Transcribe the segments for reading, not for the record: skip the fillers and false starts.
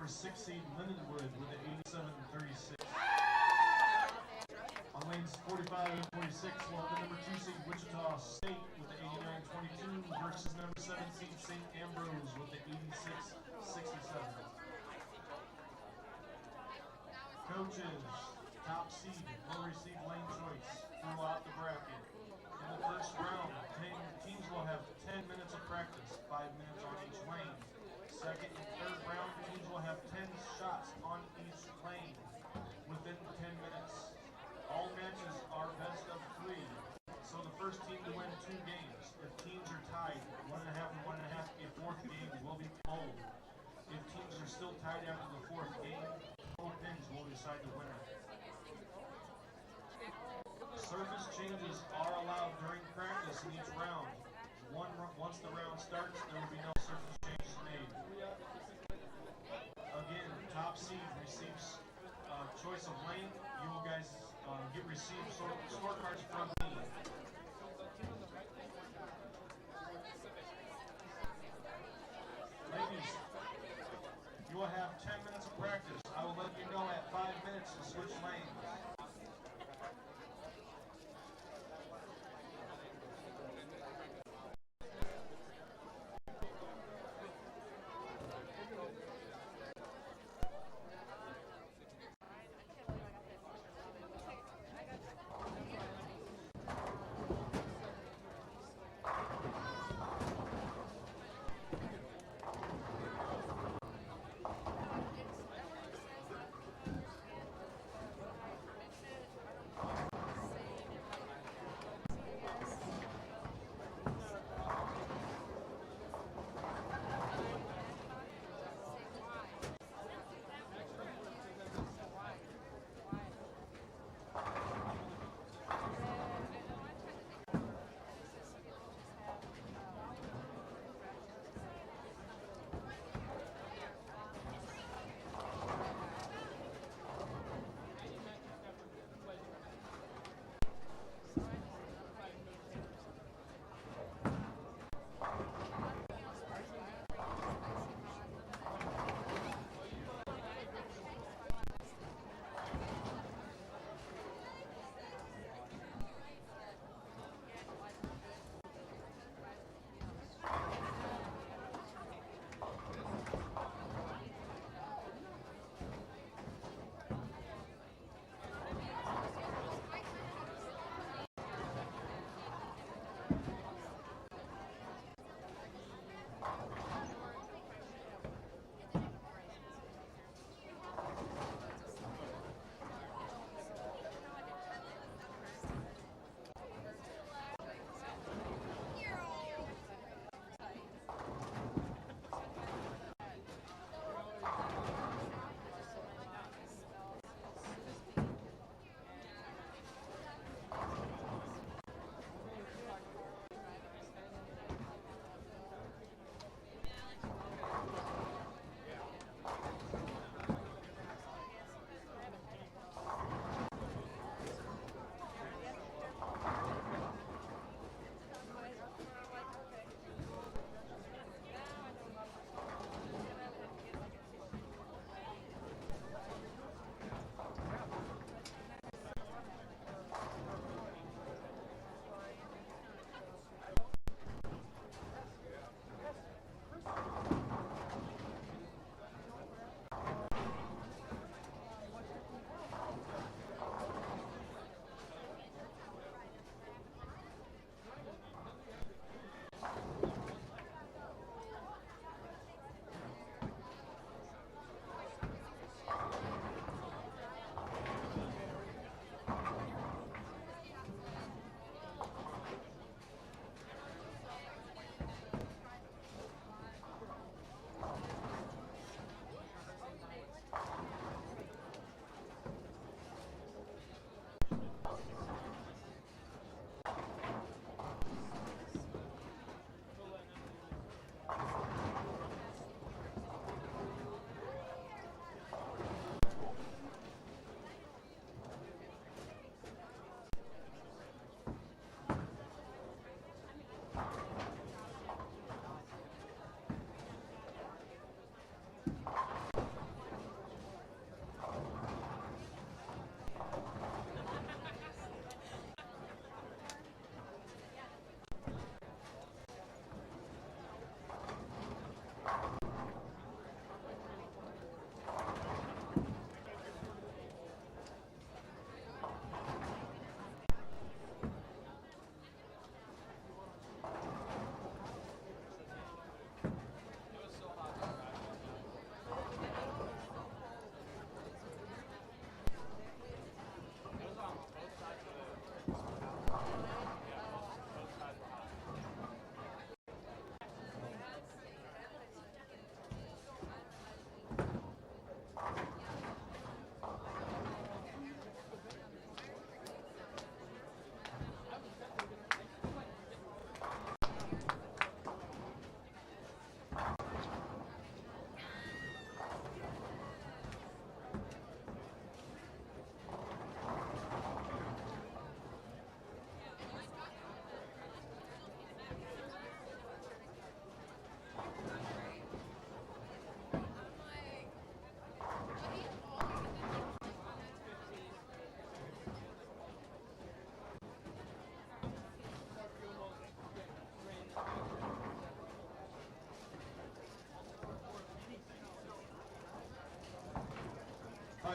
number 6 seed Lindenwood with the 87-36. On lanes 45 and 46, we'll have the number 2 seed Wichita State with the 89-22 versus number 7 seed St. Ambrose with the 86-67. Coaches, top seed will receive lane choice throughout the bracket. In the first round, teams will have 10 minutes of practice, 5 minutes on each lane. Second and third round, teams will have 10 shots on each lane within 10 minutes. All matches are best of 3, so the first team to win 2 games. If teams are tied, 1.5 and 1.5, a 4th game will be pulled. If teams are still tied after the 4th game, 4 pins will decide the winner. Surface changes are allowed during practice in each round. Once the round starts, there will be no surface changes made. Again, top seed receives choice of lane. You will guys receive scorecards from me. Ladies, you will have 10 minutes of practice. I will let you know at 5 minutes to switch lanes.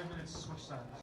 5 minutes to switch sides.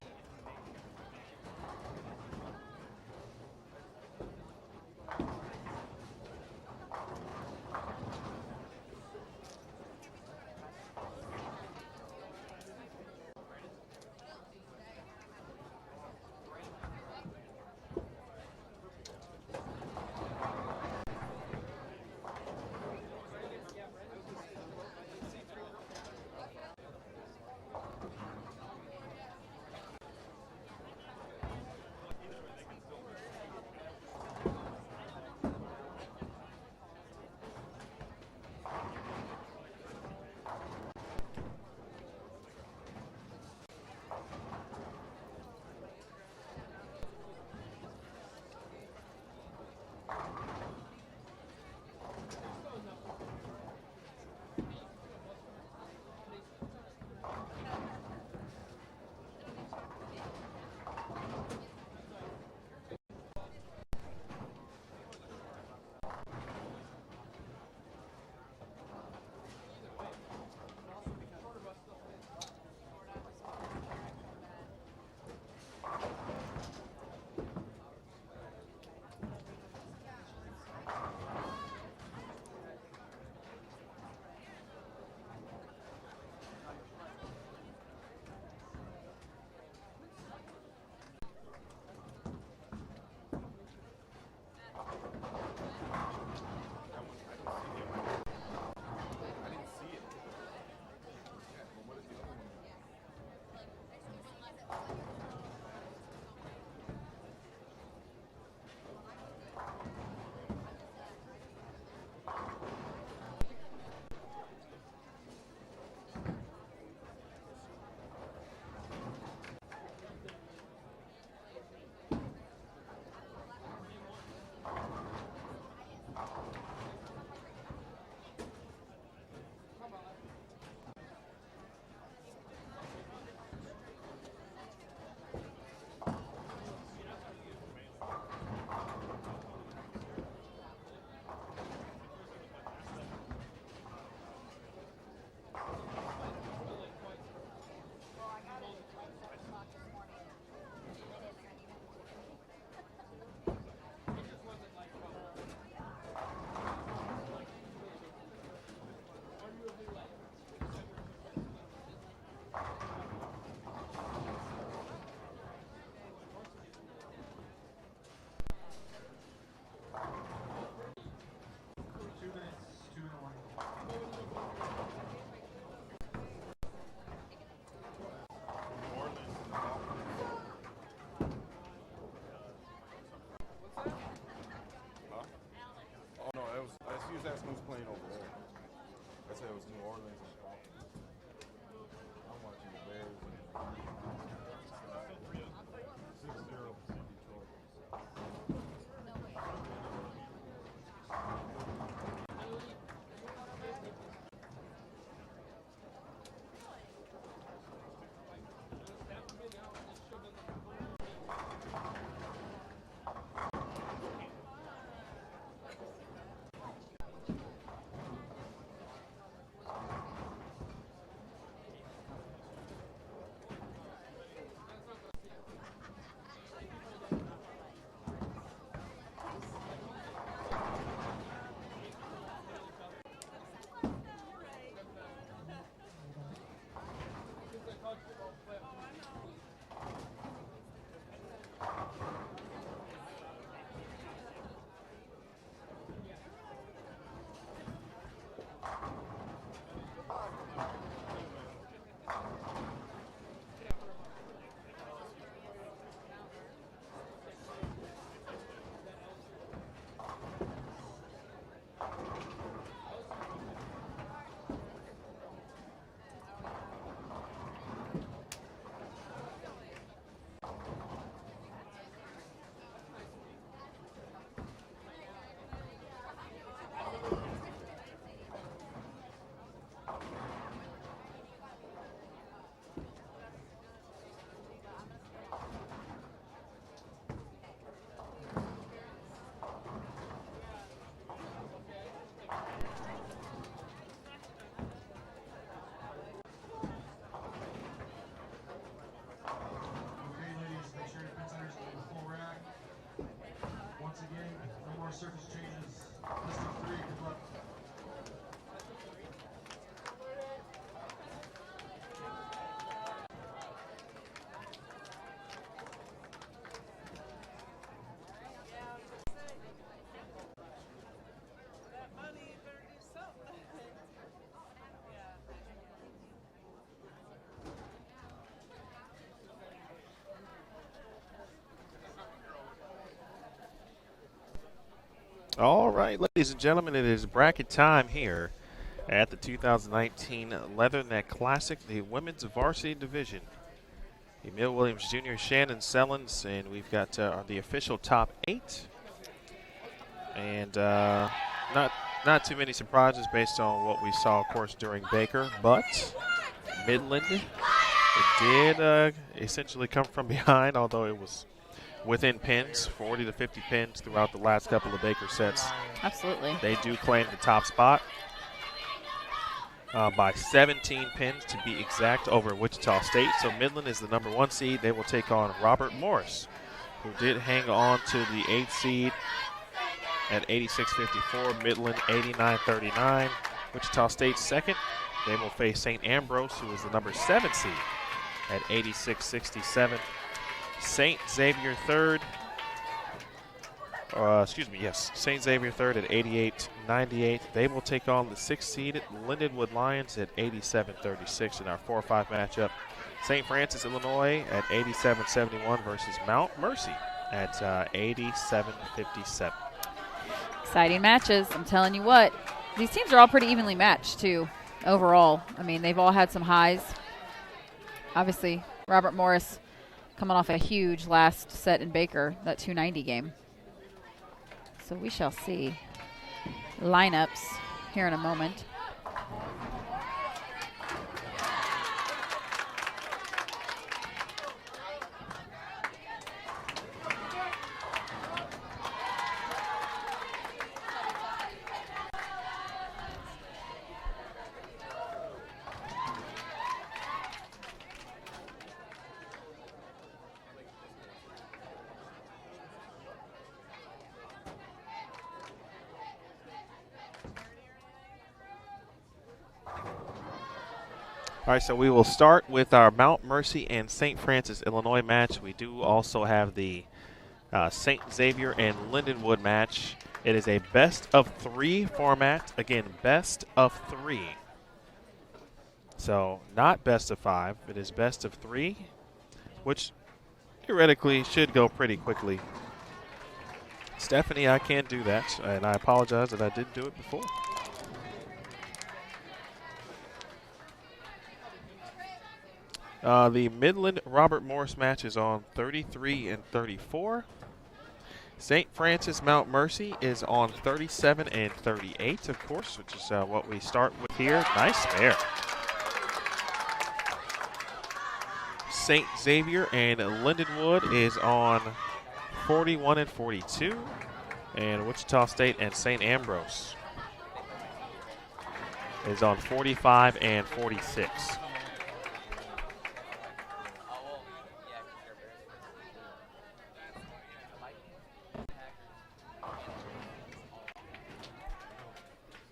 Mr. 3, good luck. All right, ladies and gentlemen, it is bracket time here at the 2019 Leatherneck Classic, the women's varsity division. Emil Williams Jr., Shannon Sellens, and we've got the official top 8. And not too many surprises based on what we saw, of course, during Baker, but Midland did essentially come from behind, although it was within pins, 40 to 50 pins throughout the last couple of Baker sets. Absolutely. They do claim the top spot by 17 pins to be exact over Wichita State. So Midland is the number 1 seed. They will take on Robert Morris, who did hang on to the 8th seed at 86.54. Midland 89.39. Wichita State second. They will face St. Ambrose, who is the number 7 seed at 86.67. St. Xavier third. St. Xavier third at 88.98. They will take on the 6th seed Lindenwood Lions at 87.36 in our 4-5 matchup. St. Francis, Illinois at 87.71 versus Mount Mercy at 87.57. Exciting matches. I'm telling you what, these teams are all pretty evenly matched too. Overall, I mean, they've all had some highs. Obviously, Robert Morris coming off a huge last set in Baker, that 290 game. So we shall see lineups here in a moment. All right, so we will start with our Mount Mercy and St. Francis, Illinois match. We do also have the St. Xavier and Lindenwood match. It is a best-of-3 format. Again, best-of-3. So not best-of-5. It is best-of-3, which theoretically should go pretty quickly. Stephanie, I can't do that, and I apologize that I didn't do it before. The Midland Robert Morris match is on 33 and 34. St. Francis Mount Mercy is on 37 and 38, of course, which is what we start with here. Nice spare. St. Xavier and Lindenwood is on 41 and 42. And Wichita State and St. Ambrose is on 45 and 46.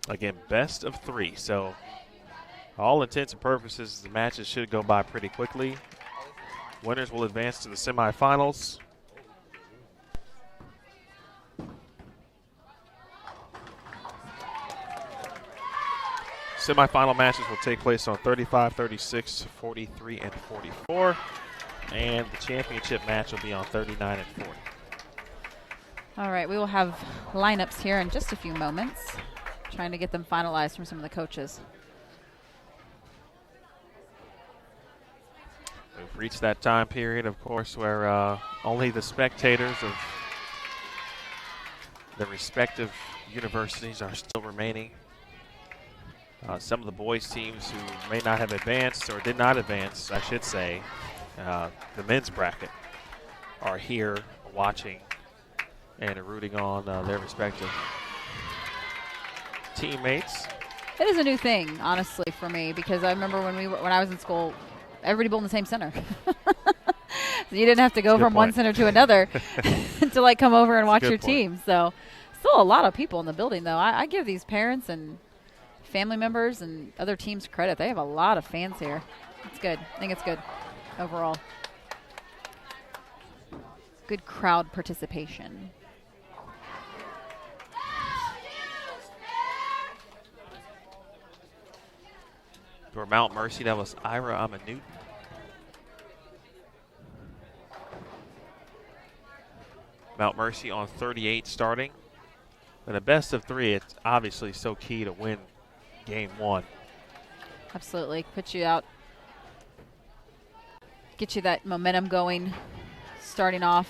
Again, best of 3. So all intents and purposes, the matches should go by pretty quickly. Winners will advance to the semifinals. Semifinal matches will take place on 35, 36, 43, and 44. And the championship match will be on 39 and 40. All right, we will have lineups here in just a few moments. Trying to get them finalized from some of the coaches. We've reached that time period, of course, where only the spectators of the respective universities are still remaining. Some of the boys' teams who may not have advanced, or did not advance, I should say, the men's bracket, are here watching and rooting on their respective teammates. It is a new thing, honestly, for me, because I remember when I was in school, everybody bowled in the same center. So you didn't have to go from one center to another to like come over and watch your team. So Still a lot of people in the building, though. I give these parents and family members and other teams credit. They have a lot of fans here. It's good. I think it's good overall. Good crowd participation. For Mount Mercy, that was Ira Amanute. Mount Mercy on 38 starting. In a best of 3, it's obviously so key to win game 1. Absolutely. Put you out. Get you that momentum going, starting off.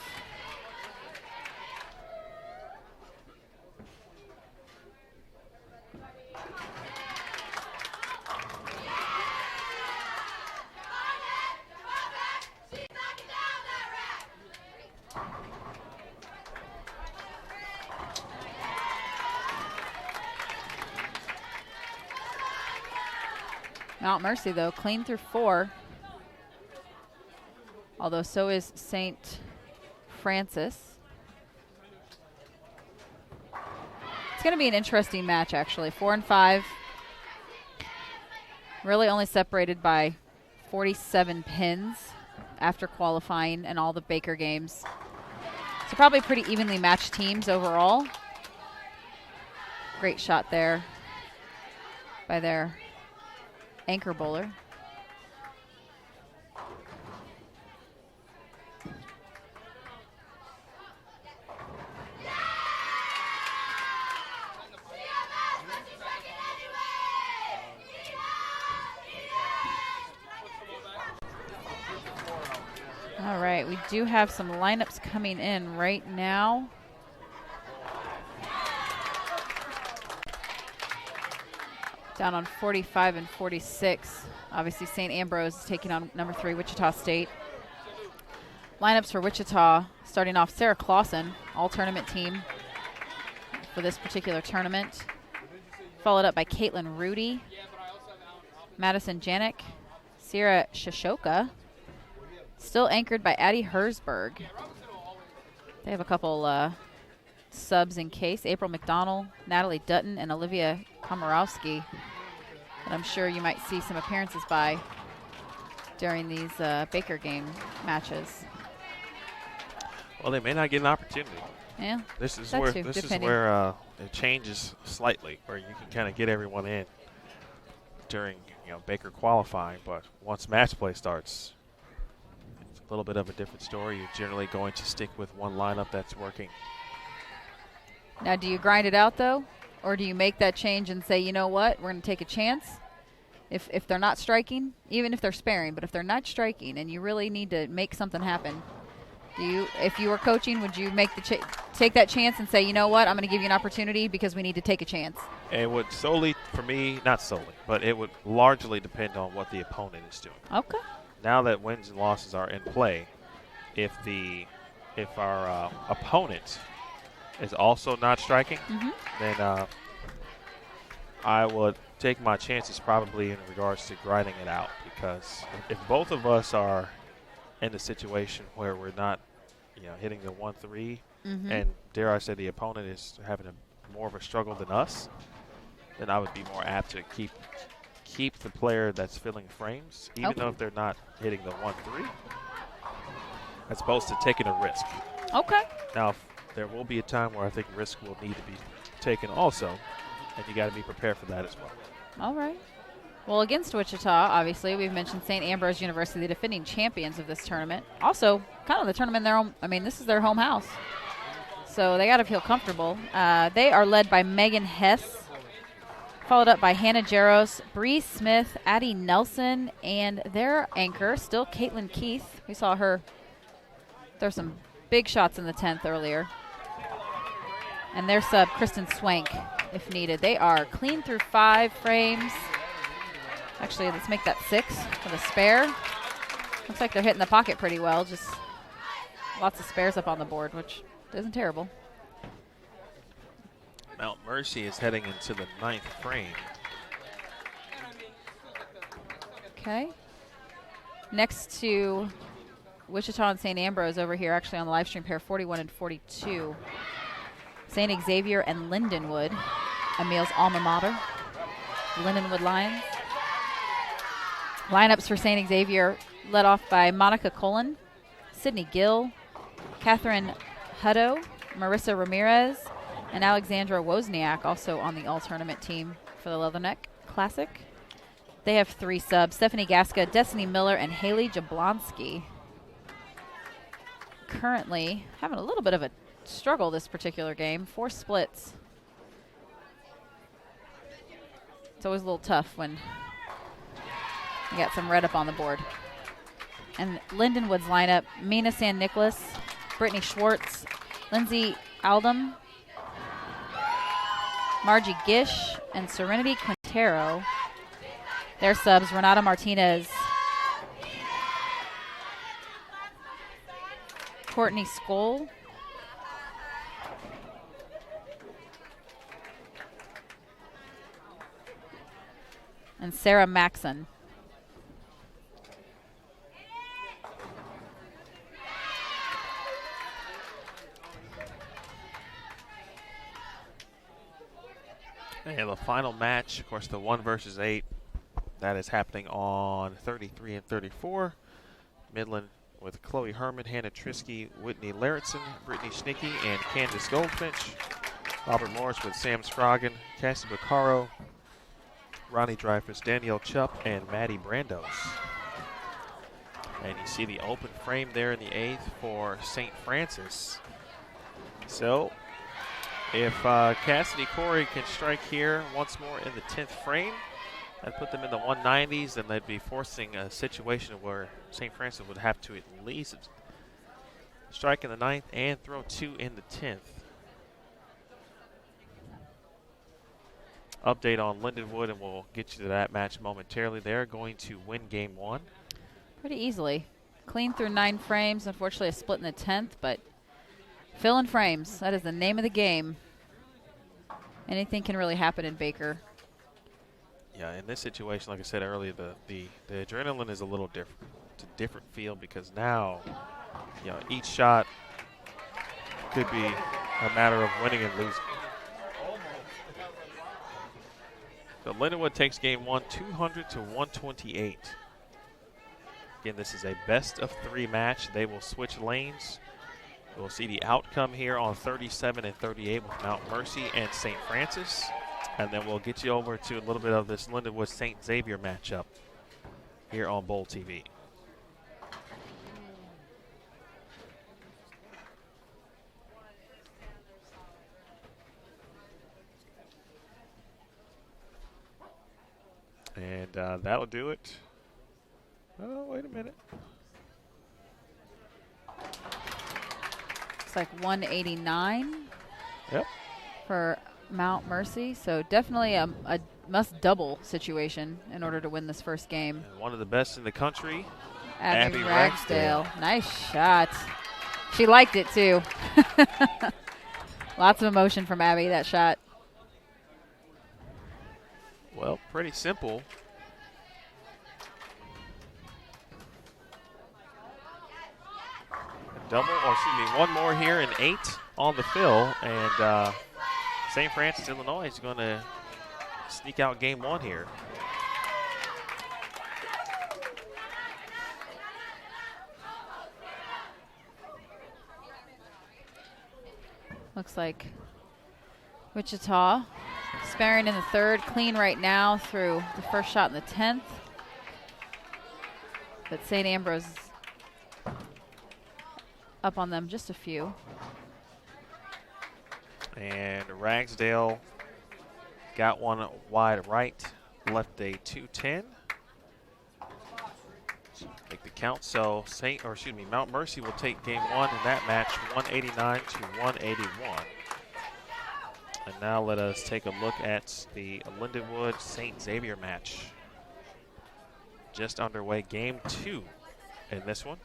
Mount Mercy, though, clean through 4. Although so is St. Francis. It's going to be an interesting match, actually. 4 and 5. Really only separated by 47 pins after qualifying and all the Baker games. So probably pretty evenly matched teams overall. Great shot there by their anchor bowler. All right, we do have some lineups coming in right now. Down on 45 and 46. Obviously, St. Ambrose is taking on number 3, Wichita State. Lineups for Wichita, starting off Sarah Clausen, all-tournament team for this particular tournament. Followed up by Caitlin Rudy, Madison Janik, Sierra Shashoka, still anchored by Addie Herzberg. They have a couple subs in case. April McDonald, Natalie Dutton, and Olivia Komorowski. But I'm sure you might see some appearances by during these Baker game matches. Well, they may not get an opportunity. Yeah, This is that where too, this is depending. where it changes slightly, where you can kind of get everyone in during Baker qualifying, but once match play starts, it's a little bit of a different story. You're generally going to stick with one lineup that's working. Now, do you grind it out, though? Or do you make that change and say, you know what, we're going to take a chance? If they're not striking, even if they're sparing, but if they're not striking and you really need to make something happen, if you were coaching, would you make take that chance and say, you know what, I'm going to give you an opportunity because we need to take a chance? It would solely, for me, not solely, but it would largely depend on what the opponent is doing. Okay. Now that wins and losses are in play, if our opponent is also not striking, then I would take my chances probably in regards to grinding it out, because if both of us are in a situation where we're not hitting the 1-3, and dare I say the opponent is having more of a struggle than us, then I would be more apt to keep the player that's filling frames, even though if they're not hitting the 1-3, as opposed to taking a risk. Okay. Now, there will be a time where I think risk will need to be taken also, and you got to be prepared for that as well. All right. Well, against Wichita, obviously, we've mentioned St. Ambrose University, the defending champions of this tournament. Also, kind of the tournament their own. I mean, this is their home house, so they got to feel comfortable. They are led by Megan Hess, followed up by Hannah Jaros, Bree Smith, Addie Nelson, and their anchor, still Caitlin Keith. We saw her throw some big shots in the 10th earlier. And their sub, Kristen Swank, if needed. They are clean through 5 frames. Actually, let's make that 6 with a spare. Looks like they're hitting the pocket pretty well. Just lots of spares up on the board, which isn't terrible. Mount Mercy is heading into the 9th frame. Okay. Next to Wichita and St. Ambrose over here, actually on the live stream pair, 41 and 42. St. Xavier and Lindenwood, Emil's alma mater, Lindenwood Lions. Lineups for St. Xavier led off by Monica Cullen, Sydney Gill, Catherine Hutto, Marissa Ramirez, and Alexandra Wozniak, also on the all-tournament team for the Leatherneck Classic. They have 3 subs: Stephanie Gaska, Destiny Miller, and Haley Jablonski. Currently having a little bit of a struggle this particular game. 4 splits. It's always a little tough when you got some red up on the board. And Lindenwood's lineup: Mina San Nicolas, Brittany Schwartz, Lindsay Aldam, Margie Gish, and Serenity Quintero. Their subs: Renata Martinez, Courtney Skoll, and Sarah Maxon. And the final match, of course, the 1 versus 8. That is happening on 33 and 34. Midland with Chloe Herman, Hannah Trisky, Whitney Larritson, Brittany Schnicke, and Candace Goldfinch. Robert Morris with Sam Scroggin, Cassie Baccaro, Ronnie Dreyfus, Danielle Chupp, and Maddie Brandos. And you see the open frame there in the 8th for St. Francis. So if Cassidy Corey can strike here once more in the 10th frame, that'd put them in the 190s, and they'd be forcing a situation where St. Francis would have to at least strike in the 9th and throw 2 in the 10th. Update on Lindenwood, and we'll get you to that match momentarily. They're going to win game 1. Pretty easily. Clean through 9 frames. Unfortunately, a split in the 10th, but filling frames. That is the name of the game. Anything can really happen in Baker. Yeah, in this situation, like I said earlier, the adrenaline is a little different. It's a different feel because now, you know, each shot could be a matter of winning and losing. So Lindenwood takes game 1, 200 to 128. Again, this is a best of 3 match. They will switch lanes. We'll see the outcome here on 37 and 38 with Mount Mercy and St. Francis. And then we'll get you over to a little bit of this Lindenwood St. Xavier matchup here on Bowl TV. And that'll do it. Oh, wait a minute. It's like 189. Yep. For Mount Mercy. So definitely a must-double situation in order to win this first game. And one of the best in the country, Abby Ragsdale. Nice shot. She liked it, too. Lots of emotion from Abby, that shot. Well, pretty simple. Double, or excuse me, one more here, and 8 on the fill. And St. Francis, Illinois is going to sneak out game 1 here. Looks like Wichita sparing in the 3rd, clean right now through the first shot in the 10th. But St. Ambrose up on them just a few. And Ragsdale got one wide right, left a 210. Make the count. So Mount Mercy will take game 1 in that match, 189 to 181. And now let us take a look at the Lindenwood St. Xavier match. Just underway, game 2 in this one.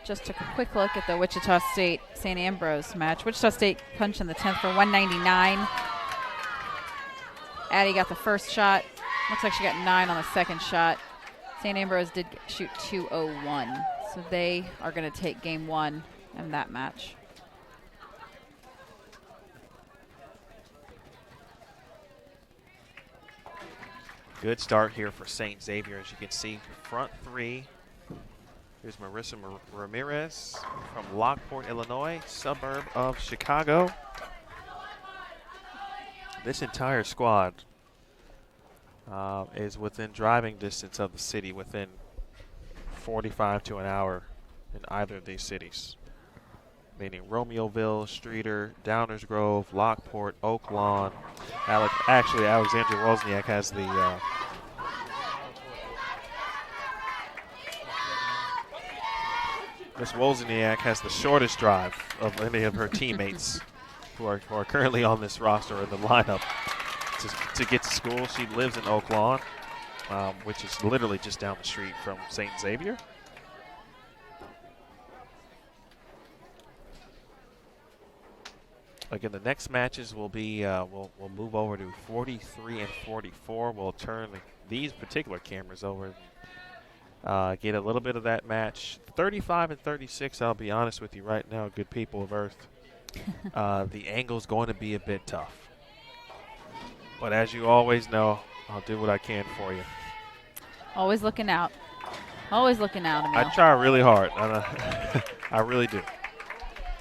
just took a quick look at the Wichita State-St. Ambrose match. Wichita State punched in the 10th for 199. Addie got the first shot. Looks like she got 9 on the second shot. St. Ambrose did shoot 201. So they are going to take game 1 in that match. Good start here for St. Xavier. As you can see, front 3. Here's Marissa Ramirez from Lockport, Illinois, suburb of Chicago. This entire squad is within driving distance of the city, within 45 to an hour in either of these cities, meaning Romeoville, Streeter, Downers Grove, Lockport, Oak Lawn. Actually, Alexandria Wozniak has the Miss Wozniak has the shortest drive of any of her teammates who are currently on this roster in the lineup to get to school. She lives in Oak Lawn, which is literally just down the street from St. Xavier. Again, the next matches will be, we'll move over to 43 and 44. We'll turn these particular cameras over and get a little bit of that match. 35 and 36, I'll be honest with you right now, good people of Earth. The angle's going to be a bit tough. But as you always know, I'll do what I can for you. Always looking out. Always looking out, Emil. I try really hard. I really do.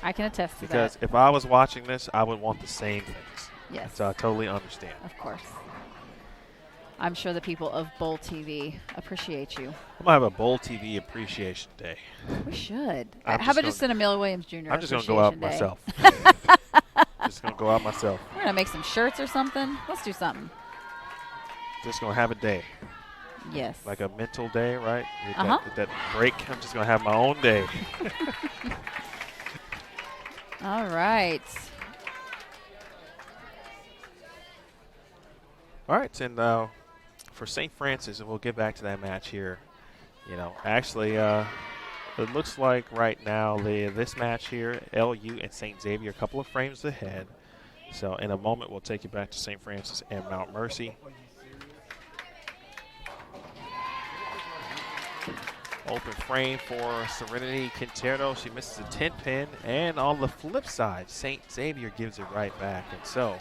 I can attest to that. Because if I was watching this, I would want the same things. Yes. So I totally understand. Of course. I'm sure the people of Bowl TV appreciate you. I'm going to have a Bowl TV appreciation day. We should. How about just an Emil Williams Jr. I'm just going to go out day? myself. Just going to go out myself. We're going to make some shirts or something. Let's do something. Just going to have a day. Yes. Like a mental day, right? That break, I'm just going to have my own day. All right. All right, and for St. Francis, and we'll get back to that match here. You know, actually, it looks like right now this match here, LU and St. Xavier, a couple of frames ahead. So in a moment, we'll take you back to St. Francis and Mount Mercy. Open frame for Serenity Quintero. She misses a 10-pin. And on the flip side, St. Xavier gives it right back. And so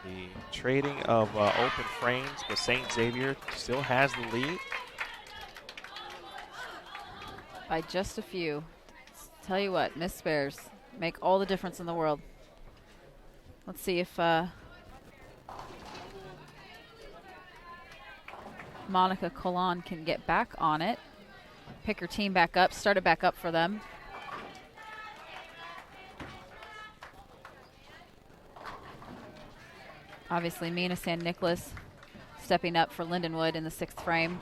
the trading of open frames, but St. Xavier still has the lead. By just a few. Tell you what, Miss Spares make all the difference in the world. Let's see if Monica Colon can get back on it. Pick her team back up, start it back up for them. Obviously, Mina San Nicolas stepping up for Lindenwood in the 6th frame.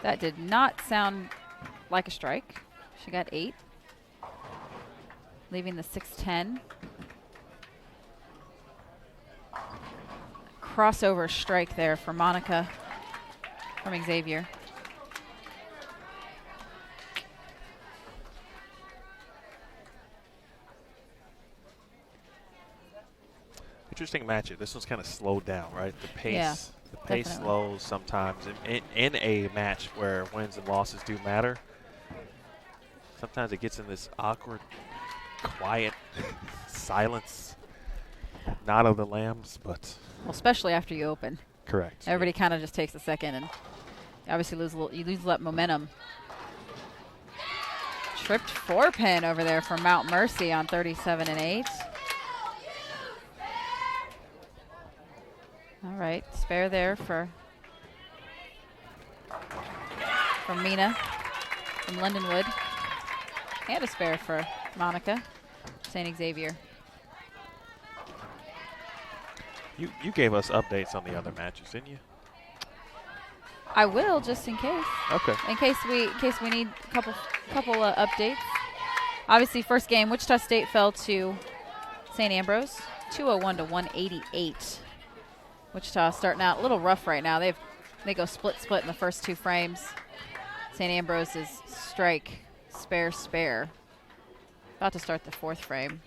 That did not sound like a strike. She got 8. Leaving the 6-10. Crossover strike there for Monica from Xavier. Interesting matchup. This one's kind of slowed down, right? The pace, Yeah, the pace definitely. slows sometimes in a match where wins and losses do matter. Sometimes it gets in this awkward, quiet silence. Not of the lambs, but Well, especially after you open. correct. Everybody kind of just takes a second and obviously you lose that momentum. Tripped 4-pin over there for Mount Mercy on 37 and 8. All right, spare there for Mina from Lindenwood. And a spare for Monica, St. Xavier. You gave us updates on the other matches, didn't you? I will, just in case. Okay. In case we need a couple updates. Obviously, first game, Wichita State fell to St. Ambrose, 201 to 188. Wichita starting out a little rough right now. They go split in the first 2 frames. St. Ambrose's strike, spare. About to start the fourth frame.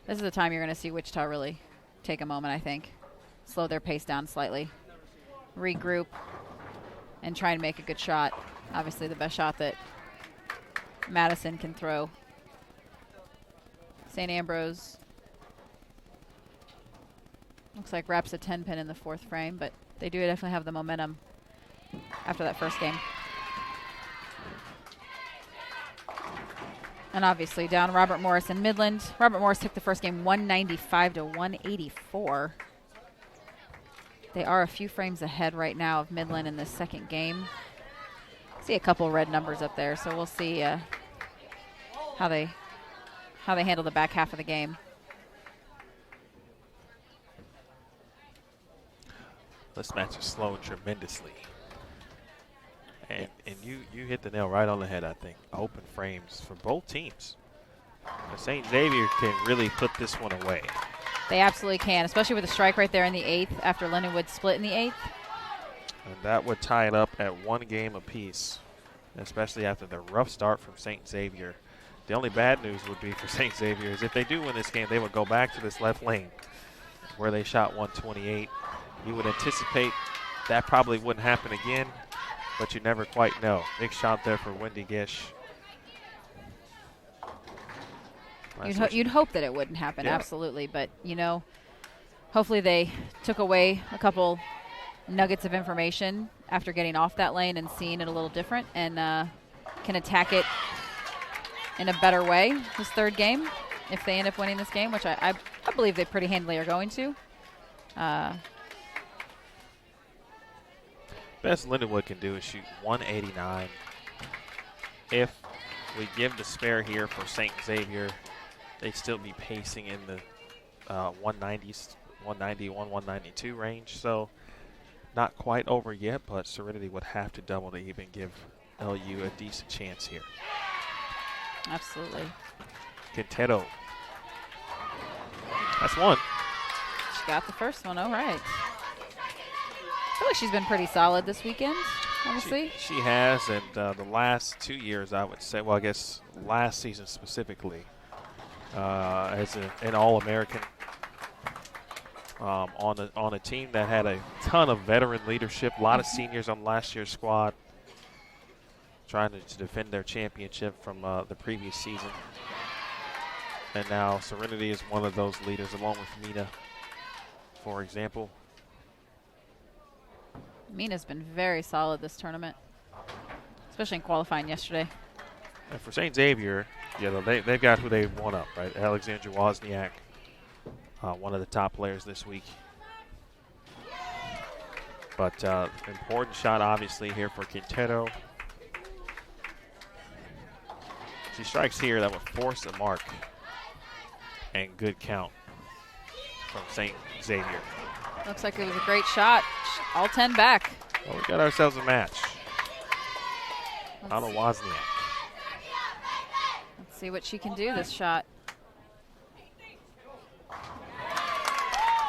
This is the time you're going to see Wichita really take a moment, I think. Slow their pace down slightly. Regroup and try and make a good shot. Obviously the best shot that Madison can throw. St. Ambrose looks like wraps a 10-pin in the fourth frame, but they do definitely have the momentum after that first game. And obviously down Robert Morris in Midland. Robert Morris took the first game 195 to 184. They are a few frames ahead right now of Midland in this second game. See a couple red numbers up there, so we'll see how they handle the back half of the game. This match is slowing tremendously. And you hit the nail right on the head, I think. Open frames for both teams. St. Xavier can really put this one away. They absolutely can, especially with a strike right there in the 8th after Lindenwood split in the 8th. And that would tie it up at 1 game apiece, especially after the rough start from St. Xavier. The only bad news would be for St. Xavier is if they do win this game, they would go back to this left lane where they shot 128. You would anticipate that probably wouldn't happen again, but you never quite know. Big shot there for Wendy Gish. You'd hope that it wouldn't happen, yeah. Absolutely. But, you know, hopefully they took away a couple nuggets of information after getting off that lane and seeing it a little different and can attack it in a better way this third game if they end up winning this game, which I believe they pretty handily are going to. Best Lindenwood can do is shoot 189. If we give the spare here for St. Xavier, they'd still be pacing in the 190s, 191, 192 range. So not quite over yet, but Serenity would have to double to even give LU a decent chance here. Absolutely. Quintero. That's one. She got the first one. All right. I feel like she's been pretty solid this weekend, honestly. She has, and the last 2 years, I would say, well, I guess last season specifically, as an All-American on a team that had a ton of veteran leadership, a lot of seniors on last year's squad, trying to defend their championship from the previous season. And now Serenity is one of those leaders, along with Mina, for example. Mina's been very solid this tournament, especially in qualifying yesterday. And for St. Xavier, you know, they've got who they want up, right? Alexandra Wozniak, one of the top players this week. But important shot, obviously, here for Quintero. She strikes here that would force a mark and good count from St. Xavier. Looks like it was a great shot. All 10 back. Well, we got ourselves a match. Anna Wozniak. Let's see what she can do this shot.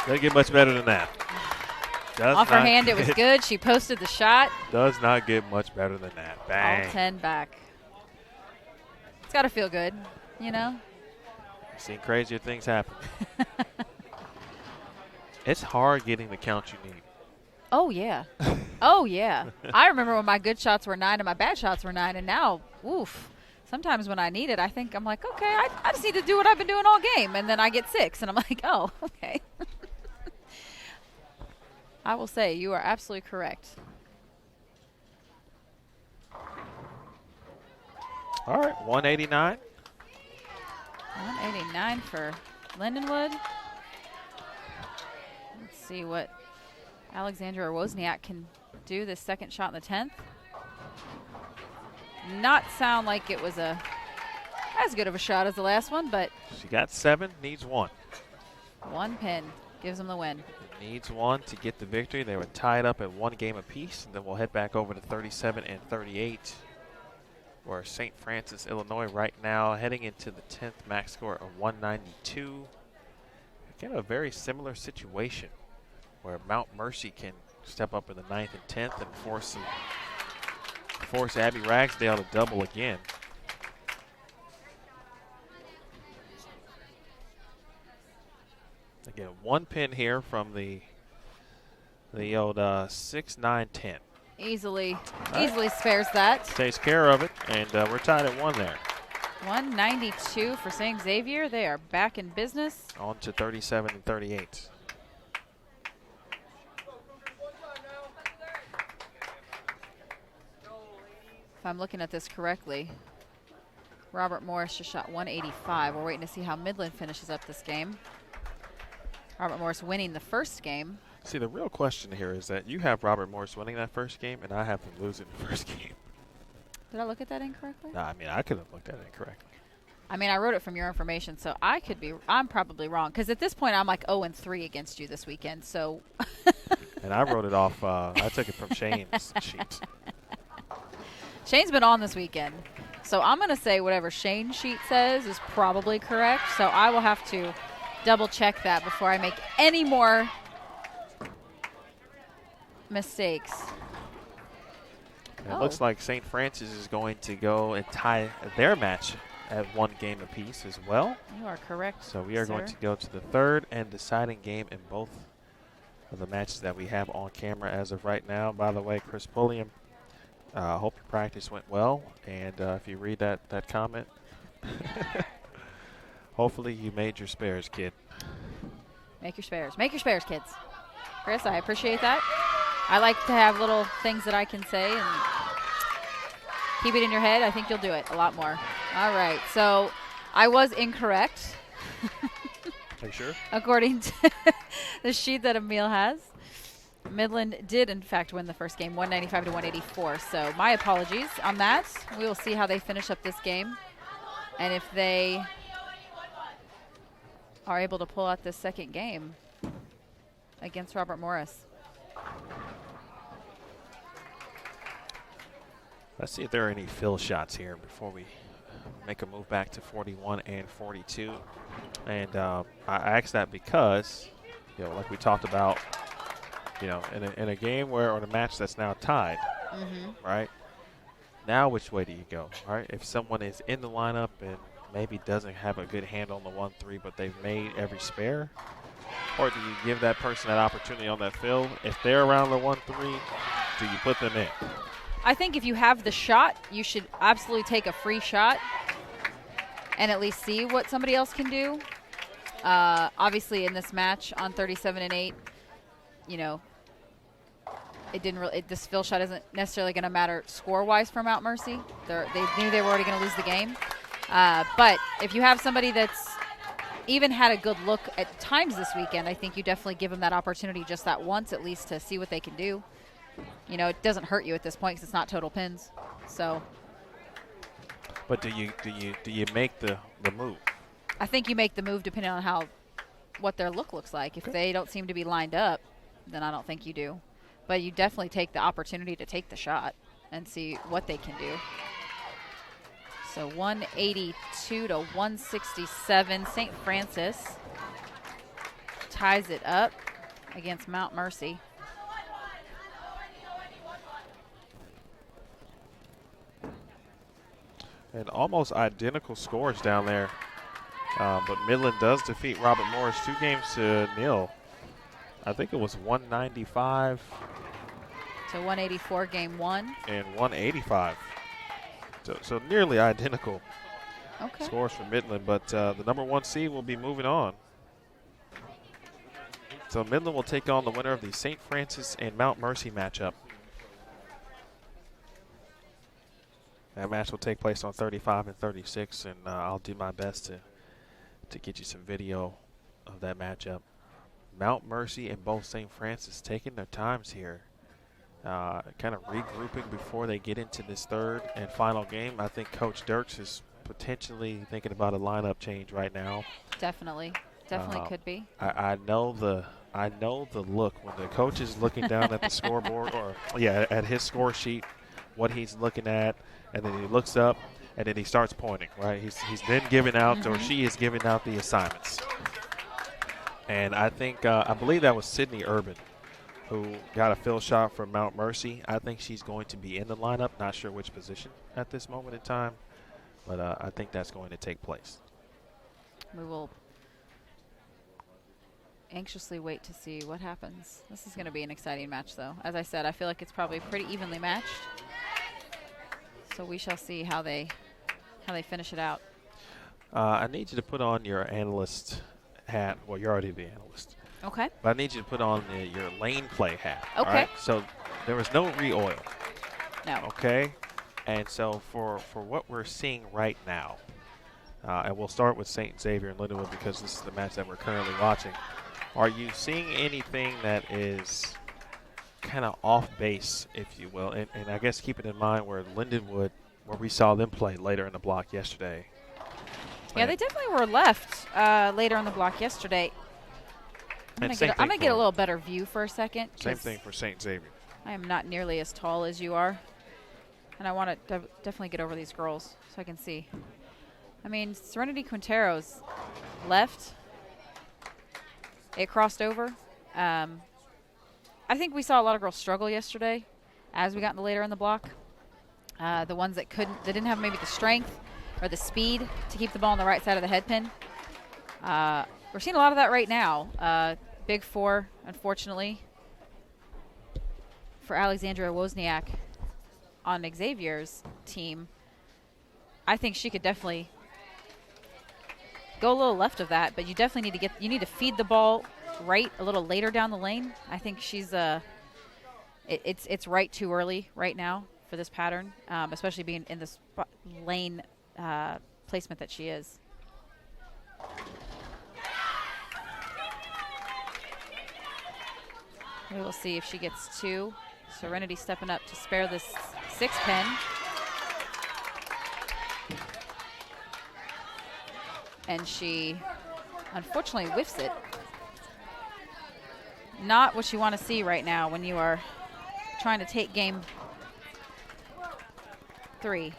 Doesn't get much better than that. Off her hand, it was good. She posted the shot. Does not get much better than that. Bang. All 10 back. It's got to feel good, you know? I've seen crazier things happen. It's hard getting the count you need. Oh, yeah. Oh, yeah. I remember when my good shots were 9 and my bad shots were 9, and now, oof. Sometimes when I need it, I think I'm like, okay, I just need to do what I've been doing all game, and then I get 6, and I'm like, oh, okay. I will say you are absolutely correct. All right, 189. 189 for Lindenwood. Let's see what Alexandra Wozniak can do this second shot in the 10th. Not sound like it was as good of a shot as the last one, but She got 7, needs 1. 1 pin gives them the win. Needs 1 to get the victory. They were tied up at 1 game apiece. And then we'll head back over to 37 and 38, where St. Francis, Illinois, right now heading into the 10th, max score of 192. Again, a very similar situation where Mount Mercy can step up in the 9th and 10th and force some force Abby Ragsdale to double again. Again, 1 pin here from the old 6-9-10. Easily spares that. Takes care of it, and we're tied at 1 there. 192 for St. Xavier. They are back in business. On to 37 and 38. If I'm looking at this correctly, Robert Morris just shot 185. We're waiting to see how Midland finishes up this game. Robert Morris winning the first game. See, the real question here is that you have Robert Morris winning that first game, and I have them losing the first game. Did I look at that incorrectly? No, I mean, I could have looked at it incorrectly. I mean, I wrote it from your information, so I'm probably wrong. Because at this point, I'm like 0-3 against you this weekend, so. And I wrote it off, I took it from Shane's sheet. Shane's been on this weekend. So I'm going to say whatever Shane's sheet says is probably correct. So I will have to double check that before I make any more mistakes. It looks like St. Francis is going to go and tie their match at 1 game apiece as well. You are correct. So we are going to go to the 3rd and deciding game in both of the matches that we have on camera as of right now. By the way, Chris Pulliam, hope your practice went well. And if you read that comment, hopefully you made your spares, kid. Make your spares. Make your spares, kids. Chris, I appreciate that. I like to have little things that I can say and keep it in your head. I think you'll do it a lot more. All right, so I was incorrect. Are you sure? According to the sheet that Emil has. Midland did, in fact, win the first game, 195 to 184. So my apologies on that. We will see how they finish up this game. And if they are able to pull out this second game against Robert Morris. Let's see if there are any fill shots here before we make a move back to 41 and 42. And I asked that because, like we talked about, in a game or in a match that's now tied, right? Now which way do you go, right? If someone is in the lineup and maybe doesn't have a good handle on the 1-3, but they've made every spare, or do you give that person that opportunity on that fill? If they're around the 1-3, do you put them in? I think if you have the shot, you should absolutely take a free shot and at least see what somebody else can do. Obviously, in this match on 37 and 8, it didn't really. This fill shot isn't necessarily going to matter score-wise for Mount Mercy. They knew they were already going to lose the game. But if you have somebody that's even had a good look at times this weekend, I think you definitely give them that opportunity just that once at least to see what they can do. It doesn't hurt you at this point because it's not total pins. So. But do you make the move? I think you make the move depending on what their look looks like. If they don't seem to be lined up, then I don't think you do. But you definitely take the opportunity to take the shot and see what they can do. So 182 to 167. St. Francis ties it up against Mount Mercy. And almost identical scores down there. But Midland does defeat Robert Morris 2-0. I think it was 195. To 184 game 1. And 185. So nearly identical scores for Midland. But the number 1 seed will be moving on. So Midland will take on the winner of the St. Francis and Mount Mercy matchup. That match will take place on 35 and 36, and I'll do my best to get you some video of that matchup. Mount Mercy and both St. Francis taking their times here, kind of regrouping before they get into this 3rd and final game. I think Coach Dirks is potentially thinking about a lineup change right now. Definitely could be. I know the look when the coach is looking down at the scoreboard at his score sheet, what he's looking at. And then he looks up, and then he starts pointing, right? He's then giving out, or she is giving out the assignments. And I think, I believe that was Sydney Urban who got a field shot from Mount Mercy. I think she's going to be in the lineup. Not sure which position at this moment in time, but I think that's going to take place. We will anxiously wait to see what happens. This is going to be an exciting match, though. As I said, I feel like it's probably pretty evenly matched. So we shall see how they finish it out. I need you to put on your analyst hat. Well, you're already the analyst. Okay. But I need you to put on your lane play hat. Okay. All right? So there was no re-oil. No. Okay. And so for what we're seeing right now, and we'll start with St. Xavier and Lindenwood because this is the match that we're currently watching. Are you seeing anything that is kind of off base, if you will? And I guess keeping in mind where Lindenwood, where we saw them play later in the block yesterday. Yeah, they definitely were left later on the block yesterday. I'm going to get a little better view for a second. Same thing for St. Xavier. I am not nearly as tall as you are. And I want to definitely get over these girls so I can see. I mean, Serenity Quintero's left. It crossed over. I think we saw a lot of girls struggle yesterday as we got in the later in the block. The ones that didn't have maybe the strength or the speed to keep the ball on the right side of the head pin. We're seeing a lot of that right now. Big four, unfortunately, for Alexandria Wozniak on Xavier's team. I think she could definitely go a little left of that, but you definitely need to feed the ball right a little later down the lane. I think she's it's right too early right now for this pattern, especially being in this lane placement that she is. We will see if she gets two. Serenity stepping up to spare this 6-pin. And she unfortunately whiffs it. Not what you want to see right now when you are trying to take game 3.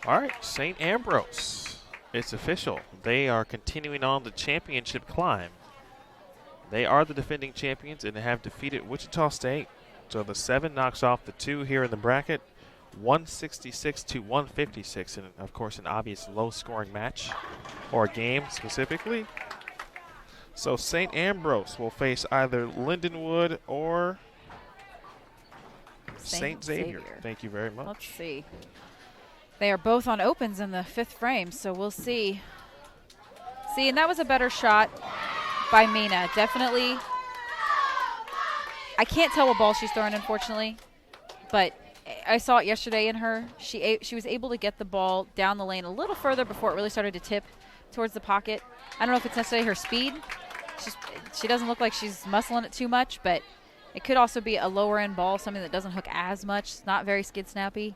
All right, St. Ambrose. It's official. They are continuing on the championship climb. They are the defending champions and they have defeated Wichita State. So the 7 knocks off the 2 here in the bracket, 166 to 156, and of course an obvious low-scoring match or game specifically. So St. Ambrose will face either Lindenwood or St. Xavier. Thank you very much. Let's see. They are both on opens in the 5th frame, so we'll see. See, and that was a better shot by Mina. Definitely. I can't tell what ball she's throwing, unfortunately, but I saw it yesterday in her. She was able to get the ball down the lane a little further before it really started to tip towards the pocket. I don't know if it's necessarily her speed. She doesn't look like she's muscling it too much, but it could also be a lower end ball, something that doesn't hook as much. It's not very skid snappy.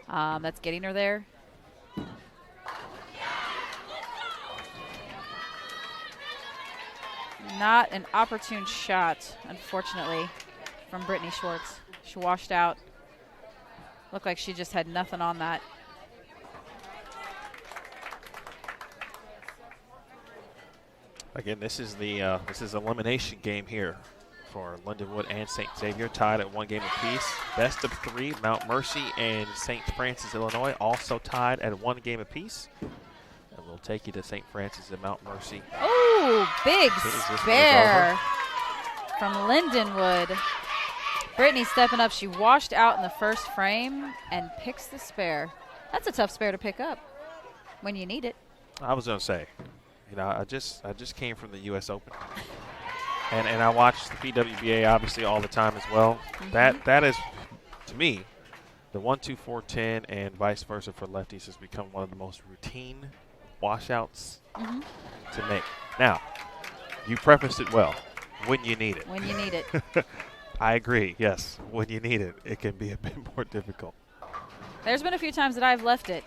That's getting her there. Not an opportune shot, unfortunately, from Brittany Schwartz. She washed out. Looked like she just had nothing on that. Again, this is the elimination game here for Lindenwood and St. Xavier, tied at 1 game apiece. Best of 3, Mount Mercy and St. Francis, Illinois, also tied at 1 game apiece. And we'll take you to St. Francis and Mount Mercy. Oh, big spare from Lindenwood. Brittany stepping up. She washed out in the first frame and picks the spare. That's a tough spare to pick up when you need it. I was going to say, I just came from the U.S. Open. And I watch the PWBA obviously all the time as well. Mm-hmm. That is, to me, the 1-2-4-10 and vice versa for lefties has become one of the most routine washouts to make. Now, you prefaced it well. When you need it. When you need it. I agree. Yes, when you need it, it can be a bit more difficult. There's been a few times that I've left it.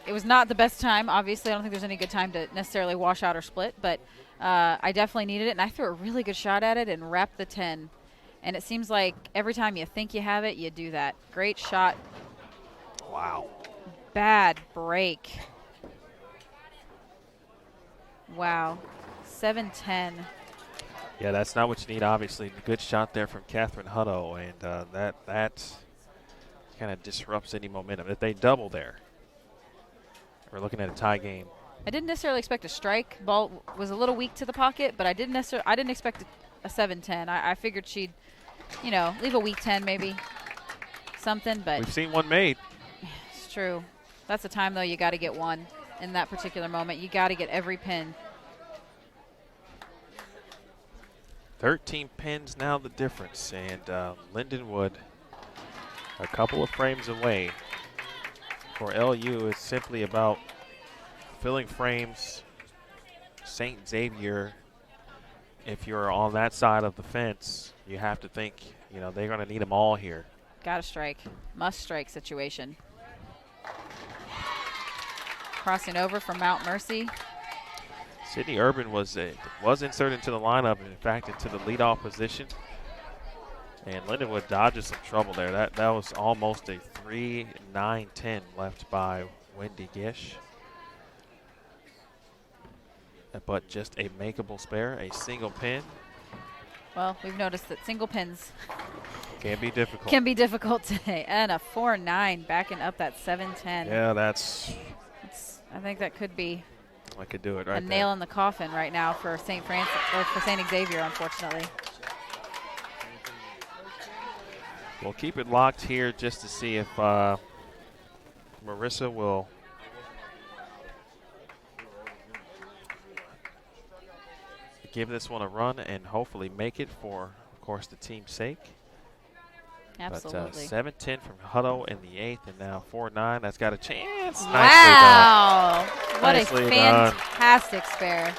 It was not the best time. Obviously, I don't think there's any good time to necessarily wash out or split, but I definitely needed it, and I threw a really good shot at it and wrapped the 10. And it seems like every time you think you have it, you do that. Great shot. Wow. bad break. Wow. 7-10. Yeah, that's not what you need, obviously. Good shot there from Catherine Hutto, and that kind of disrupts any momentum. If they double there, we're looking at a tie game. I didn't necessarily expect a strike. Ball was a little weak to the pocket, but I didn't expect a 7-10. I figured she'd, leave a weak 10 maybe, something. But we've seen one made. It's true. That's the time though. You got to get one in that particular moment. You got to get every pin. 13 pins now the difference, and Lindenwood a couple of frames away. For LU, it's simply about filling frames. St. Xavier, if you're on that side of the fence, you have to think, they're going to need them all here. Got to strike. Must strike situation. Crossing over from Mount Mercy. Sydney Urban was inserted into the lineup, in fact, into the leadoff position. And Lindenwood dodges some trouble there. That was almost a 3-9-10 left by Wendy Gish. But just a makeable spare, a single pin. Well, we've noticed that single pins can be difficult. Can be difficult today. And a 4-9 backing up that 7-10. Yeah, I think that could be I could do it right a nail in the coffin right now for St. Francis or for St. Xavier, unfortunately. We'll keep it locked here just to see if Marissa will give this one a run and hopefully make it for, of course, the team's sake. Absolutely. But 7-10 from Hutto in the 8th, and now 4-9. That's got a chance. Wow. What Nicely a fantastic spare.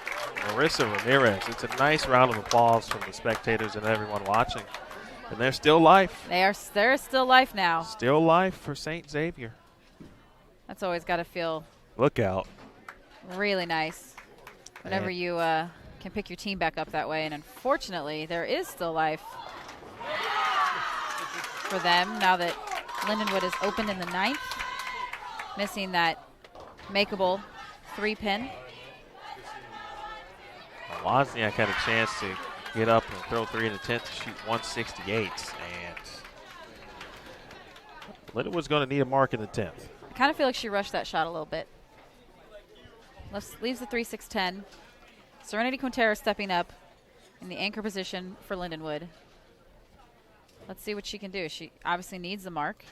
Marissa Ramirez. It's a nice round of applause from the spectators and everyone watching. And there's still life. There is still life now. Still life for St. Xavier. That's always got to feel Look out. Really nice whenever you can pick your team back up that way. And unfortunately, there is still life for them now that Lindenwood is open in the 9th, missing that makeable 3-pin. Wozniak had a chance to get up and throw 3 in the 10th to shoot 168, and Lindenwood's going to need a mark in the 10th. I kind of feel like she rushed that shot a little bit. Leaves the 3-6-10. Serenity Quintero stepping up in the anchor position for Lindenwood. Let's see what she can do. She obviously needs the mark.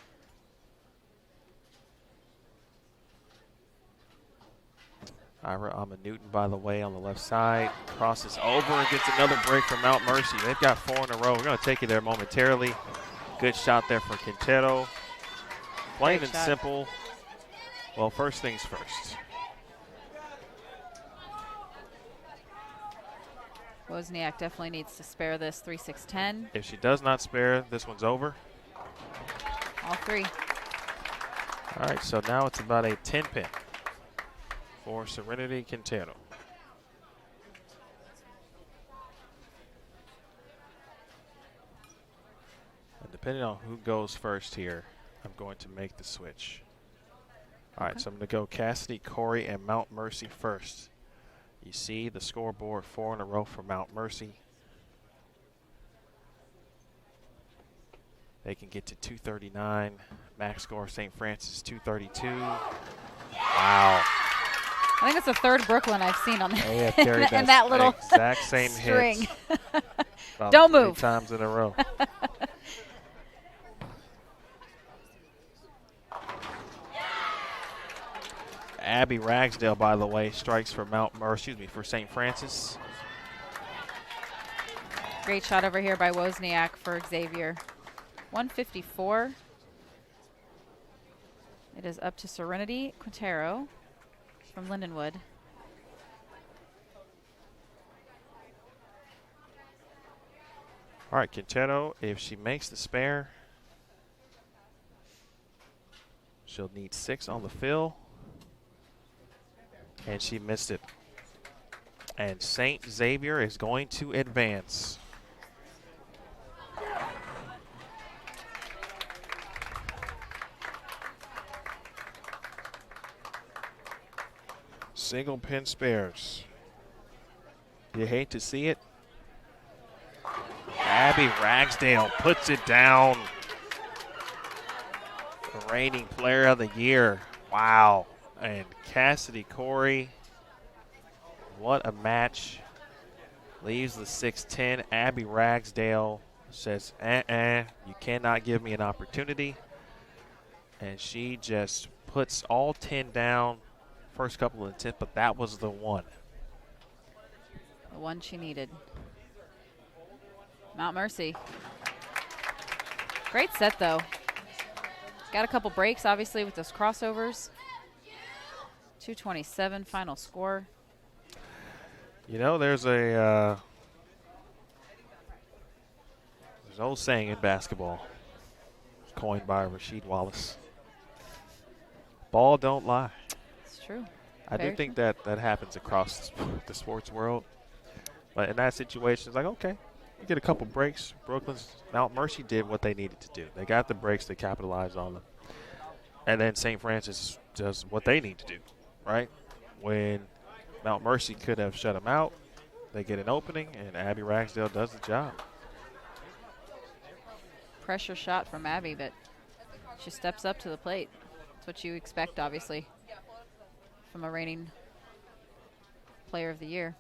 Ira Newton, by the way, on the left side. Crosses over and gets another break from Mount Mercy. They've got 4 in a row. We're going to take you there momentarily. Good shot there for Quintero. Plain and simple. Well, first things first. Wozniak definitely needs to spare this 3-6-10. If she does not spare, this one's over. All 3. All right, so now it's about a 10-pin for Serenity Quintero. And depending on who goes first here, I'm going to make the switch. All right, so I'm going to go Cassidy, Corey, and Mount Mercy first. You see the scoreboard, 4 in a row for Mount Mercy. They can get to 239. Max score St. Francis 232. Wow. I think it's the 3rd Brooklyn I've seen on that. They have carried and that little exact same string. hit. Don't move. 3 times in a row. Abby Ragsdale, by the way, strikes for for St. Francis. Great shot over here by Wozniak for Xavier. 154. It is up to Serenity Quintero from Lindenwood. All right, Quintero, if she makes the spare, she'll need 6 on the fill. And she missed it. And St. Xavier is going to advance. single pin spares. You hate to see it. Abby Ragsdale puts it down. The reigning player of the year. Wow. And Cassidy Corey, what a match. Leaves the 6'10". Abby Ragsdale says, you cannot give me an opportunity. And she just puts all 10 down. First couple of attempts, but that was the one. The one she needed. Mount Mercy. Great set, though. Got a couple breaks, obviously, with those crossovers. 227 final score. You know, there's an old saying in basketball, coined by Rasheed Wallace. Ball don't lie. It's true. I do think that happens across the sports world. But in that situation, it's like, okay, you get a couple breaks. Mount Mercy did what they needed to do. They got the breaks. They capitalized on them. And then St. Francis does what they need to do, right? When Mount Mercy could have shut them out, they get an opening, and Abby Ragsdale does the job. Pressure shot from Abby, but she steps up to the plate. That's what you expect, obviously, from a reigning player of the year.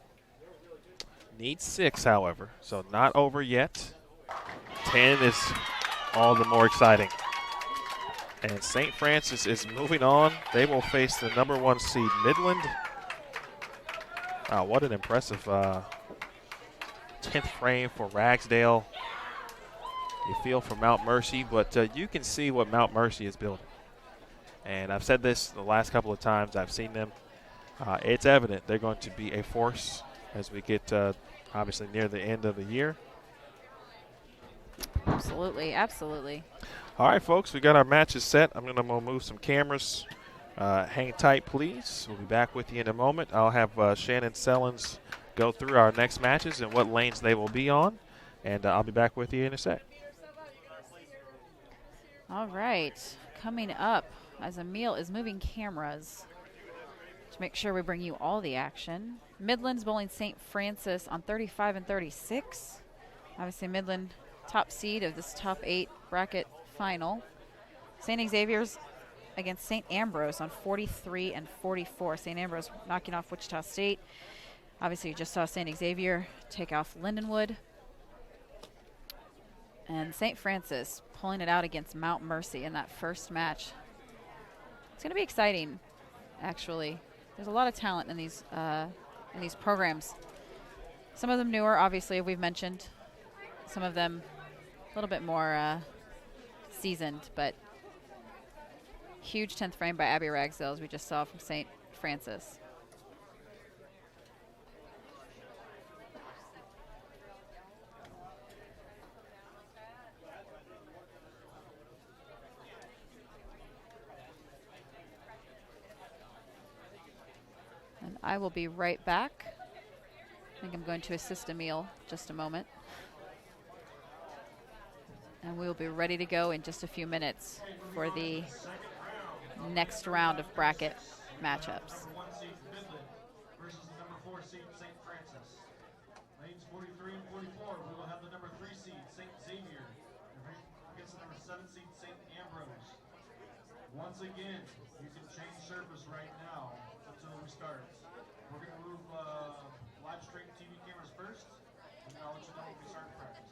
Needs 6, however, so not over yet. 10 is all the more exciting. And St. Francis is moving on. They will face the number 1 seed, Midland. Wow, what an impressive 10th frame for Ragsdale. You feel for Mount Mercy, but you can see what Mount Mercy is building. And I've said this the last couple of times I've seen them. It's evident they're going to be a force as we get obviously near the end of the year. Absolutely, absolutely. All right, folks, we got our matches set. I'm going to move some cameras. Hang tight, please. We'll be back with you in a moment. I'll have Shannon Sellens go through our next matches and what lanes they will be on, and I'll be back with you in a sec. All right, coming up as Emil is moving cameras to make sure we bring you all the action. Midland's bowling St. Francis on 35 and 36. Obviously, Midland top seed of this top 8 bracket final. St. Xavier's against St. Ambrose on 43 and 44. St. Ambrose knocking off Wichita State. Obviously, you just saw St. Xavier take off Lindenwood. And St. Francis pulling it out against Mount Mercy in that first match. It's going to be exciting, actually. There's a lot of talent in these programs. Some of them newer, obviously, we've mentioned. Some of them a little bit more seasoned, but huge 10th frame by Abby Ragsdale, as we just saw from St. Francis. And I will be right back. I think I'm going to assist Emil just a moment. And we will be ready to go in just a few minutes for the next round of bracket matchups. Number 1 seed Midland versus the number 4 seed St. Francis. Lanes 43 and 44, we will have the number 3 seed St. Xavier against the number 7 seed St. Ambrose. Once again, you can change surface right now until we start. We're going to move live stream TV cameras first, and then I'll let you know when we start practice.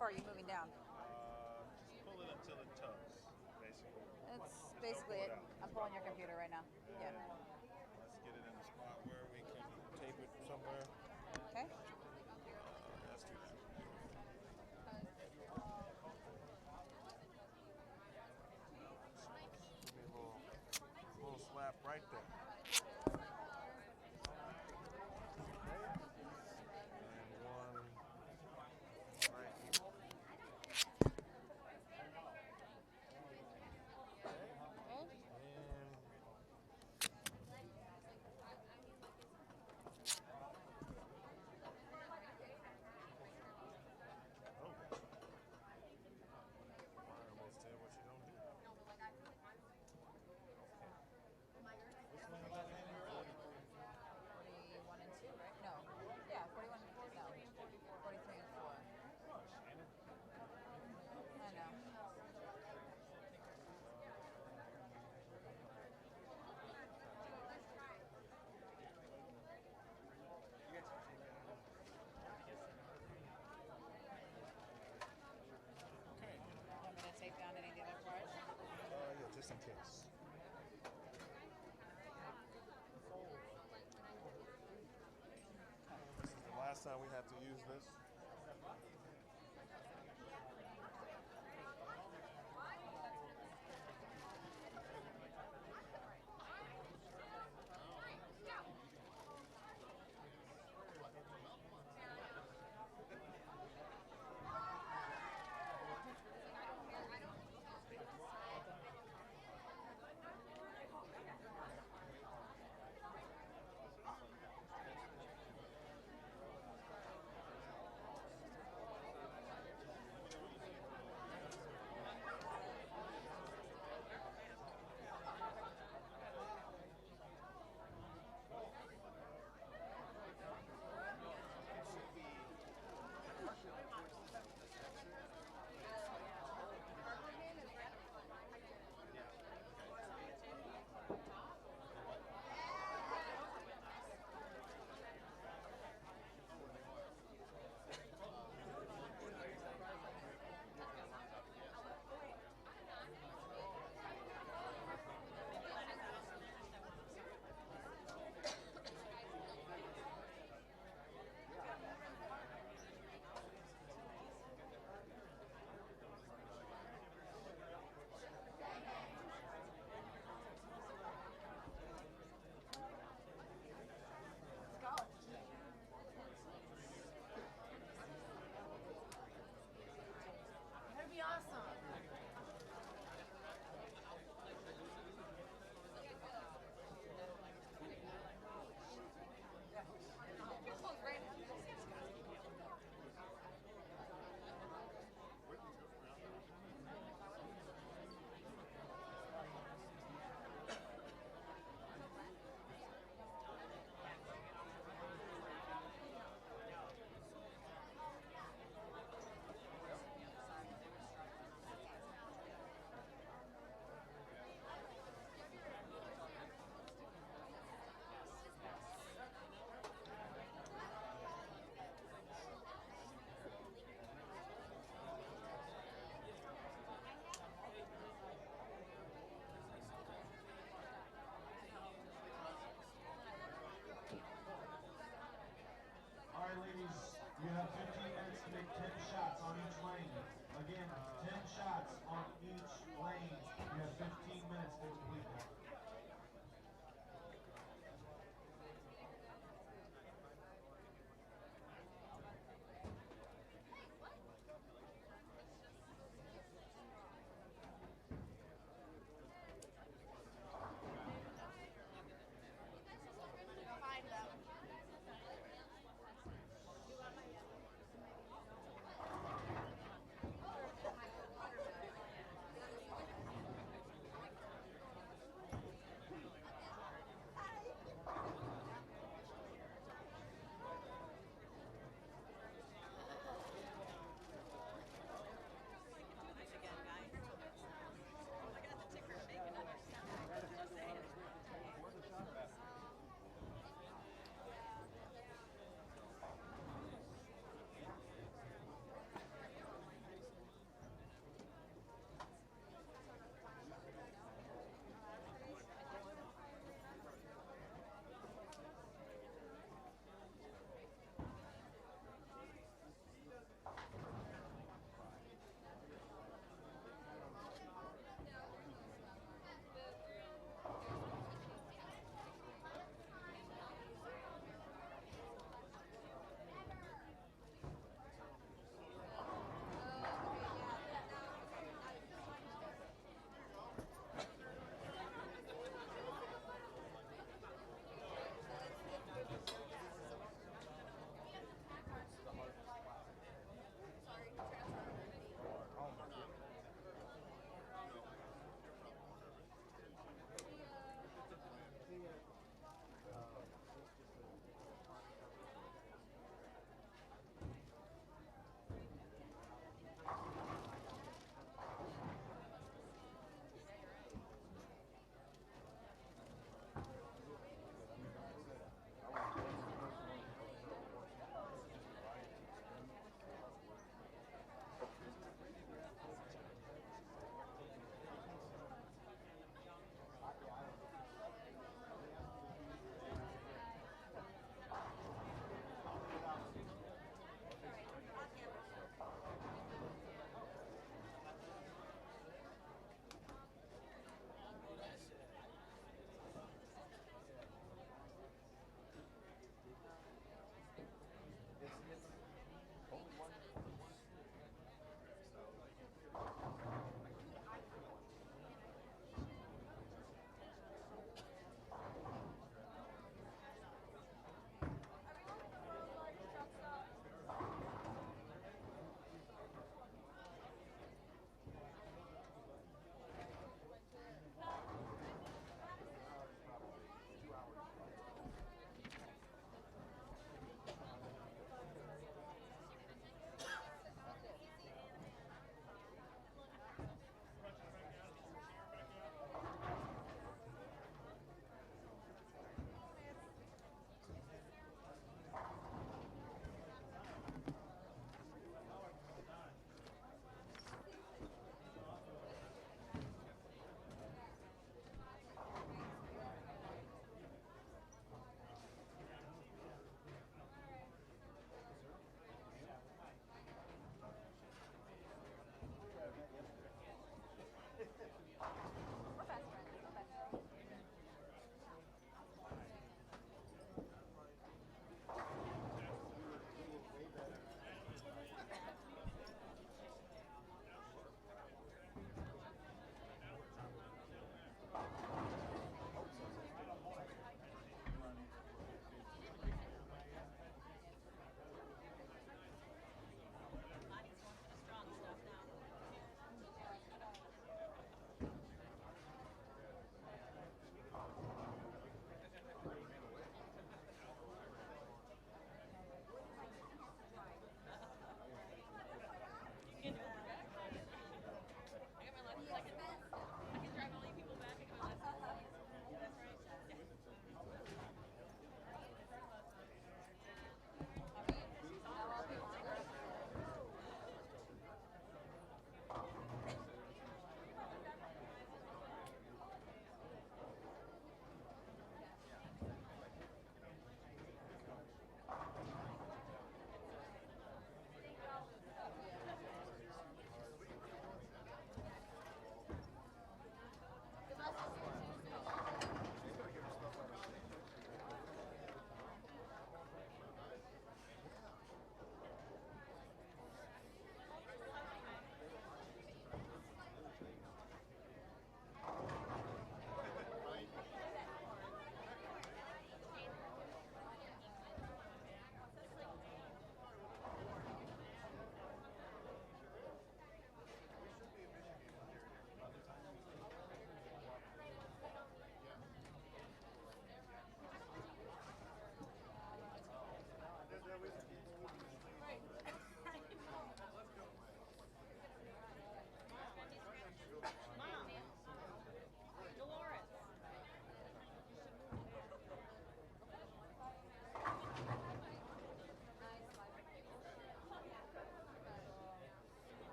far are you moving down? Just pull it until it tucks, basically. That's basically it. I'm pulling your computer right now. Yeah. Let's get it in a spot where we can tape it somewhere. Okay. Let's do that. Give me a little slap right there. And one right here. And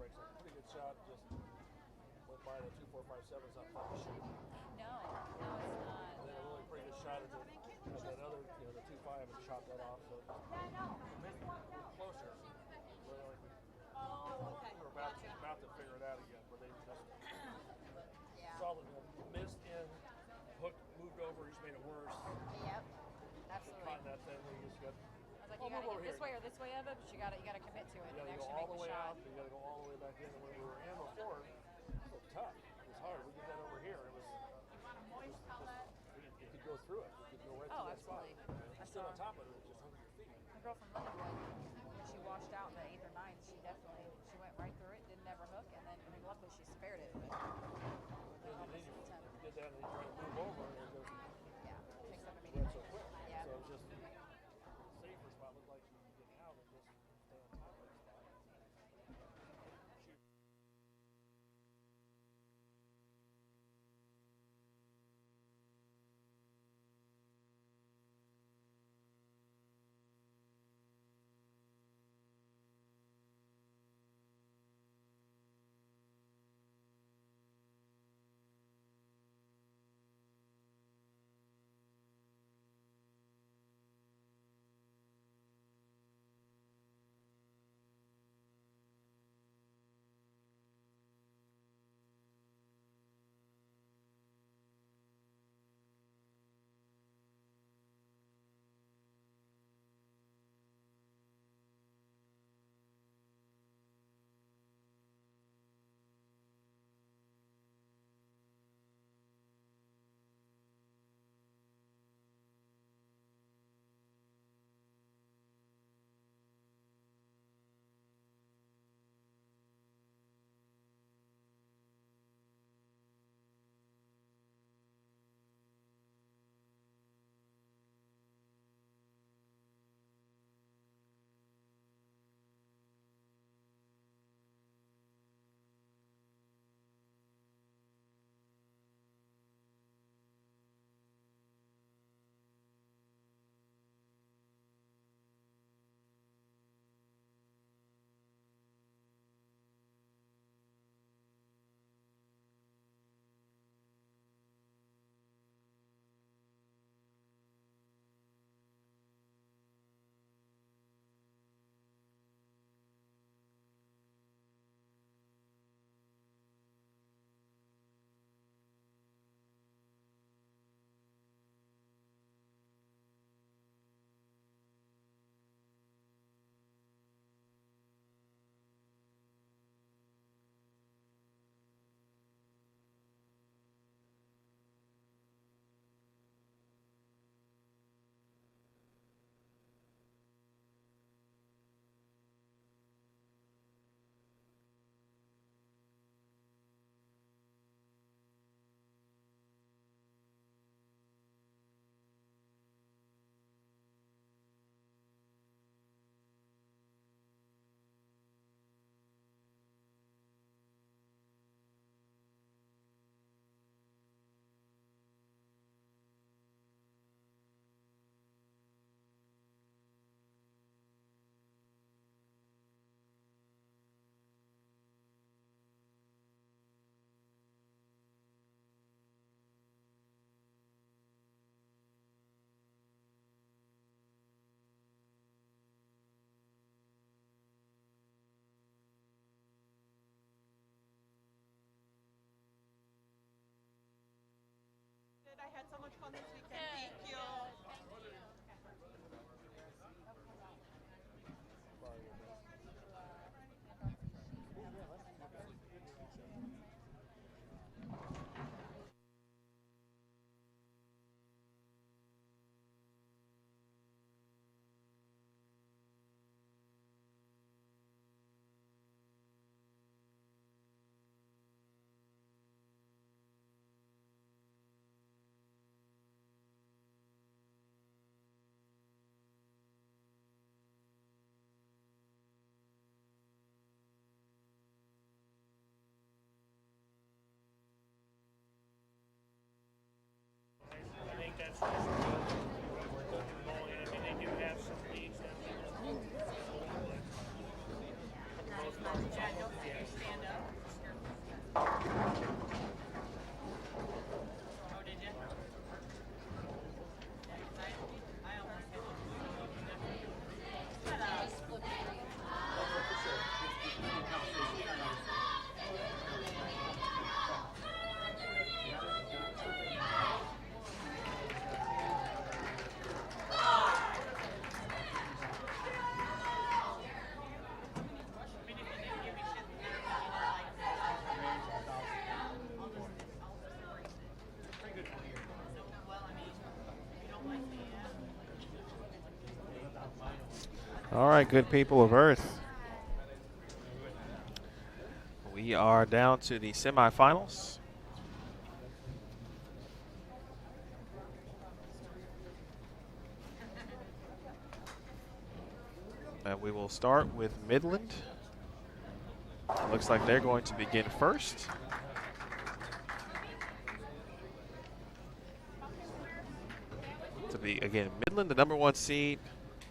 breaks like a pretty good shot. Just went by the 2.457. It's not fun to shoot. No, it's not. And then a really pretty good shot at that other, the 2.5 and chopped that off. So maybe a little closer. Really like we were about to figure it out again, but they just solid missed in, hook moved over, just made it worse. Yep, absolutely. Caught that thing, we just got. I was like, you gotta get this way or this way of it, but you gotta commit to it. You gotta go all the way out. You gotta go all the way back in. And when we were in before, it was tough. It was hard. We did that over here. It was. You could go through it. You could go right through that spot. I still on top of it. Just under your feet. My girl from Leatherneck, when she washed out in the 8th or 9th, she went right through it, didn't ever hook, and then luckily she spared it. But then you did that and you try to move over and it goes. Yeah, takes up Right so quick. Yeah. So it was just safer spot looked like you could get out and just stay on top of the spot. All right, good people of Earth. We are down to the semifinals. And we will start with Midland. Looks like they're going to begin first. To be, again, Midland, the #1 seed,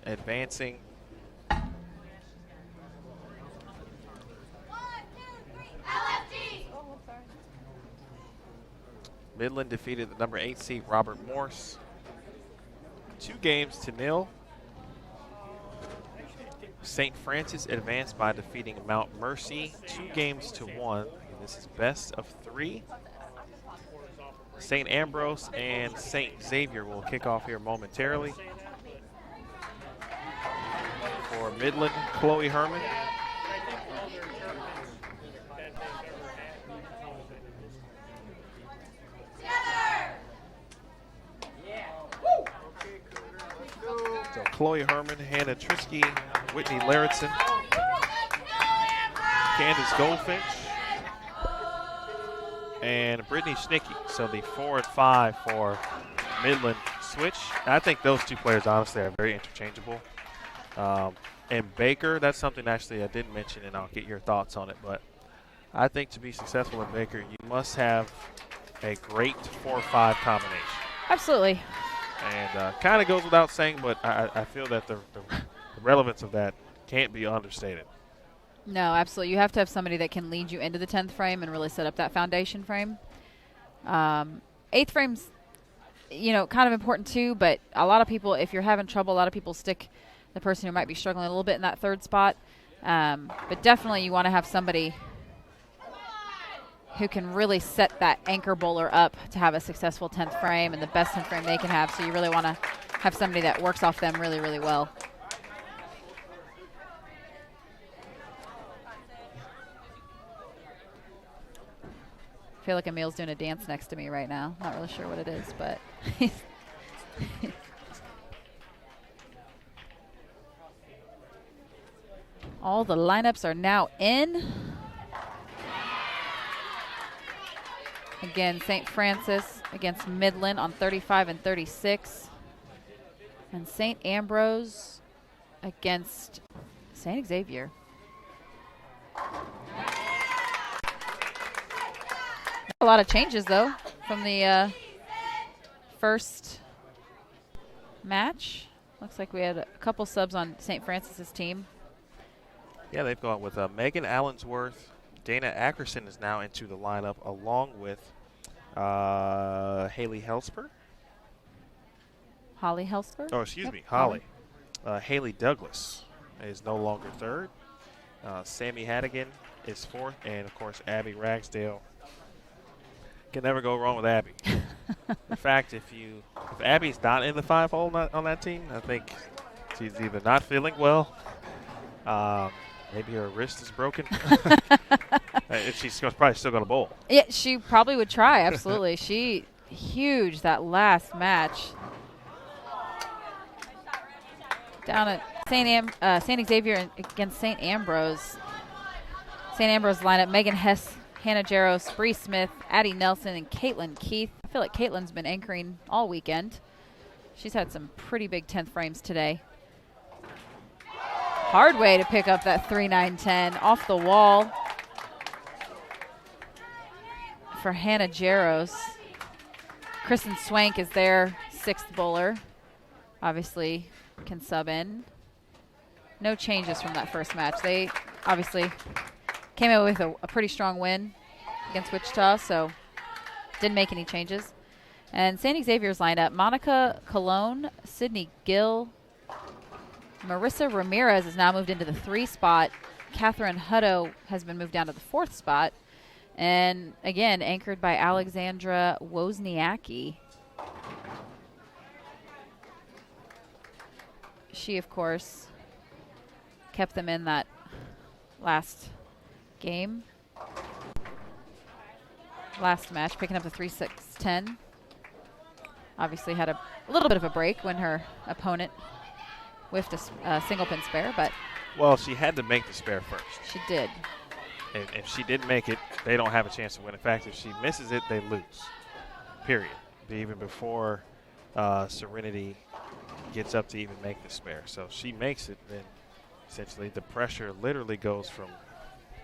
advancing. Midland defeated the #8 seed, Robert Morse, 2-0. St. Francis advanced by defeating Mount Mercy 2-1. This is best of 3. St. Ambrose and St. Xavier will kick off here momentarily. For Midland, Chloe Herman. So Chloe Herman, Hannah Trisky, Whitney Larritson, Candace Goldfinch, and Brittany Schnicke. So the 4 and 5 for Midland switch. I think those two players, honestly, are very interchangeable. And Baker, that's something actually I didn't mention, and I'll get your thoughts on it. But I think to be successful in Baker, you must have a great 4-5 combination. Absolutely. And kind of goes without saying, but I feel that the relevance of that can't be understated. No, absolutely. You have to have somebody that can lead you into the 10th frame and really set up that foundation frame. 8th frame's, kind of important too, but a lot of people, if you're having trouble, a lot of people stick the person who might be struggling a little bit in that 3rd spot. But definitely you want to have somebody who can really set that anchor bowler up to have a successful 10th frame and the best 10th frame they can have. So you really want to have somebody that works off them really, really well. I feel like Emil's doing a dance next to me right now. Not really sure what it is, but all the lineups are now in. Again, St. Francis against Midland on 35 and 36. And St. Ambrose against St. Xavier. A lot of changes, though, from the first match. Looks like we had a couple subs on St. Francis's team. Yeah, they've gone with Megan Allensworth. Dana Ackerson is now into the lineup along with Haley Helsper. Holly Helsper? Oh, excuse me, Holly. Haley Douglas is no longer 3rd. Sammy Haddigan is 4th. And, of course, Abby Ragsdale. Can never go wrong with Abby. In fact, if Abby's not in the 5-hole on that team, I think she's either not feeling well, maybe her wrist is broken. She's probably still going to bowl. Yeah, she probably would try, absolutely. She huge that last match. Down at St. Xavier against St. Ambrose. St. Ambrose lineup, Megan Hess, Hannah Jarros, Bree Smith, Addie Nelson, and Caitlin Keith. I feel like Caitlin's been anchoring all weekend. She's had some pretty big 10th frames today. Hard way to pick up that 3-9-10 off the wall for Hannah Jarros. Kristen Swank is their 6th bowler. Obviously can sub in. No changes from that first match. They obviously came out with a pretty strong win against Wichita, so didn't make any changes. And St. Xavier's lineup, Monica Colon, Sydney Gill, Marissa Ramirez has now moved into the 3 spot. Catherine Hutto has been moved down to the 4th spot. And again, anchored by Alexandra Wozniacki. She, of course, kept them in that last game. Last match, picking up the 3-6-10. Obviously had a little bit of a break when her opponent whiffed a single pin spare, but Well, she had to make the spare first. she did. And if she didn't make it, they don't have a chance to win. In fact, if she misses it, they lose. Period. Even before Serenity gets up to even make the spare. So if she makes it, then essentially the pressure literally goes from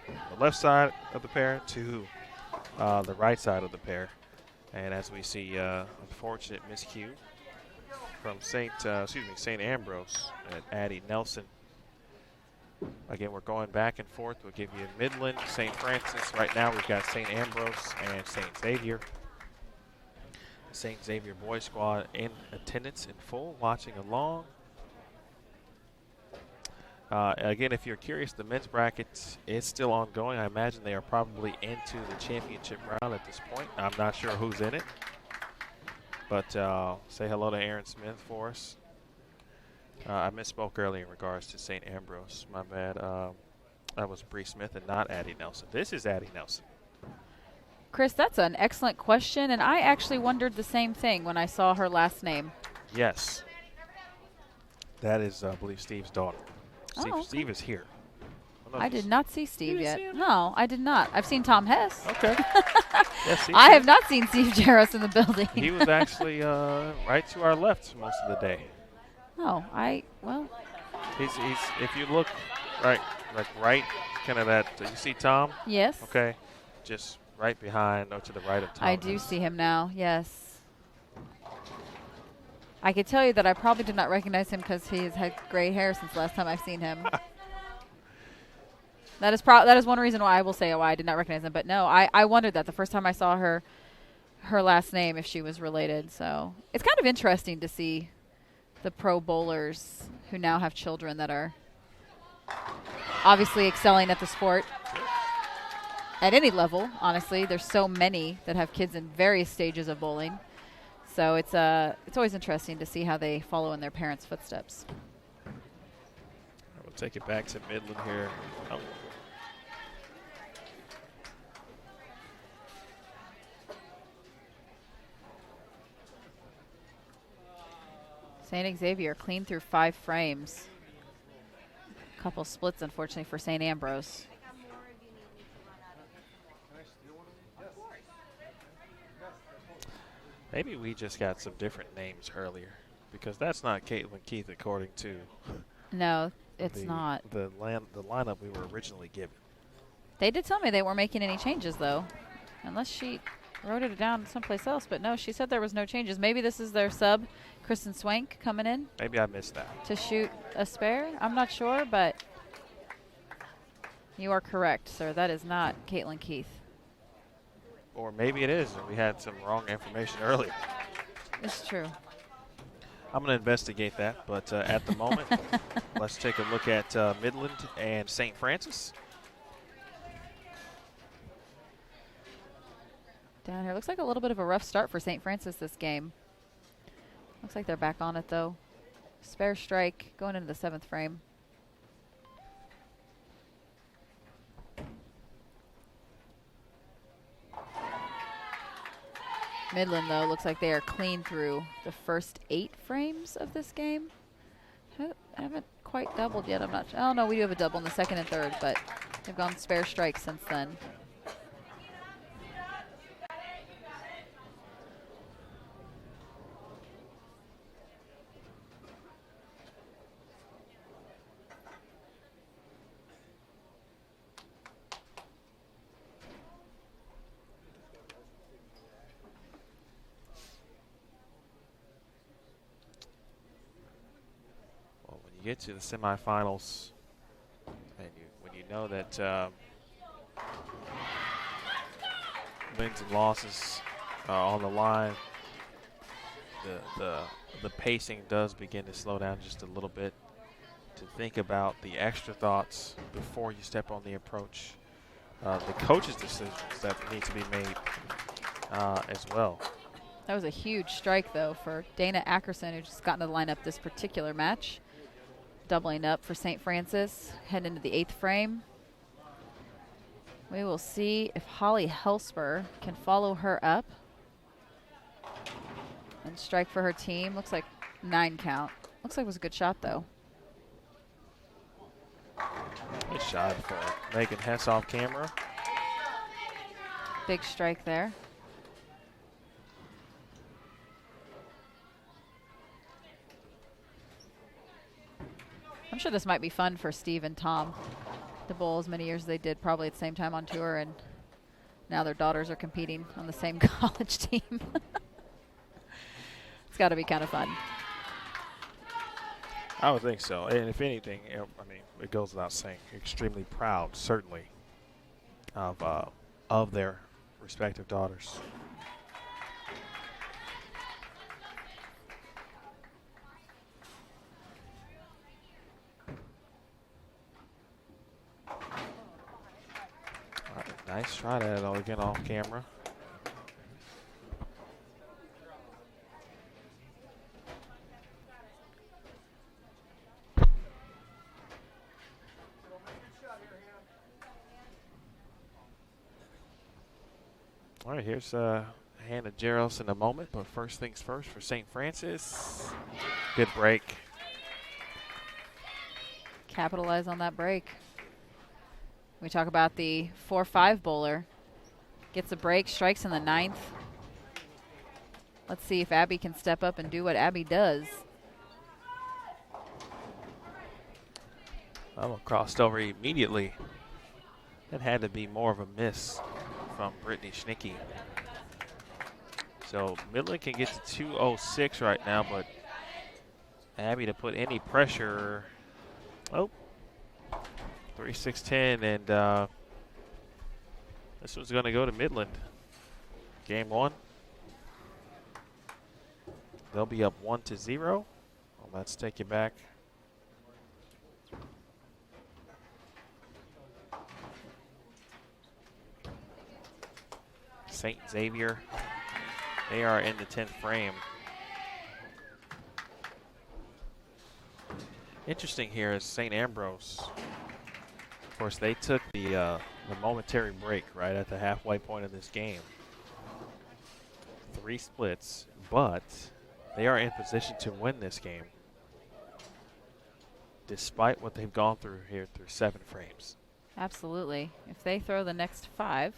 the left side of the pair to the right side of the pair. And as we see, unfortunate miscue from St. Ambrose and Addie Nelson. Again, we're going back and forth. We'll give you Midland, St. Francis. Right now we've got St. Ambrose and St. Xavier. The St. Xavier boys squad in attendance in full, watching along. Again, if you're curious, the men's bracket is still ongoing. I imagine they are probably into the championship round at this point. I'm not sure who's in it. But say hello to Aaron Smith for us. I misspoke earlier in regards to St. Ambrose. My bad. That was Bree Smith and not Addie Nelson. This is Addie Nelson. Chris, that's an excellent question, and I actually wondered the same thing when I saw her last name. Yes. That is, I believe, Steve's daughter. Okay. Steve is here. I did not see Steve yet. No, I did not. I've seen Tom Hess. Okay. Yes, I have not seen Steve Jarros in the building. He was actually right to our left most of the day. Oh, well. He's if you look right, kind of that. You see Tom? Yes. Okay. Just right behind or to the right of Tom. I do see him now, yes. I could tell you that I probably did not recognize him because he has had gray hair since last time I've seen him. That is one reason why I will say why I did not recognize him. But no, I wondered that the first time I saw her last name, if she was related. So it's kind of interesting to see the pro bowlers who now have children that are obviously excelling at the sport at any level. Honestly, there's so many that have kids in various stages of bowling. So it's always interesting to see how they follow in their parents' footsteps. We'll take it back to Midland here. Oh. St. Xavier clean through 5 frames. Couple splits, unfortunately, for St. Ambrose. Maybe we just got some different names earlier because that's not Caitlin Keith according to No, it's not. The lineup we were originally given. They did tell me they weren't making any changes, though, unless she wrote it down someplace else. But no, she said there was no changes. Maybe this is their sub, Kristen Swank, coming in. Maybe I missed that. To shoot a spare. I'm not sure, but you are correct, sir. That is not Caitlin Keith. Or maybe it is. We had some wrong information earlier. It's true. I'm going to investigate that, but at the moment, let's take a look at Midland and St. Francis. Down here. Looks like a little bit of a rough start for St. Francis this game. Looks like they're back on it, though. Spare strike going into the 7th frame. Midland, though, looks like they are clean through the first 8 frames of this game. Haven't quite doubled yet. I'm not sure. Oh, no, we do have a double in the 2nd and 3rd, but they've gone spare strike since then. Get to the semifinals, and when you know that wins and losses are on the line, the pacing does begin to slow down just a little bit. To think about the extra thoughts before you step on the approach, the coaches' decisions that need to be made as well. That was a huge strike, though, for Dana Ackerson, who just got into the lineup this particular match. Doubling up for St. Francis, heading into the 8th frame. We will see if Holly Helsper can follow her up and strike for her team. Looks like 9 count. Looks like it was a good shot, though. Nice shot for Megan Hess off camera. Big strike there. I'm sure this might be fun for Steve and Tom to bowl as many years as they did, probably at the same time on tour, and now their daughters are competing on the same college team. It's got to be kind of fun. I would think so. And if anything, I mean, it goes without saying, extremely proud, certainly, of their respective daughters. All right, nice try at it all again off camera. All right, here's Hannah Jaros in a moment, but first things first for St. Francis. Good break. Capitalize on that break. We talk about the 4-5 bowler. Gets a break, strikes in the 9th. Let's see if Abby can step up and do what Abby does. That one crossed over immediately. That had to be more of a miss from Brittany Schnicke. So Midland can get to 206 right now, but Abby to put any pressure. Oh, 3-6-10, and this one's going to go to Midland. Game 1. They'll be up 1-0. Well, let's take you back. St. Xavier, they are in the 10th frame. Interesting here is St. Ambrose. Of course, they took the momentary break right at the halfway point of this game. 3 splits, but they are in position to win this game, despite what they've gone through here through 7 frames. Absolutely. If they throw the next 5,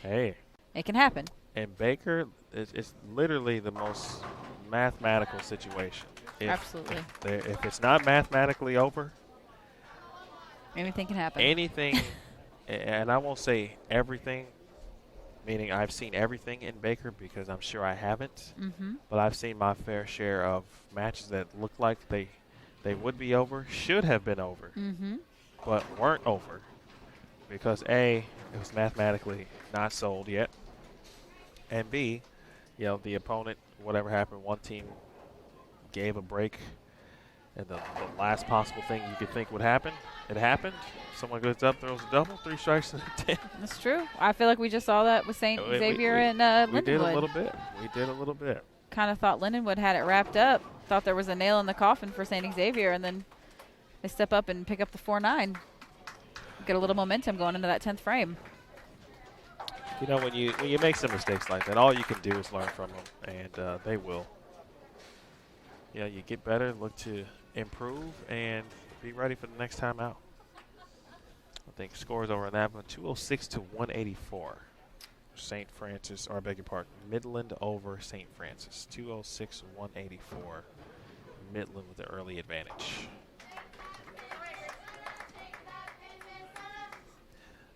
Hey. it can happen. And Baker is literally the most mathematical situation. Absolutely. If it's not mathematically over, Anything can happen. anything, and I won't say everything, meaning I've seen everything in Baker because I'm sure I haven't, but I've seen my fair share of matches that look like they would be over, should have been over, but weren't over because A, it was mathematically not sold yet, and B, you know, the opponent, whatever happened, one team gave a break, and the last possible thing you could think would happen, it happened. Someone goes up, throws a double, 3 strikes and a 10. That's true. I feel like we just saw that with St. Xavier and Lindenwood. We did a little bit. We did a little bit. Kind of thought Lindenwood had it wrapped up. Thought there was a nail in the coffin for St. Xavier, and then they step up and pick up the 4-9. Get a little momentum going into that 10th frame. You know, when you make some mistakes like that, all you can do is learn from them, and they will. You know, you get better, look to improve, and be ready for the next time out. I think scores over on that one, 206-184. St. Francis, or I beg your pardon, Midland over St. Francis, 206-184. Midland with the early advantage.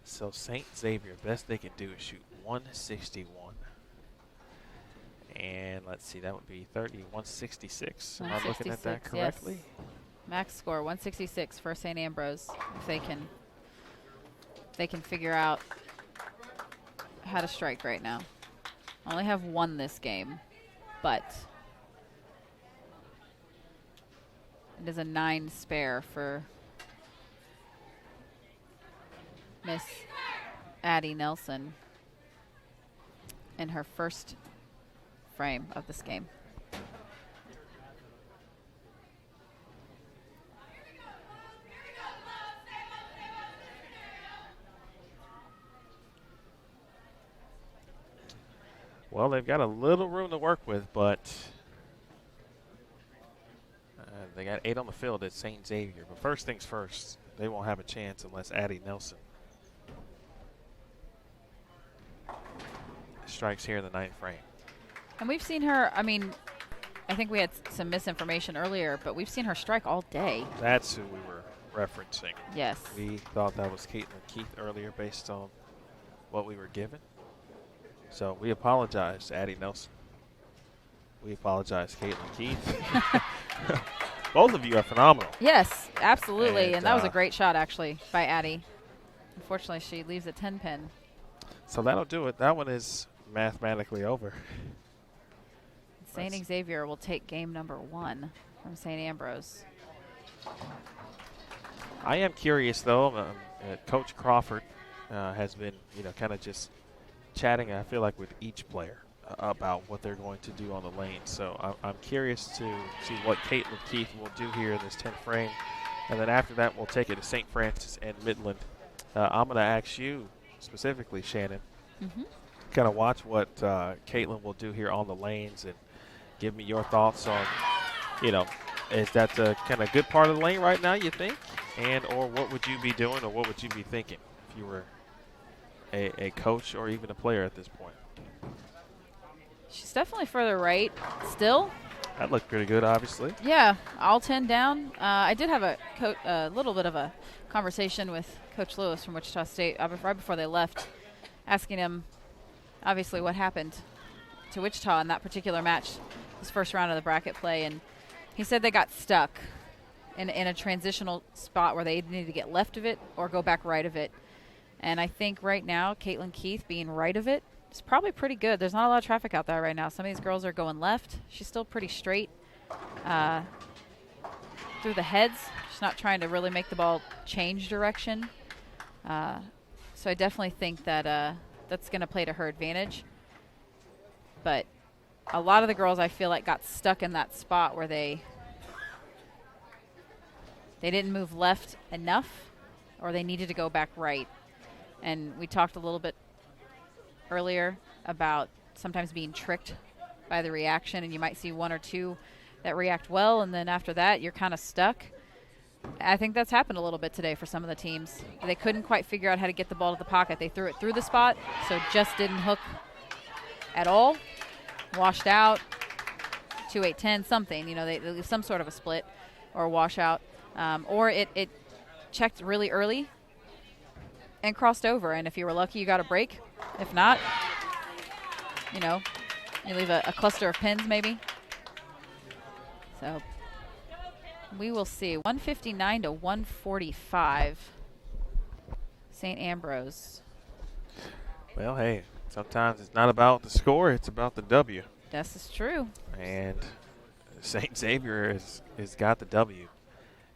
So St. Xavier, best they can do is shoot 161. And let's see, that would be 166. Am I looking at that correctly? Yes. Max score 166 for St. Ambrose. If they can figure out how to strike right now. Only have 1 this game, but it is a 9 spare for Miss Addie Nelson in her first frame of this game. Well, they've got a little room to work with, but they got 8 on the field at St. Xavier. But first things first, they won't have a chance unless Addie Nelson strikes here in the 9th frame. And we've seen her, I mean, I think we had some misinformation earlier, but we've seen her strike all day. That's who we were referencing. Yes. We thought that was Caitlin Keith earlier based on what we were given. So we apologize to Addie Nelson. We apologize, Caitlin Keith. Both of you are phenomenal. Yes, absolutely. And that was a uh, great shot, actually, by Addie. Unfortunately, she leaves a 10 pin. So that'll do it. That one is mathematically over. St. Xavier will take game number 1 from St. Ambrose. I am curious, though. Coach Crawford has been, kind of just chatting, I feel like, with each player about what they're going to do on the lane. So I'm curious to see what Caitlin Keith will do here in this 10th frame. And then after that, we'll take it to St. Francis and Midland. I'm going to ask you specifically, Shannon, kind of watch what Caitlin will do here on the lanes and give me your thoughts on, is that the kind of good part of the lane right now, you think? And or what would you be doing or what would you be thinking if you were a coach or even a player at this point? She's definitely further right still. That looked pretty good, obviously. Yeah, all 10 down. I did have a little bit of a conversation with Coach Lewis from Wichita State right before they left, asking him, obviously, what happened to Wichita in that particular match, this first round of the bracket play. And he said they got stuck in a transitional spot where they needed to get left of it or go back right of it. And I think right now, Caitlin Keith being right of it is probably pretty good. There's not a lot of traffic out there right now. Some of these girls are going left. She's still pretty straight through the heads. She's not trying to really make the ball change direction. So I definitely think that that's going to play to her advantage. But a lot of the girls, I feel like, got stuck in that spot where they didn't move left enough or they needed to go back right. And we talked a little bit earlier about sometimes being tricked by the reaction, and you might see 1 or 2 that react well, and then after that you're kind of stuck. I think that's happened a little bit today for some of the teams. They couldn't quite figure out how to get the ball to the pocket. They threw it through the spot, so it just didn't hook at all. Washed out, 2-8-10, something. They some sort of a split or a washout. Or it checked really early and crossed over, and if you were lucky, you got a break. If not, you leave a cluster of pins maybe. So we will see. 159 to 145. St. Ambrose. Well, hey, sometimes it's not about the score, it's about the W. This is true. And St. Xavier has got the W.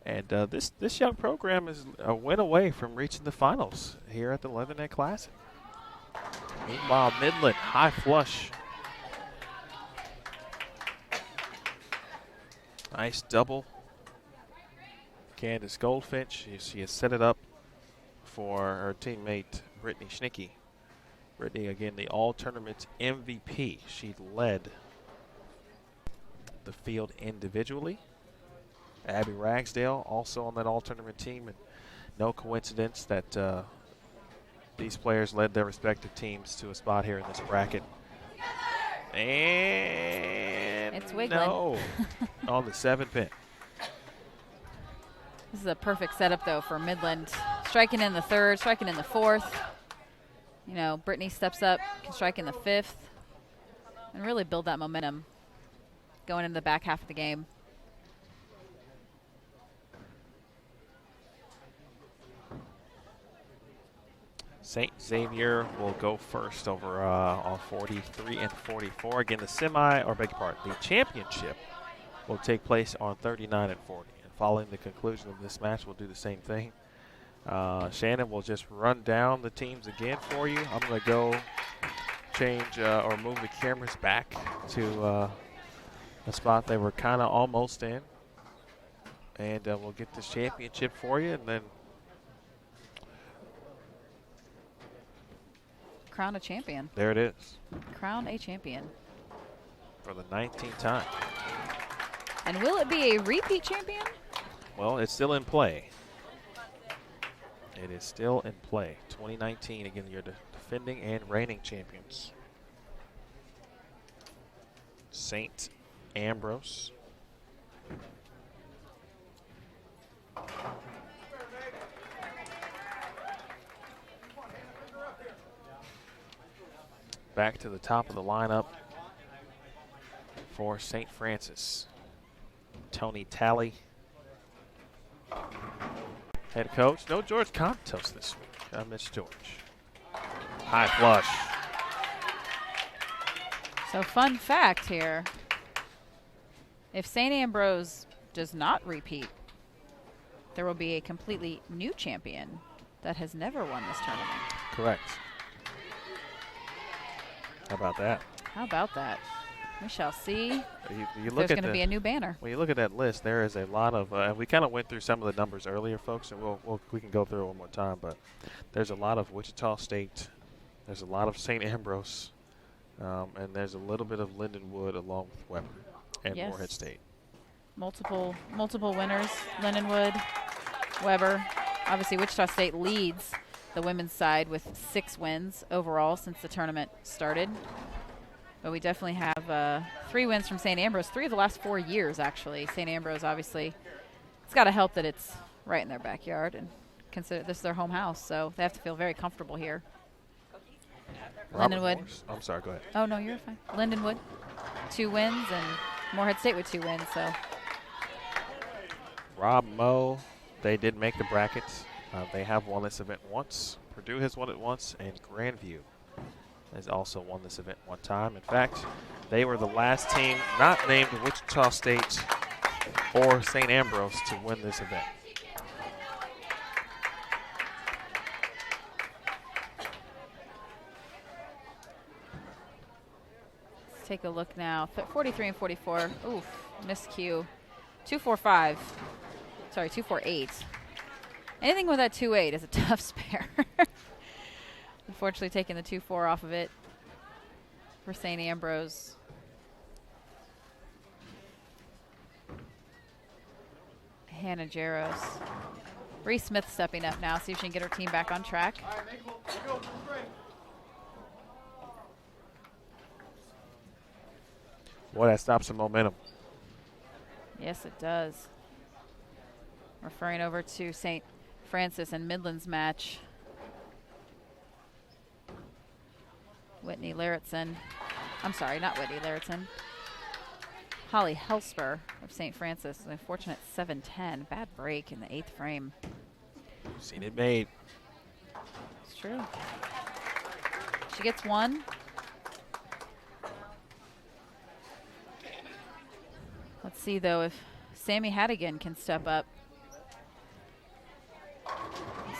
And this young program is a win away from reaching the finals here at the Leatherneck Classic. Meanwhile, Midland, high flush. Nice double. Candace Goldfinch, she has set it up for her teammate, Brittany Schnicke. Brittany, again, the all-tournament MVP. She led the field individually. Abby Ragsdale also on that all-tournament team, and no coincidence that these players led their respective teams to a spot here in this bracket. And it's wiggling. No, on the 7 pin. This is a perfect setup, though, for Midland. Striking in the 3rd, striking in the 4th. Brittany steps up, can strike in the 5th, and really build that momentum going into the back half of the game. St. Xavier will go first over on 43 and 44. Again, the championship will take place on 39 and 40. And following the conclusion of this match, we'll do the same thing. Shannon will just run down the teams again for you. I'm going to go change or move the cameras back to a spot they were kind of almost in. And we'll get this championship for you, and then Crown a champion. there it is Crown a champion. for the 19th time. And will it be a repeat champion? Well, it's still in play. It is still in play. 2019, again, you're the defending and reigning champions. St. Ambrose. Back to the top of the lineup for St. Francis. Tony Talley, head coach. No George Contos this week. I miss George. High flush. So fun fact here. If St. Ambrose does not repeat, there will be a completely new champion that has never won this tournament. Correct. How about that? How about that? We shall see. You There's look at going to be a new banner. When you look at that list, there is a lot of. We kind of went through some of the numbers earlier, folks, and we can go through it one more time. But there's a lot of Wichita State. There's a lot of St. Ambrose, and there's a little bit of Lindenwood along with Weber and Yes. Morehead State. Multiple winners. Lindenwood, Weber. Obviously, Wichita State leads the women's side with 6 wins overall since the tournament started. But we definitely have 3 wins from St. Ambrose, 3 of the last 4 years, actually. St. Ambrose, obviously, it's got to help that it's right in their backyard and consider this their home house, so they have to feel very comfortable here. Lindenwood. I'm sorry, go ahead. Oh, no, you're fine. Lindenwood, 2 wins, and Morehead State with 2 wins, so. Rob Moe, they did make the brackets. They have won this event once. Purdue has won it once, and Grandview has also won this event one time. In fact, they were the last team not named Wichita State or St. Ambrose to win this event. Let's take a look now. 43 and 44. Oof, miscue. 245. Sorry, 248. Anything with that 2-8 is a tough spare. Unfortunately, taking the 2-4 off of it for St. Ambrose. Hannah Jaros. Bree Smith stepping up now, see if she can get her team back on track. Boy, that stops some momentum. Yes, it does. Referring over to St. Francis and Midland's match. Whitney Larrittson. I'm sorry, not Whitney Larrittson. Holly Helsper of St. Francis. An unfortunate 7-10. Bad break in the 8th frame. Seen it made. It's true. She gets 1. Let's see, though, if Sammy Haddigan can step up.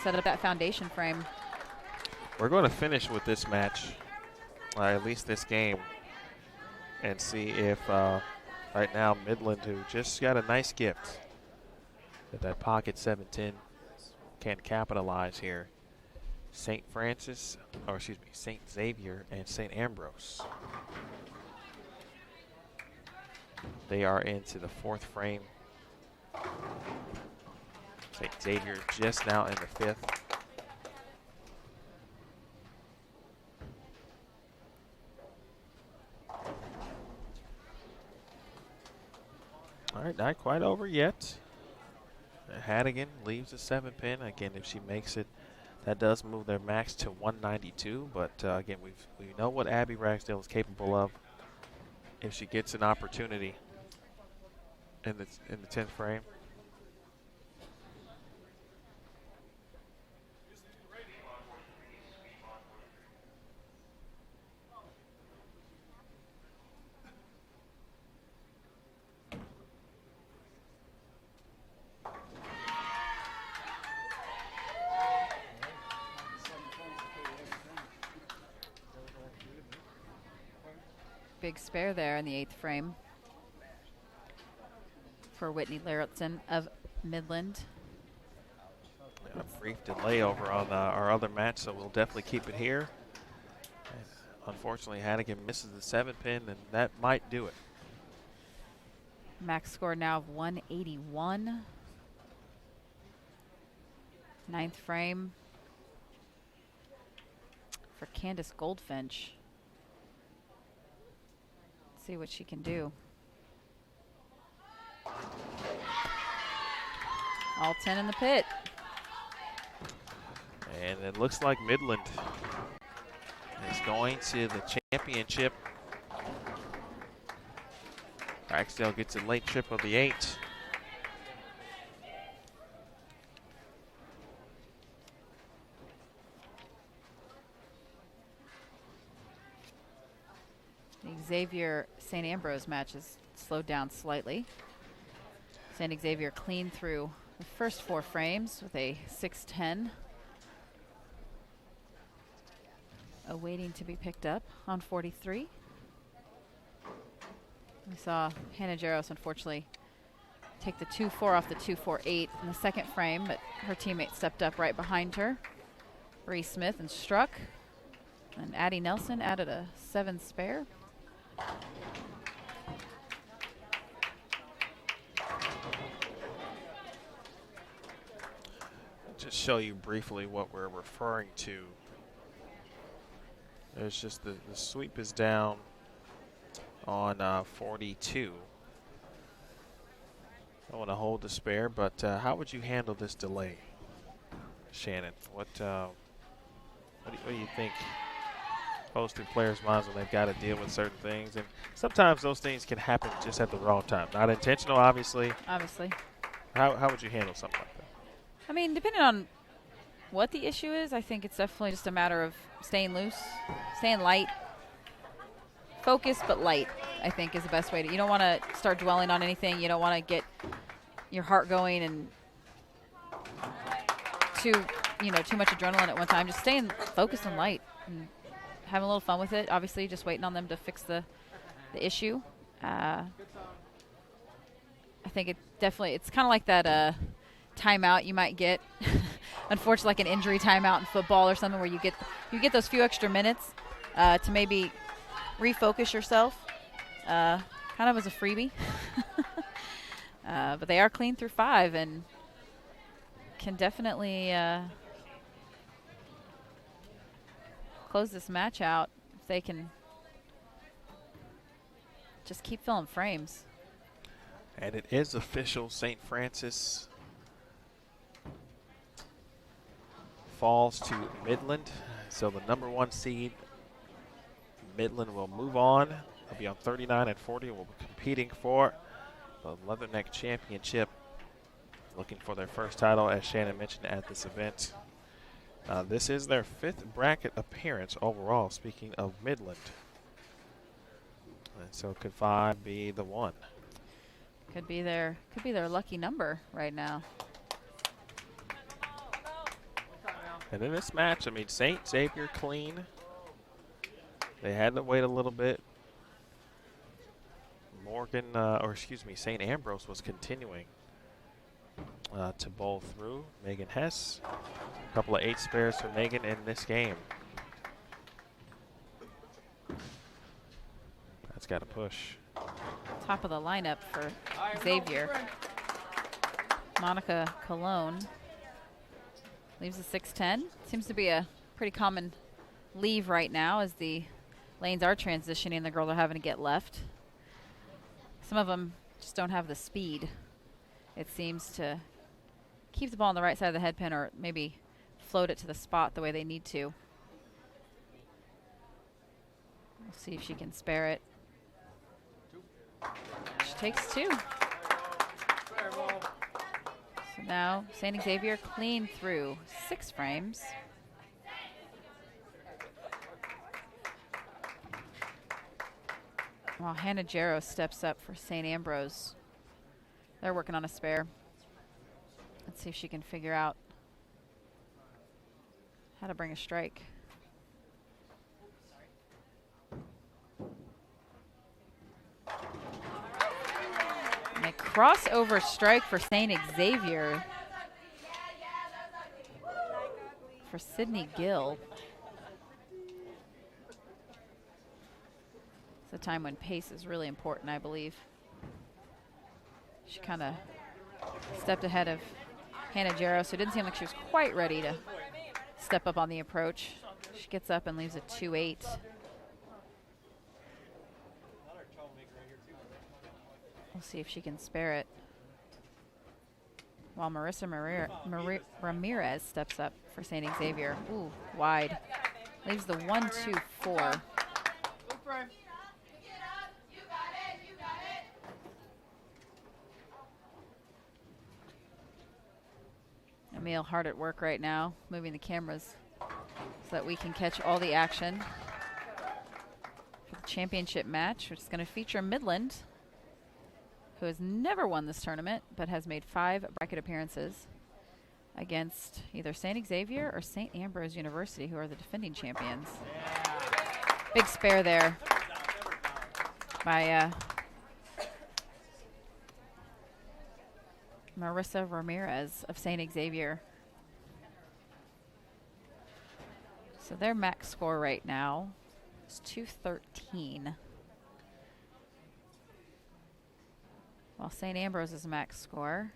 Set up that foundation frame. We're going to finish with this match, at least this game, and see if right now Midland, who just got a nice gift at that pocket 7-10, can capitalize here. St. Xavier and St. Ambrose. They are into the 4th frame. St. Xavier just now in the 5th. All right, not quite over yet. Haddigan leaves the 7-pin. Again, if she makes it, that does move their max to 192. But again, we know what Abby Ragsdale is capable of if she gets an opportunity in the 10th frame. Big spare there in the 8th frame for Whitney Larrittson of Midland. A brief delay over on our other match, so we'll definitely keep it here. And unfortunately, Haddigan misses the 7-pin, and that might do it. Max score now of 181. Ninth frame for Candace Goldfinch. Let's see what she can do. All 10 in the pit. And it looks like Midland is going to the championship. Ragsdale gets a late trip of the 8. The Xavier St. Ambrose match is slowed down slightly. St. Xavier clean through the first 4 frames with a 6-10. Awaiting to be picked up on 43. We saw Hannah Jaros, unfortunately, take the 2-4 off the 2-4-8 in the second frame, but her teammate stepped up right behind her. Bree Smith and struck. And Addie Nelson added a 7 spare. Just show you briefly what we're referring to. There's just the sweep is down on 42. I want to hold the spare, but how would you handle this delay, Shannon? What do you think goes through players' minds when they've got to deal with certain things? And sometimes those things can happen just at the wrong time. Not intentional, obviously. Obviously. How would you handle something like that? I mean, depending on what the issue is, I think it's definitely just a matter of staying loose, staying light. Focused but light, I think, is the best way to. You don't want to start dwelling on anything. You don't want to get your heart going and too much adrenaline at one time. Just staying focused and light and having a little fun with it. Obviously, just waiting on them to fix the issue. I think it's kind of like that timeout you might get. Unfortunately, like an injury timeout in football or something, where you get those few extra minutes to maybe refocus yourself, kind of as a freebie. But they are clean through 5 and can definitely close this match out if they can just keep filling frames. And it is official. St. Francis falls to Midland. So the number 1 seed, Midland, will move on. They'll be on 39 and 40. We'll be competing for the Leatherneck Championship, looking for their first title, as Shannon mentioned, at this event. This is their 5th bracket appearance overall, speaking of Midland. And so could 5 be the one? Could be their lucky number right now. And in this match, I mean, St. Xavier clean. They had to wait a little bit. St. Ambrose was continuing to bowl through. Megan Hess, a couple of 8 spares for Megan in this game. That's got to push. Top of the lineup for Xavier. Monica Colon leaves a 6-10. Seems to be a pretty common leave right now as the lanes are transitioning. The girls are having to get left. Some of them just don't have the speed, it seems, to keep the ball on the right side of the head pin or maybe float it to the spot the way they need to. We'll see if she can spare it. She takes 2. So now St. Xavier clean through 6 frames. While Hannah Jaros steps up for St. Ambrose. They're working on a spare. Let's see if she can figure out how to bring a strike. And a crossover strike for St. Xavier. For Sydney Gill. It's a time when pace is really important, I believe. She kind of stepped ahead of Hannah Jaros, who didn't seem like she was quite ready to step up on the approach. She gets up and leaves a 2-8. We'll see if she can spare it. While Marissa Ramirez steps up for St. Xavier. Ooh, wide. Leaves the 1-2-4. Emil hard at work right now, moving the cameras so that we can catch all the action for the championship match, which is going to feature Midland, who has never won this tournament but has made 5 bracket appearances, against either St. Xavier or St. Ambrose University, who are the defending champions. Big spare there by Marissa Ramirez of St. Xavier. So their max score right now is 213. While St. Ambrose's max score,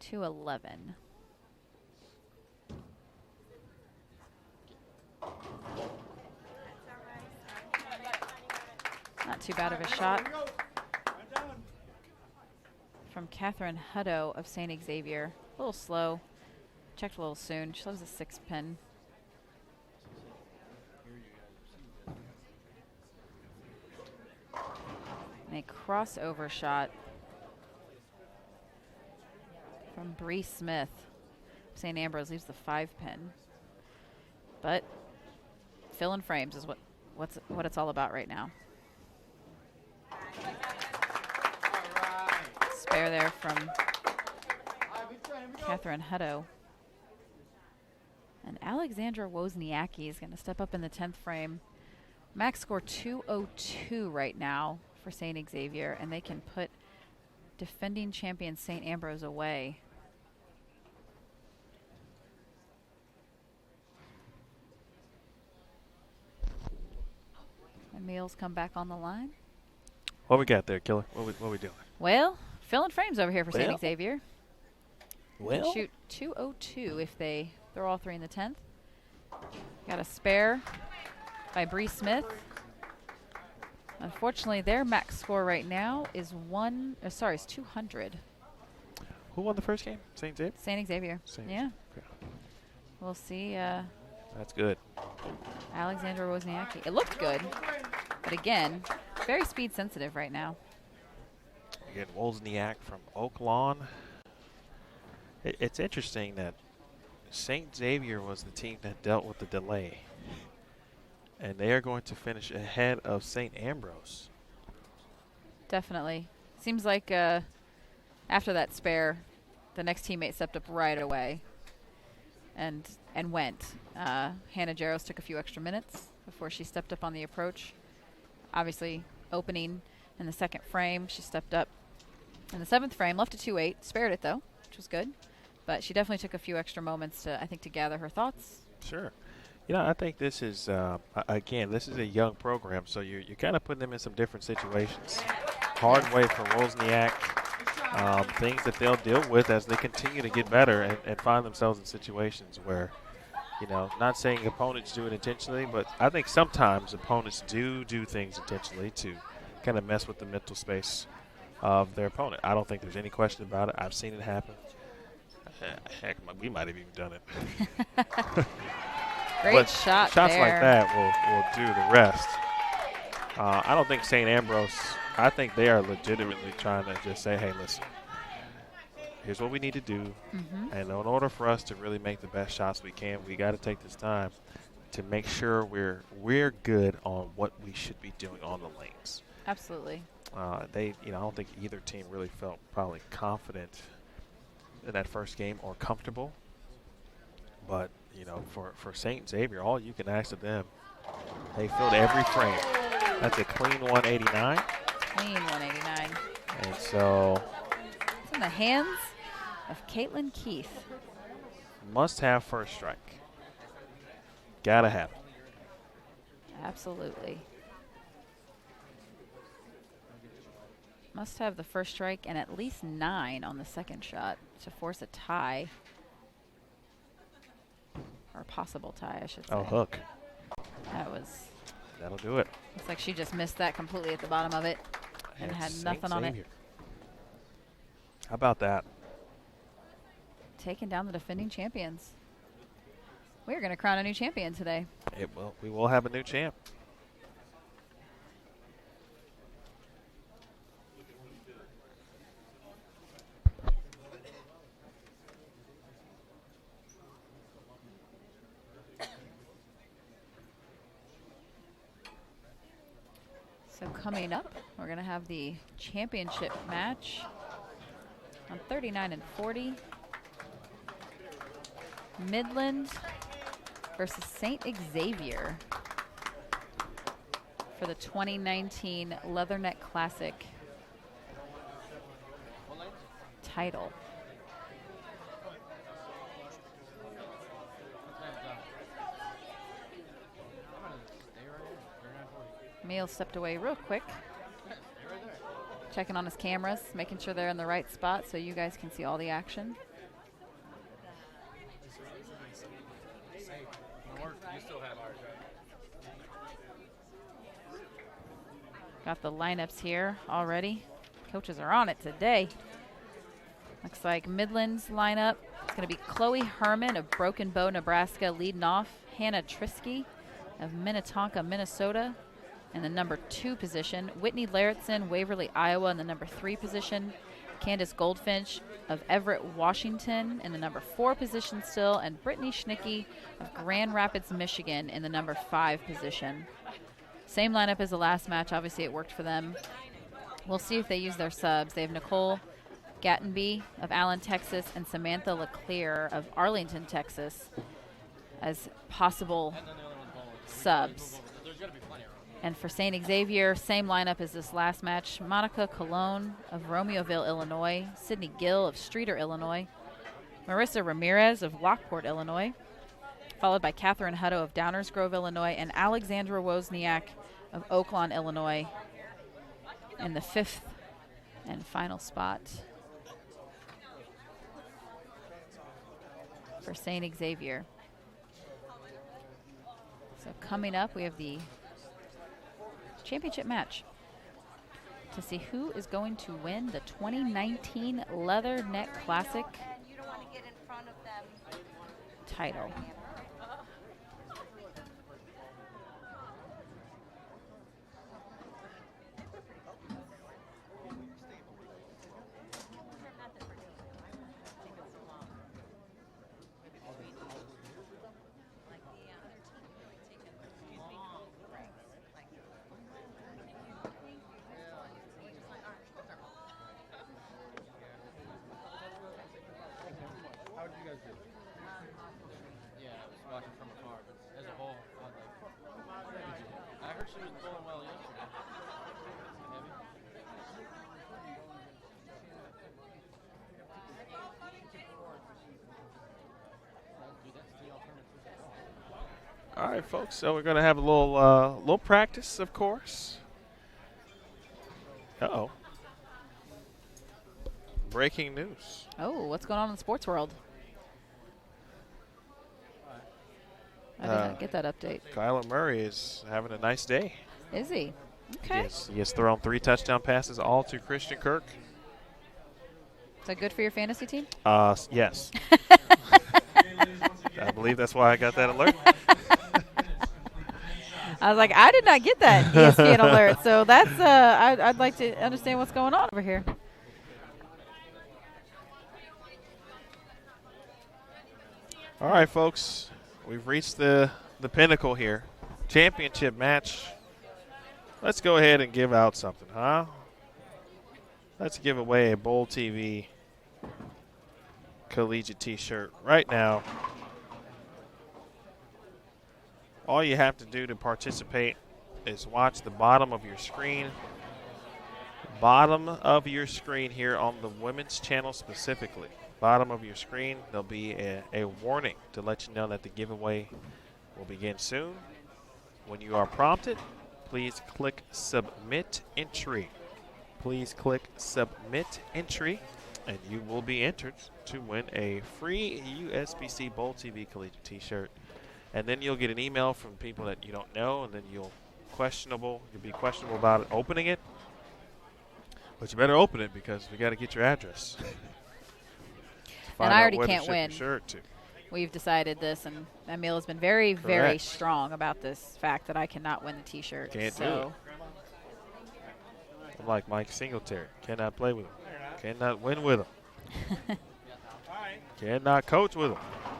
211. Not too bad of a shot from Catherine Hutto of St. Xavier. A little slow. Checked a little soon. She loves a 6-pin. And a crossover shot from Bree Smith. St. Ambrose leaves the 5-pin. But filling frames is what it's all about right now. Spare there from Catherine Hutto. And Alexandra Wozniacki is going to step up in the 10th frame. Max score 202 right now for St. Xavier, and they can put defending champion St. Ambrose away. Emil's come back on the line. What we got there, Killer? What we doing? Well, filling frames over here for Well. St. Xavier. Well, Shoot 202 if they throw all 3 in the 10th. Got a spare by Bree Smith. Unfortunately, their max score right now is 200. who won the first game? St. Xavier? St. Xavier. St. Yeah. Okay. We'll see. That's good. Alexandra Wozniacki. It looked good, but again, very speed sensitive right now. Again, Wozniak from Oak Lawn. It's interesting that St. Xavier was the team that dealt with the delay, and they are going to finish ahead of St. Ambrose. Definitely. Seems like after that spare, the next teammate stepped up right away and went. Hannah Jaros took a few extra minutes before she stepped up on the approach. Obviously, opening in the 2nd frame, she stepped up in the 7th frame, left a 2-8, spared it though, which was good. But she definitely took a few extra moments to gather her thoughts. Sure. You know, I think this is, again, this is a young program, so you're kind of putting them in some different situations. Hard way for Wozniak, things that they'll deal with as they continue to get better and find themselves in situations where, you know, not saying opponents do it intentionally, but I think sometimes opponents do things intentionally to kind of mess with the mental space of their opponent. I don't think there's any question about it. I've seen it happen. Heck, we might have even done it. Great shot shots there. like that will do the rest. I don't think St. Ambrose, I think they are legitimately trying to just say, hey, listen, here's what we need to do. And in order for us to really make the best shots we can, we got to take this time to make sure we're good on what we should be doing on the lanes. Absolutely. I don't think either team really felt probably confident in that first game or comfortable. But, you know, for St. Xavier, all you can ask of them, they filled every frame. That's a clean 189. Clean 189. And so it's in the hands of Caitlin Keith. must have first strike. Gotta have it. Absolutely. Must have the first strike and at least 9 on the second shot to force a tie. Or a possible tie, I should say. Oh, hook. That'll do it. Looks like she just missed that completely at the bottom of it and had nothing on it. How about that? Taking down the defending champions. We're going to crown a new champion today. We will have a new champ. So coming up, we're going to have the championship match on 39 and 40. Midland versus St. Xavier for the 2019 Leatherneck Classic title. Emil stepped away real quick, checking on his cameras, making sure they're in the right spot so you guys can see all the action. Got the lineups here already. Coaches are on it today. Looks like Midland's lineup. It's going to be Chloe Herman of Broken Bow, Nebraska, leading off. Hannah Trisky of Minnetonka, Minnesota, in the number 2 position. Whitney Larrittson, Waverly, Iowa, in the number 3 position. Candace Goldfinch of Everett, Washington, in the number 4 position still. And Brittany Schnicke of Grand Rapids, Michigan, in the number 5 position. Same lineup as the last match. Obviously, it worked for them. We'll see if they use their subs. They have Nicole Gattenby of Allen, Texas, and Samantha LeClaire of Arlington, Texas, as possible subs. And for St. Xavier, same lineup as this last match. Monica Colon of Romeoville, Illinois. Sydney Gill of Streeter, Illinois. Marissa Ramirez of Lockport, Illinois. Followed by Catherine Hutto of Downers Grove, Illinois. And Alexandra Wozniak of Oaklawn, Illinois, in the 5th and final spot for St. Xavier. So coming up, we have the championship match to see who is going to win the 2019 Leatherneck Classic title. All right, folks, so we're going to have a little practice, of course. Uh-oh. Breaking news. Oh, what's going on in the sports world? I did not get that update. Kyler Murray is having a nice day. Is he? Okay. Yes, he has thrown 3 touchdown passes, all to Christian Kirk. Is that good for your fantasy team? Yes. I believe that's why I got that alert. I was like, I did not get that ESPN alert, so that's I'd like to understand what's going on over here. All right, folks, we've reached the pinnacle here. Championship match. Let's go ahead and give out something, huh? Let's give away a Bowl TV collegiate t-shirt right now. All you have to do to participate is watch the bottom of your screen. Bottom of your screen here on the women's channel specifically. Bottom of your screen, there'll be a warning to let you know that the giveaway will begin soon. When you are prompted, please click Submit Entry. Please click Submit Entry, and you will be entered to win a free USBC Bowl TV Collegiate T-shirt. And then you'll get an email from people that you don't know, and then you'll be questionable about it, opening it. But you better open it because we got to get your address. And I already can't win. win. Shirt to. We've decided this, and Emil has been very, very strong about this fact that I cannot win the T-shirt. Can't do it. I'm like Mike Singletary. Cannot play with him. Cannot win with him. Cannot coach with him.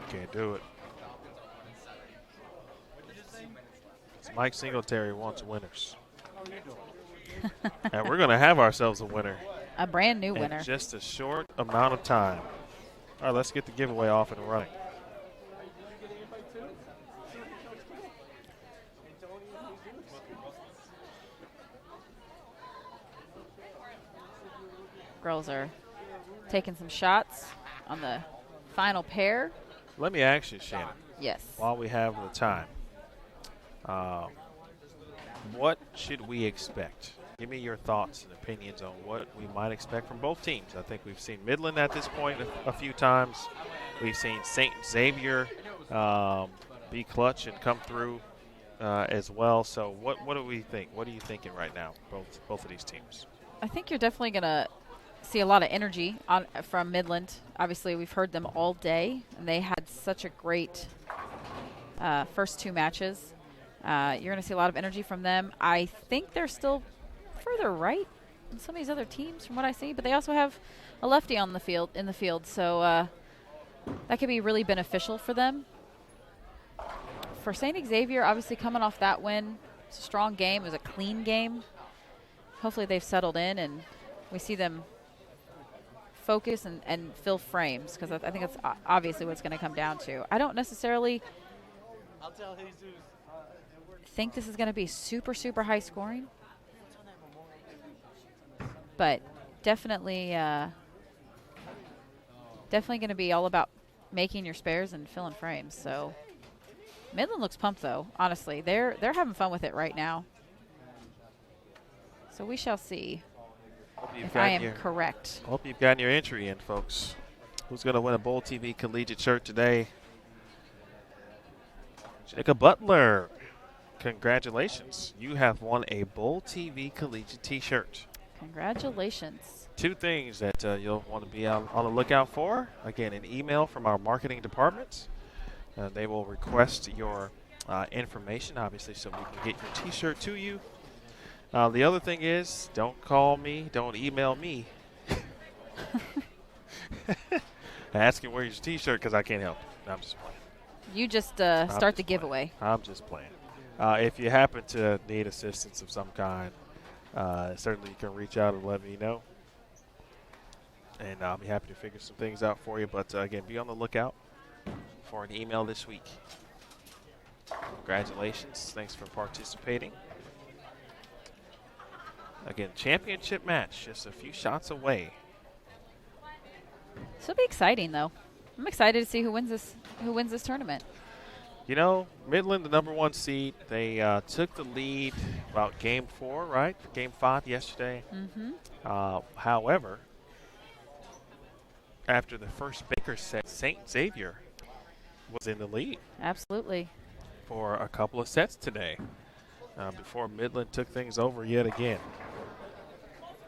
Can't do it. Mike Singletary wants winners. And we're going to have ourselves a winner. A brand new winner. In just a short amount of time. All right, let's get the giveaway off and running. Girls are taking some shots on the final pair. Let me ask you, Shannon. Yes. While we have the time, what should we expect? Give me your thoughts and opinions on what we might expect from both teams. I think we've seen Midland at this point a few times. We've seen St. Xavier be clutch and come through as well. So what do we think? What are you thinking right now, both of these teams? I think you're definitely going to see a lot of energy from Midland. Obviously, we've heard them all day, and they had such a great first two matches. You're going to see a lot of energy from them. I think they're still further right than some of these other teams from what I see, but they also have a lefty in the field, so that could be really beneficial for them. For St. Xavier, obviously coming off that win, it's a strong game. It was a clean game. Hopefully they've settled in and we see them focus and fill frames, because I think that's obviously what it's going to come down to. I don't necessarily think this is going to be super, super high scoring, but definitely going to be all about making your spares and filling frames. So Midland looks pumped, though. Honestly, they're having fun with it right now. So we shall see if I am correct. Hope you've gotten your entry in, folks. Who's going to win a Bowl TV Collegiate shirt today? Jacob Butler. Congratulations. You have won a Bowl TV Collegiate T-shirt. Congratulations. Two things that you'll want to be on the lookout for. Again, an email from our marketing department. They will request your information, obviously, so we can get your T-shirt to you. The other thing is, don't call me, don't email me. Asking where's your T-shirt because I can't help you. I'm just playing. You just start the giveaway. I'm just playing. If you happen to need assistance of some kind, certainly you can reach out and let me know. And I'll be happy to figure some things out for you. But, again, be on the lookout for an email this week. Congratulations. Thanks for participating. Again, championship match, just a few shots away. This will be exciting, though. I'm excited to see who wins this tournament. You know, Midland, the number one seed, they took the lead about Game 4, right? Game 5 yesterday. Mm-hmm. However, after the first Baker set, St. Xavier was in the lead. Absolutely. For a couple of sets today before Midland took things over yet again.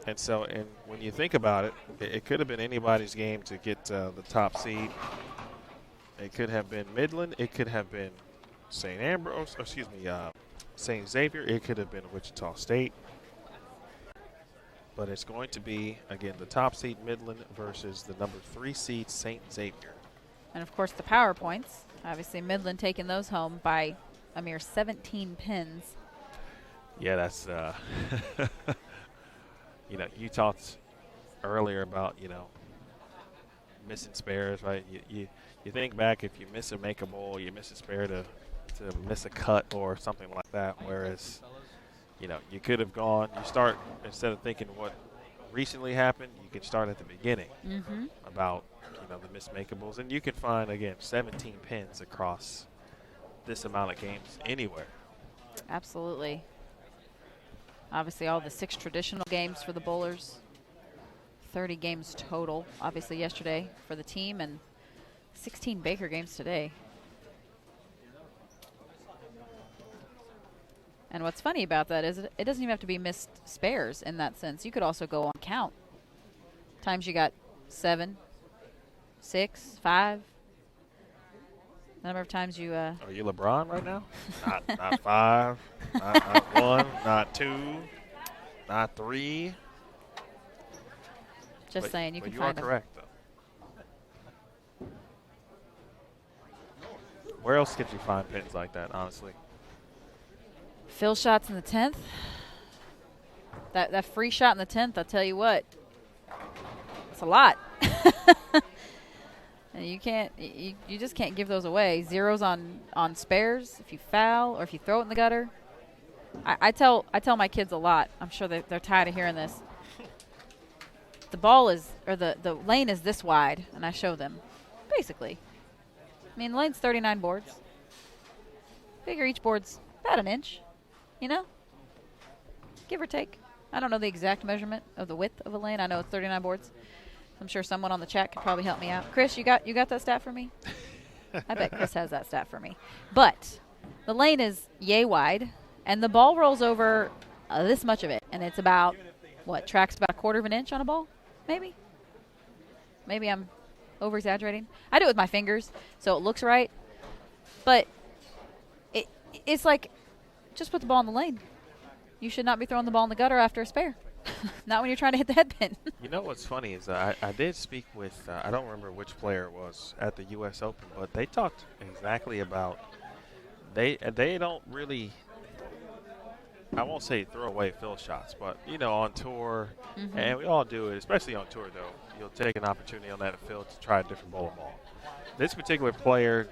And so, when you think about it, it could have been anybody's game to get the top seed. It could have been Midland. It could have been St. Xavier. It could have been Wichita State. But it's going to be, again, the top seed Midland versus the number 3 seed St. Xavier. And, of course, the power points. Obviously, Midland taking those home by a mere 17 pins. Yeah, that's you know, you talked earlier about, missing spares, right? You think back, if you miss a make a bowl, you miss a spare to miss a cut or something like that, whereas, you could have gone, you start, instead of thinking what recently happened, you can start at the beginning about, the missed makeables. And you can find, again, 17 pins across this amount of games anywhere. Absolutely. Obviously, all the 6 traditional games for the bowlers. 30 games total, obviously yesterday for the team, and 16 Baker games today. And what's funny about that is it doesn't even have to be missed spares in that sense. You could also go on count. Times you got 7, 6, 5. The number of times you. Are you LeBron right now? not 5, not 1, not 2, not 3. Just saying, you can you find are them. correct, though. Where else could you find pins like that, honestly? Fill shots in the 10th. That free shot in the 10th, I'll tell you what. It's a lot. And you just can't give those away. Zeros on spares if you foul or if you throw it in the gutter. I tell my kids a lot. I'm sure they're tired of hearing this. The ball is, or the lane is this wide, and I show them, basically. I mean, the lane's 39 boards. Figure each board's about an inch, you know? Give or take. I don't know the exact measurement of the width of a lane. I know it's 39 boards. I'm sure someone on the chat could probably help me out. Chris, you got that stat for me? I bet Chris has that stat for me. But the lane is yay wide, and the ball rolls over this much of it, and it's about, tracks about 1/4 of an inch on a ball? Maybe? Maybe I'm over-exaggerating. I do it with my fingers, so it looks right. But it's like, just put the ball in the lane. You should not be throwing the ball in the gutter after a spare. Not when you're trying to hit the head pin. You know what's funny is I did speak with, I don't remember which player it was at the U.S. Open, but they talked exactly about, they don't really, I won't say throw away fill shots, but, on tour, and we all do it, especially on tour, though. You'll take an opportunity on that field to try a different bowling ball. This particular player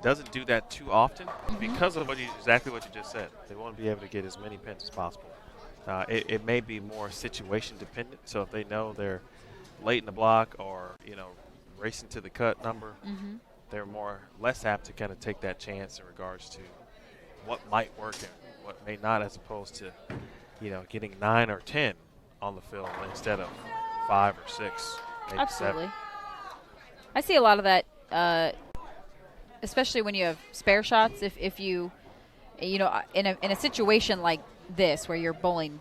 doesn't do that too often because of exactly what you just said. They want to be able to get as many pins as possible. It may be more situation dependent, so if they know they're late in the block or, racing to the cut number, they're less apt to kind of take that chance in regards to what might work and what may not, as opposed to, getting 9 or 10 on the field instead of 5 or 6, maybe Absolutely. 7. I see a lot of that, especially when you have spare shots. If you, in a situation like this where you're bowling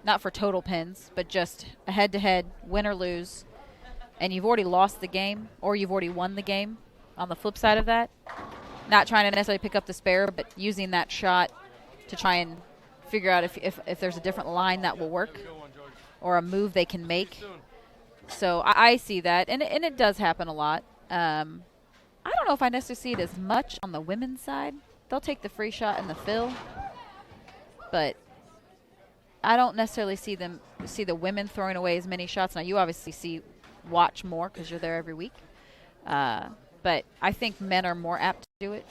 not for total pins, but just a head-to-head, win or lose, and you've already lost the game or you've already won the game, on the flip side of that, not trying to necessarily pick up the spare, but using that shot to try and figure out if there's a different line that will work or a move they can make. So I see that, and it does happen a lot. I don't know if I necessarily see it as much on the women's side. They'll take the free shot and the fill, but I don't necessarily see the women throwing away as many shots. Now, you obviously watch more because you're there every week, but I think men are more apt to do it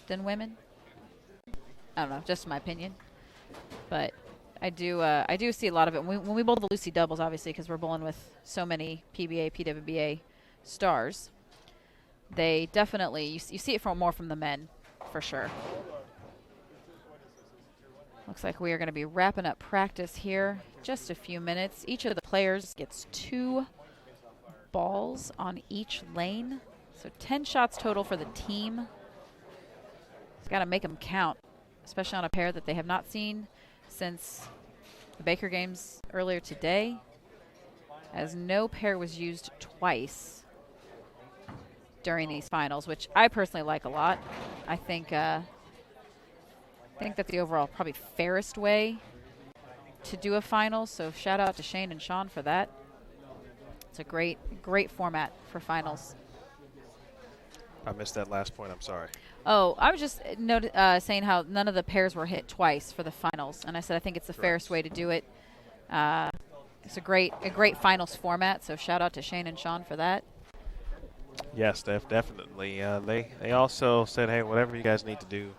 than women. I don't know, just my opinion, but I do see a lot of it when we bowl the Lucy doubles, obviously, because we're bowling with so many PBA, PWBA stars. They definitely you see it more from the men, for sure. Looks like we are going to be wrapping up practice here. Just a few minutes. Each of the players gets 2 balls on each lane, so 10 shots total for the team. Got to make them count, especially on a pair that they have not seen since the Baker games earlier today, as no pair was used twice during these finals, which I personally like a lot. I think that's the overall probably fairest way to do a final, so shout out to Shane and Sean for that. It's a great format for finals. I missed that last point. I'm sorry. Oh, I was just saying how none of the pairs were hit twice for the finals, and I said I think it's the fairest way to do it. It's a great finals format, so shout out to Shane and Sean for that. Yes, definitely. They also said, hey, whatever you guys need to do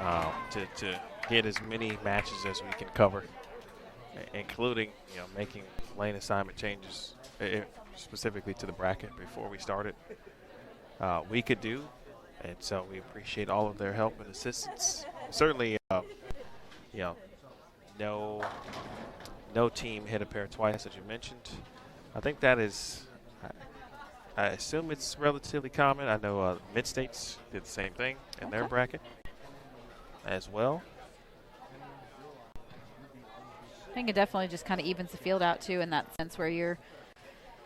to get as many matches as we can cover, including making lane assignment changes specifically to the bracket before we started. We could do, and so we appreciate all of their help and assistance. Certainly, no no team hit a pair twice, as you mentioned. I think that is, I assume it's relatively common. I know Mid-States did the same thing in their bracket as well. I think it definitely just kind of evens the field out too, in that sense where you're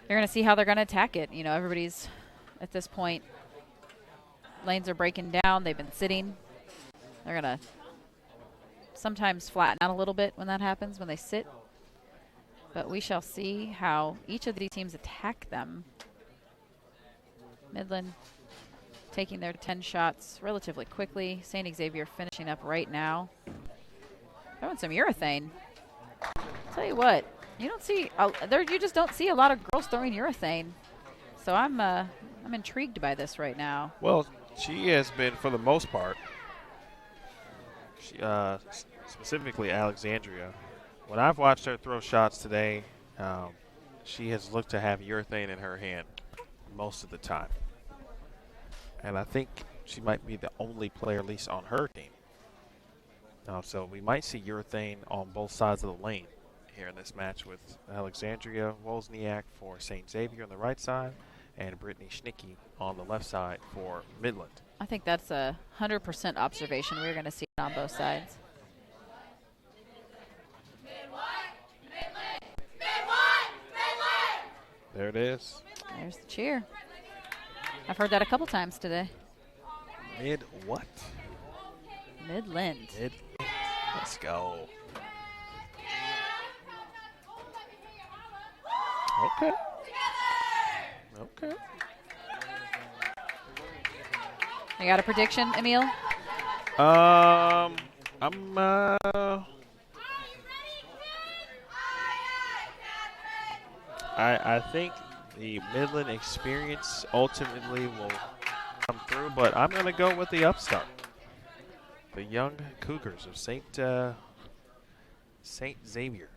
going to see how they're going to attack it. You know, everybody's at this point, lanes are breaking down. They've been sitting. They're going to sometimes flatten out a little bit when that happens, when they sit. But we shall see how each of these teams attack them. Midland taking their 10 shots relatively quickly. St. Xavier finishing up right now. Throwing some urethane. Tell you what, you don't see you just don't see a lot of girls throwing urethane. So I'm intrigued by this right now. Well, she has been, for the most part, specifically Alexandria. When I've watched her throw shots today, she has looked to have urethane in her hand most of the time. And I think she might be the only player, at least on her team. So we might see urethane on both sides of the lane here in this match, with Alexandria Wozniak for St. Xavier on the right side and Brittany Schnicke on the left side for Midland. I think that's a 100% observation. We're going to see it on both sides. There it is. There's the cheer. I've heard that a couple times today. Mid what? Midland. Mid. Let's go. Okay. Okay. You got a prediction, Emil? I think the Midland experience ultimately will come through, but I'm going to go with the upstart. The young Cougars of St. Xavier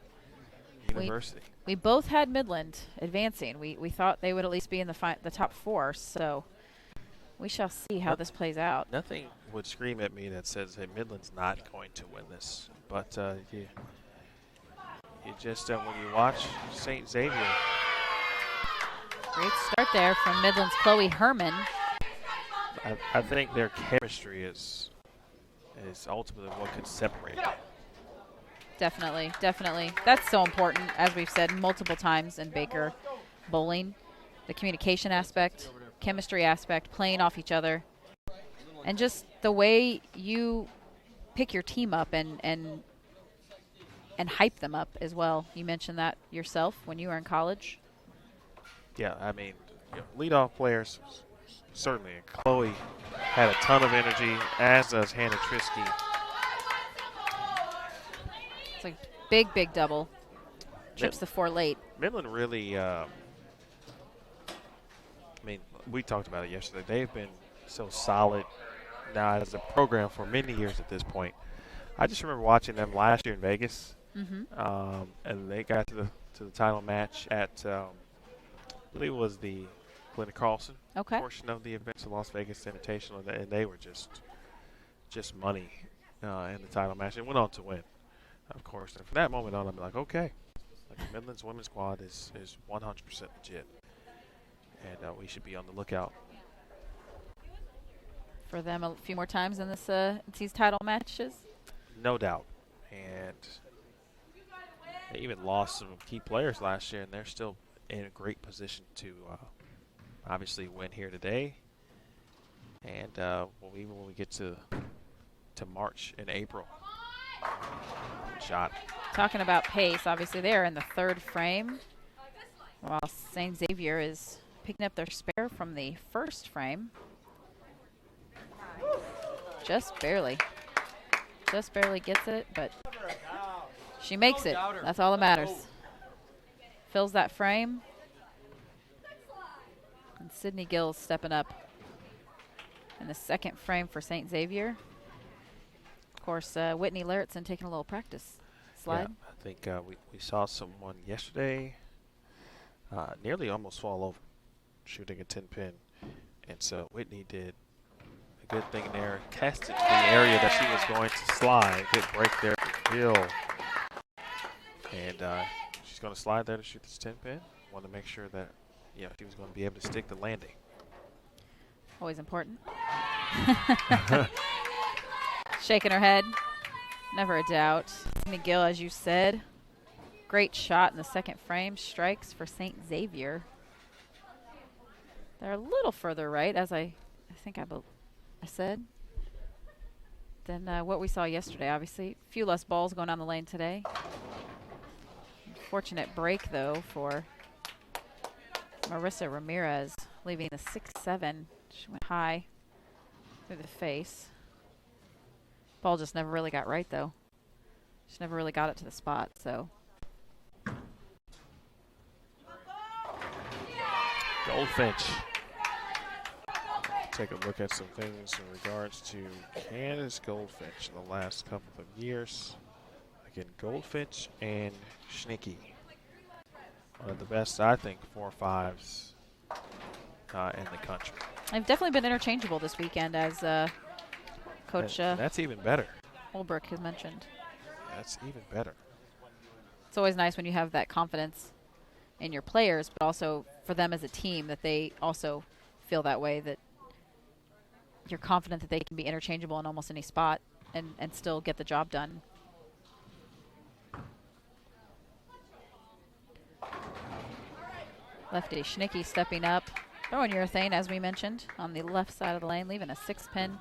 University. We both had Midland advancing. We thought they would at least be in the top 4, so we shall see how this plays out. Nothing would scream at me that says, hey, Midland's not going to win this. But you just, when you watch St. Xavier. Great start there from Midland's Chloe Herman. I think their chemistry is ultimately what could separate them. Definitely, definitely. That's so important, as we've said multiple times in Baker bowling. The communication aspect, chemistry aspect, playing off each other, and just the way you pick your team up and hype them up as well. You mentioned that yourself when you were in college. Yeah, I mean, leadoff players, certainly. Chloe had a ton of energy, as does Hannah Trisky. It's like big double. Trips the 4 late. Midland really, I mean, we talked about it yesterday. They've been so solid now as a program for many years at this point. I just remember watching them last year in Vegas, and they got to the title match at, I believe it was the Glenda Carlson portion of the event, the Las Vegas Invitational, and they were just money in the title match, and went on to win, of course. And from that moment on, I'm like, okay, like the Midland's women's squad is 100% legit, and we should be on the lookout for them a few more times in these title matches. No doubt. And they even lost some key players last year, and they're still in a great position to obviously win here today. And even when we get to March and April. Shot. Talking about pace, obviously they are in the 3rd frame, while St. Xavier is picking up their spare from the 1st frame. Just barely gets it, but she makes it. That's all that matters. Fills that frame. And Sydney Gills stepping up in the 2nd frame for St. Xavier. Of course, Whitney Larrittson taking a little practice slide. Yeah, I think we saw someone yesterday nearly almost fall over shooting a 10-pin. And so Whitney did a good thing there, tested the area that she was going to slide. Good break there for Gill. And she's going to slide there to shoot this 10 pin. Want to make sure that, she was going to be able to stick the landing. Always important. Shaking her head. Never a doubt. McGill, as you said, great shot in the second frame. Strikes for St. Xavier. They're a little further right, as I think I said, than what we saw yesterday, obviously. A few less balls going down the lane today. Fortunate break, though, for Marissa Ramirez, leaving the 6-7. She went high through the face. Ball just never really got right, though. She never really got it to the spot, so. Goldfinch. Take a look at some things in regards to Candace Goldfinch in the last couple of years. Again, Goldfinch and Schnicke. One of the best, I think, 4-5s in the country. They've definitely been interchangeable this weekend, as Coach that's even better. Holbrook has mentioned. That's even better. It's always nice when you have that confidence in your players, but also for them as a team, that they also feel that way, that you're confident that they can be interchangeable in almost any spot and still get the job done. Lefty Schnicke stepping up, throwing urethane, as we mentioned, on the left side of the lane, leaving a 6-pin.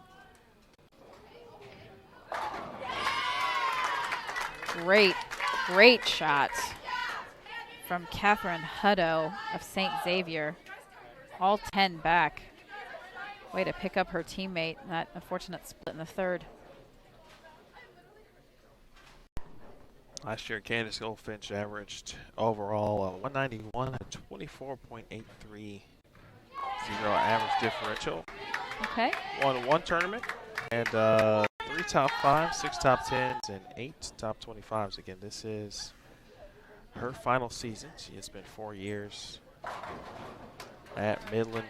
Great shot from Catherine Hutto of St. Xavier. All 10 back. Way to pick up her teammate in that unfortunate split in the third. Last year, Candace Goldfinch averaged overall 191, a 24.83 average differential. Okay. Won one tournament and 3 top 5s, 6 top 10s, and 8 top 25s. Again, this is her final season. She has spent 4 years at Midland.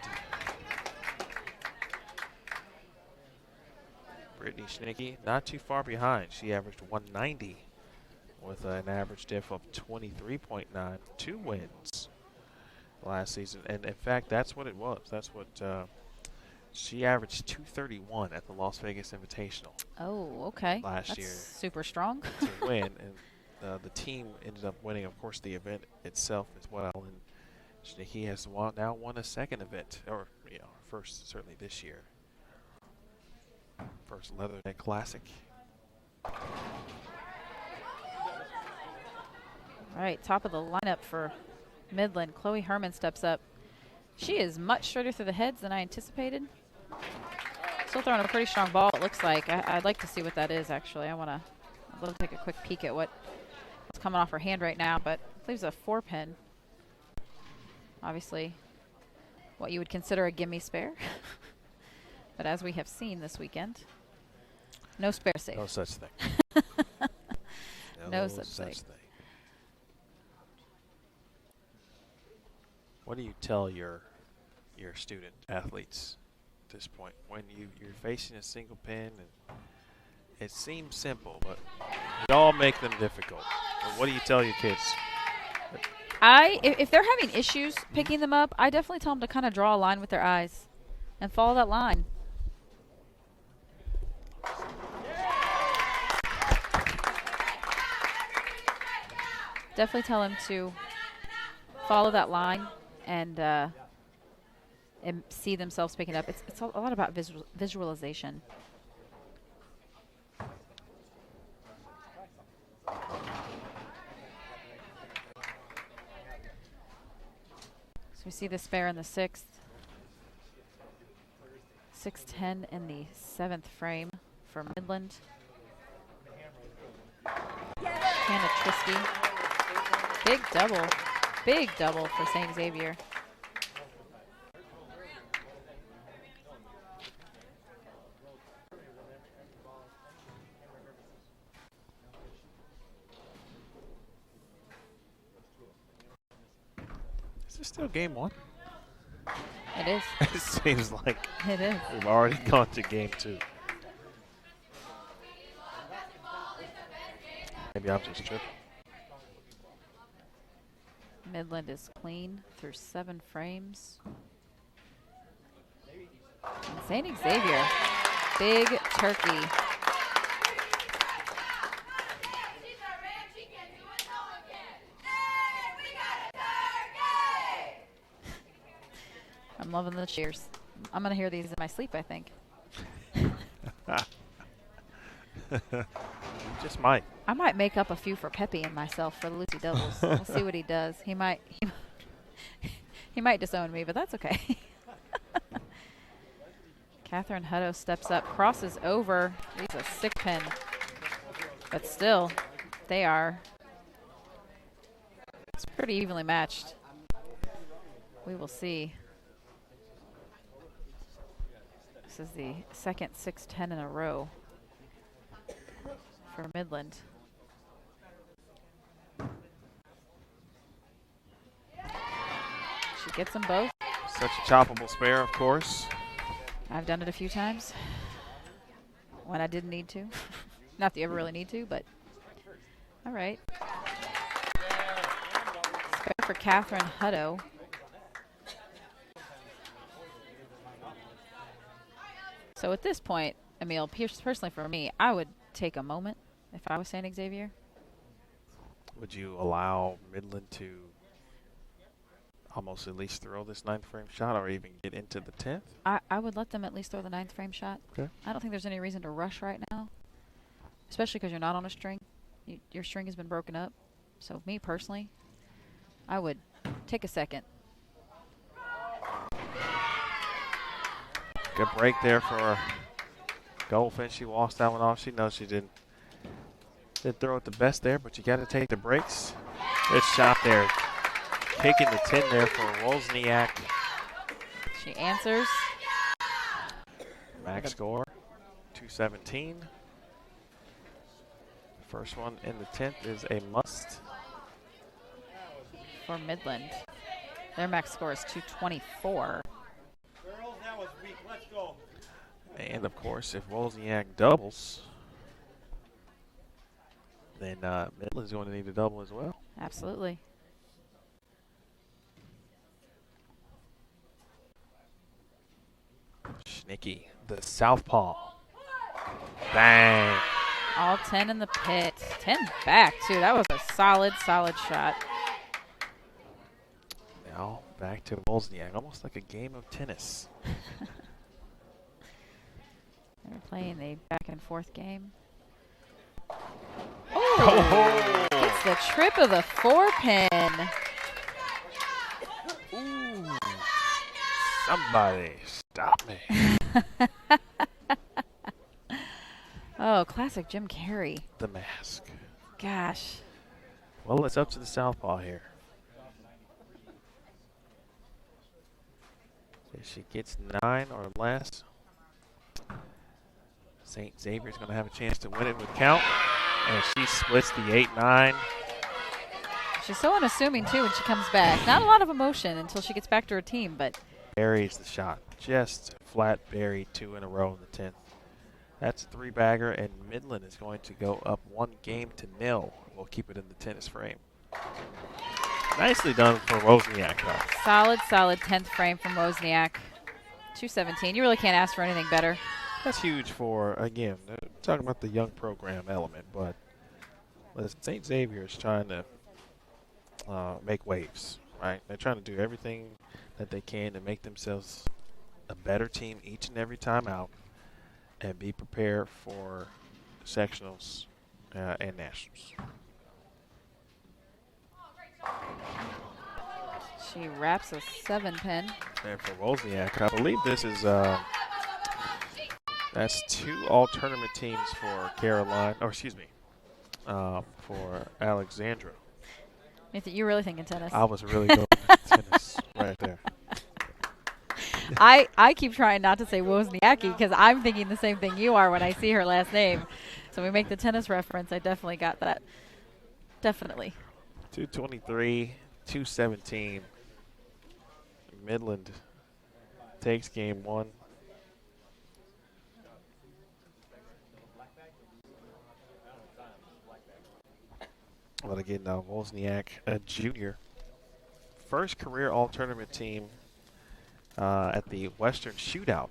Brittany Schnicke, not too far behind. She averaged 190 with an average diff of 23.9, 2 wins last season. And in fact, that's what it was. That's what she averaged 231 at the Las Vegas Invitational. Oh, okay. Last year. Super strong. To win. And the team ended up winning, of course, the event itself as well. And Schnicke has now won a second event, or first certainly this year. First Leatherneck Classic. All right, top of the lineup for Midland. Chloe Herman steps up. She is much straighter through the heads than I anticipated. Still throwing a pretty strong ball, it looks like. I'd like to see what that is, actually. I'd love to take a quick peek at what's coming off her hand right now, but I believe it's a 4-pin. Obviously, what you would consider a gimme spare. But as we have seen this weekend, no spare safe. No such thing. No such thing. What do you tell your student athletes at this point when you're facing a single pin? And it seems simple, but we all make them difficult. But what do you tell your kids? If they're having issues picking them up, I definitely tell them to kind of draw a line with their eyes and follow that line. Definitely tell them to follow that line and see themselves picking up. It's a lot about visualization. So we see the spare in the 6th. 6-10 in the 7th frame for Midland. Hannah Trisky. Big double for St. Xavier. Is this still game 1? It is. It seems like It is. we've already gone to game 2. Maybe I'm just tripping. Midland is clean through 7 frames. And St. Xavier, big turkey. I'm loving the cheers. I'm going to hear these in my sleep, I think. You just might. I might make up a few for Pepe and myself for the Lucy doubles. We'll see what he does. He might disown me, but that's okay. Catherine Hutto steps up, crosses over. He's a 6-pin. But still, they are. It's pretty evenly matched. We will see. This is the second 6-10 in a row for Midland. She gets them both. Such a choppable spare, of course. I've done it a few times when I didn't need to. Not that you ever really need to, but all right. Spare for Catherine Hutto. So at this point, Emil, personally for me, I would take a moment if I was St. Xavier. Would you allow Midland to almost at least throw this 9th frame shot or even get into the 10th? I would let them at least throw the 9th frame shot. Okay. I don't think there's any reason to rush right now, especially because you're not on a string. Your string has been broken up. So me personally, I would take a second. Good break there for Goldfinch. She walks that one off. She knows she didn't throw it the best there, but you got to take the breaks. Good shot there. Taking the 10 there for Wozniak. She answers. Max score, 217. First one in the 10th is a must. For Midland. Their max score is 224. Girls, that was weak. Let's go. And, of course, if Wozniak doubles, then Midland's going to need a double as well. Absolutely. Schnicki, the southpaw. Bang. All 10 in the pit. 10 back, too. That was a solid shot. Now back to Wozniak, almost like a game of tennis. They're playing a back and forth game. Oh! It's the trip of the 4-pin. Ooh. Somebody stop me. Oh, classic Jim Carrey. The mask. Gosh. Well, it's up to the southpaw here. If she gets 9 or less, St. Xavier's going to have a chance to win it with count. And she splits the 8-9. She's so unassuming, too, when she comes back. Not a lot of emotion until she gets back to her team, but Buries the shot. Just flat bury 2 in a row in the 10th. That's a 3-bagger, and Midland is going to go up 1-0. We'll keep it in the tennis frame. Nicely done for Wozniak, though. solid 10th frame from Wozniak. 217. You really can't ask for anything better. That's huge for, again, talking about the young program element, but St. Xavier is trying to make waves, right? They're trying to do everything that they can to make themselves a better team each and every time out and be prepared for sectionals and nationals. She wraps a 7-pin. And for Wozniak, I believe this is that's 2 all-tournament teams for Caroline, or excuse me, for Alexandra. Nathan, you're really thinking tennis. I was really going with tennis right there. I keep trying not to say Wozniacki because I'm thinking the same thing you are when I see her last name. So we make the tennis reference. I definitely got that. Definitely. 223, 217. Midland takes game 1. But again, Wozniak, a junior, first career all-tournament team at the Western Shootout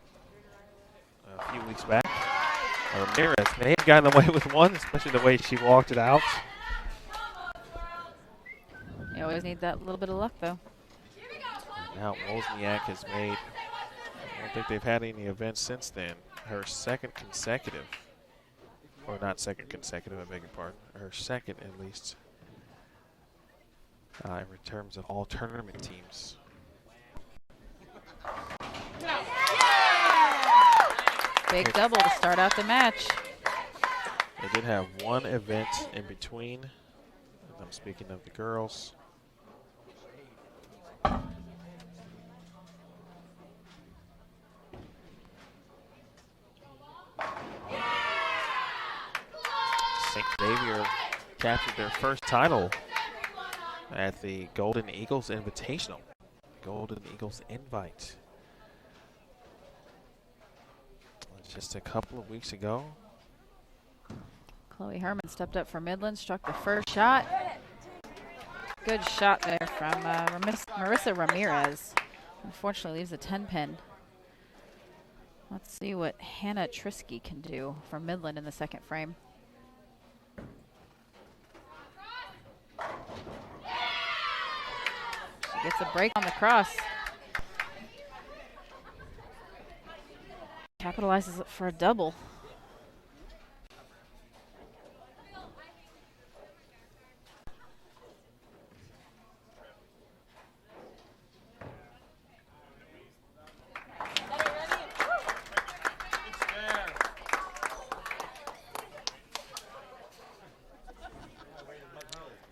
a few weeks back. Ramirez may have gotten away with one, especially the way she walked it out. You always need that little bit of luck, though. Now Wozniak has made, I don't think they've had any events since then, her second consecutive, or not second consecutive, I beg your pardon, her second at least, in terms of all tournament teams. Big double to start out the match. They did have one event in between. I'm speaking of the girls. St. Xavier captured their first title at the Golden Eagles Invitational. Golden Eagles Invite. Just a couple of weeks ago. Chloe Herman stepped up for Midland, struck the first shot. Good shot there from Marissa Ramirez. Unfortunately, leaves a 10-pin. Let's see what Hannah Trisky can do for Midland in the second frame. She gets a break on the cross. Capitalizes for a double.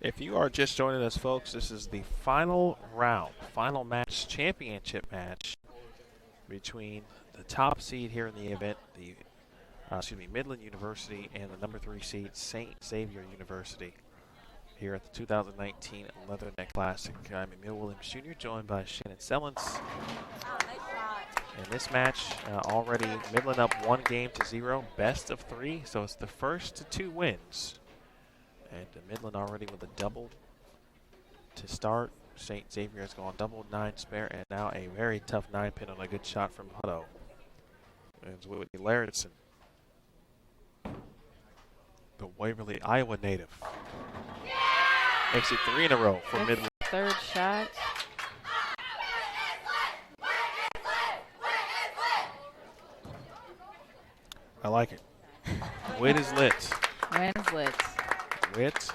If you are just joining us, folks, this is the final round, final match, championship match between the top seed here in the event, the Midland University, and the number 3 seed, St. Xavier University, here at the 2019 Leatherneck Classic. I'm Emil Williams Jr., joined by Shannon Sellens. In this match, already Midland up 1-0, best of 3, so it's the first to 2 wins. And Midland already with a double to start. St. Xavier has gone double 9 spare, and now a very tough 9-pin on a good shot from Hutto. And it's Whitney Larrittson, the Waverly, Iowa native. Makes it 3 in a row for Midland. Third shot. I like it. Wit is lit. Win is lit. Wit.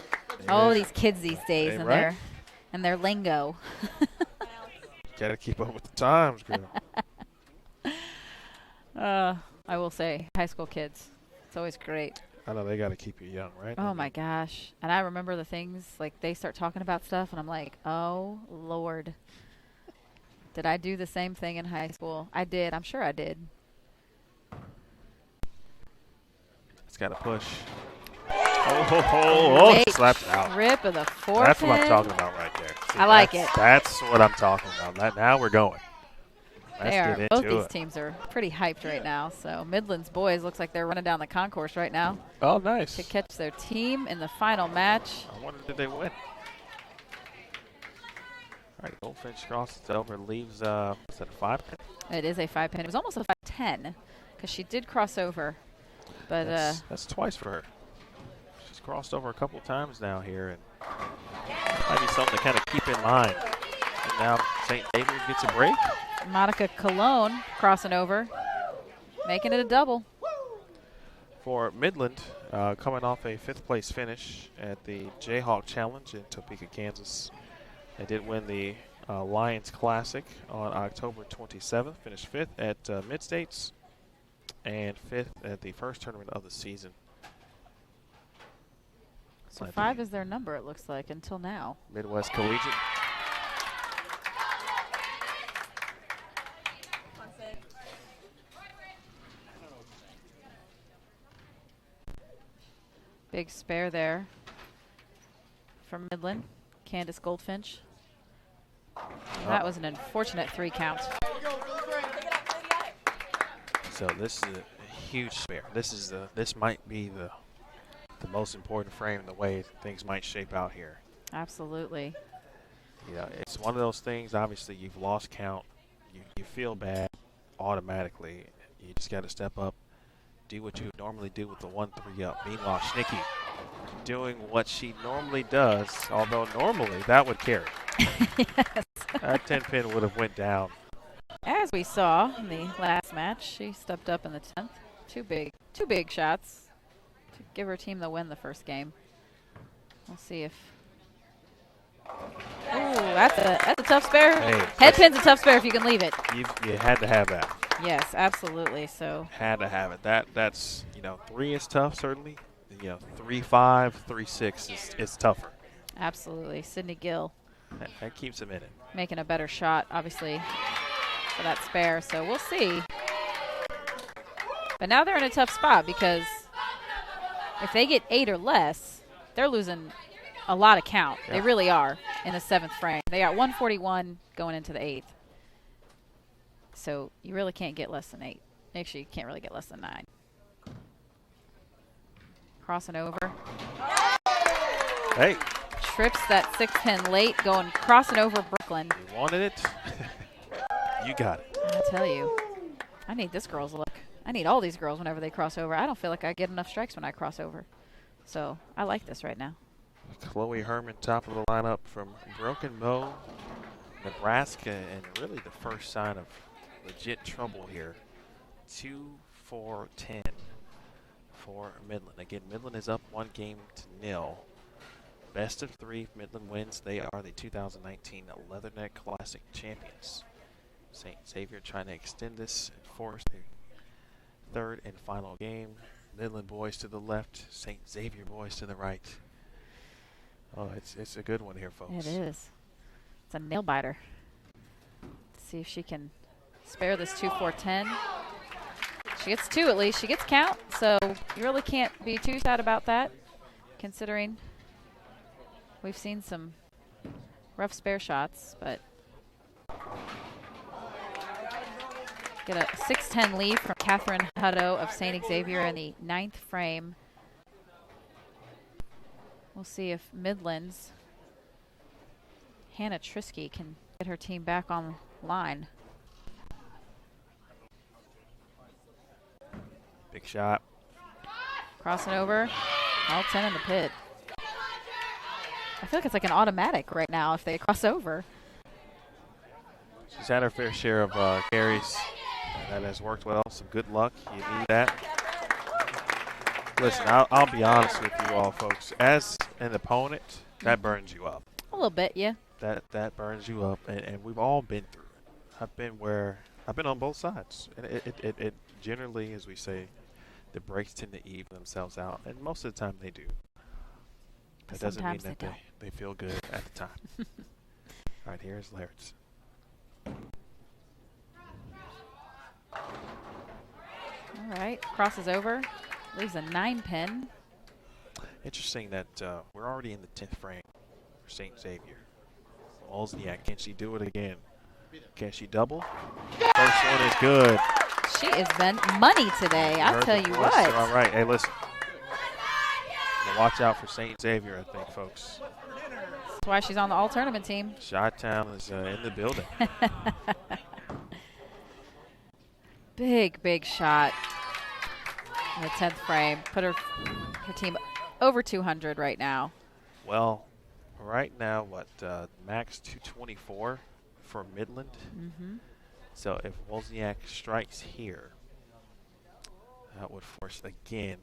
Oh, these kids these days Hey, and right? their lingo. Got to keep up with the times, girl. I will say, high school kids, it's always great. I know they got to keep you young, right? Oh my gosh. And I remember the things, like they start talking about stuff and I'm like, oh Lord. Did I do the same thing in high school? I did. I'm sure I did. It's got to push. Oh, slapped out. Rip of the 4-pin. That's what I'm talking about right there. See, I like it. That's what I'm talking about. Now we're going. Let's get into Both these it. teams are pretty hyped right now. So Midland's boys looks like they're running down the concourse right now Oh, nice. to catch their team in the final match. I wonder, did they win? All right, Goldfinch crosses over, leaves, is that a 5-pin? It is a 5-pin. It was almost a 5-10 because she did cross over. But That's twice for her. She's crossed over a couple times now here, and might be something to kind of keep in mind. And now St. Xavier gets a break. Monica Colon crossing over, making it a double. For Midland, coming off a 5th place finish at the Jayhawk Challenge in Topeka, Kansas. They did win the Lions Classic on October 27th, finished 5th at Mid-States and 5th at the first tournament of the season. So 5 is their number, it looks like, until now. Midwest Collegiate. Big spare there from Midland. Candace Goldfinch. That was an unfortunate 3 count. So this is a huge spare. This might be the most important frame in the way things might shape out here. Absolutely. It's one of those things. Obviously, you've lost count. You feel bad automatically. You just got to step up, do what you normally do with the 1-3 up. Meanwhile, Schnicke doing what she normally does, although normally that would carry. Yes. That 10-pin would have went down. As we saw in the last match, she stepped up in the 10th. Two big shots to give her team the win the first game. We'll see if. Ooh, that's a tough spare. Hey, Head pin's a tough spare if you can leave it. You had to have that. Yes, absolutely. So Had to have it. That's 3 is tough certainly. 3-5, 3-6 is tougher. absolutely, Sydney Gill That keeps him in it. making a better shot, obviously, for that spare. So we'll see. But now they're in a tough spot because if they get 8 or less, they're losing a lot of count. Yeah. They really are in the 7th frame. They got 141 going into the 8th. So you really can't get less than 8. Actually, you can't really get less than 9. Crossing over. Hey, Trips that 6-pin late, crossing over Brooklyn. you wanted it. You got it. I tell you, I need this girl's look. I need all these girls whenever they cross over. I don't feel like I get enough strikes when I cross over. So I like this right now. Chloe Herman, top of the lineup from Broken Bow, Nebraska, and really the first sign of legit trouble here. 2-4-10 for Midland. Again, Midland is up 1-0. Best of 3 if Midland wins. They are the 2019 Leatherneck Classic champions. St. Xavier trying to extend this and force the 3rd and final game. Midland boys to the left, St. Xavier boys to the right. Oh, it's a good one here, folks. It is. It's a nail biter. Let's see if she can spare this 2-4-10. She gets 2 at least. She gets count, so you really can't be too sad about that, considering we've seen some rough spare shots, but get a 6-10 lead from Catherine Hutto of St. Xavier in the 9th frame. We'll see if Midland's Hannah Trisky can get her team back on line. Big shot. Crossing over, all 10 in the pit. I feel like it's like an automatic right now if they cross over. She's had her fair share of carries. That has worked well. Some good luck. You need that. Listen, I'll be honest with you all, folks. As an opponent, that burns you up. A little bit, yeah. That burns you up, and we've all been through it. I've been on both sides, and it generally, as we say, the breaks tend to even themselves out, and most of the time they do. That doesn't mean Sometimes that they feel good at the time. All right, here's Laird's. All right, crosses over, leaves a 9-pin. Interesting that we're already in the 10th frame for St. Xavier. Wozniak, can she do it again? Can she double? First one is good. She has been money today, I'll tell you what. All right, hey, listen. Now watch out for St. Xavier, I think, folks. That's why she's on the all-tournament team. Chi-Town is in the building. Big shot in the 10th frame. Put her team over 200 right now. Well, right now, max 224 for Midland. Mm-hmm. So if Wozniak strikes here, that would force, again,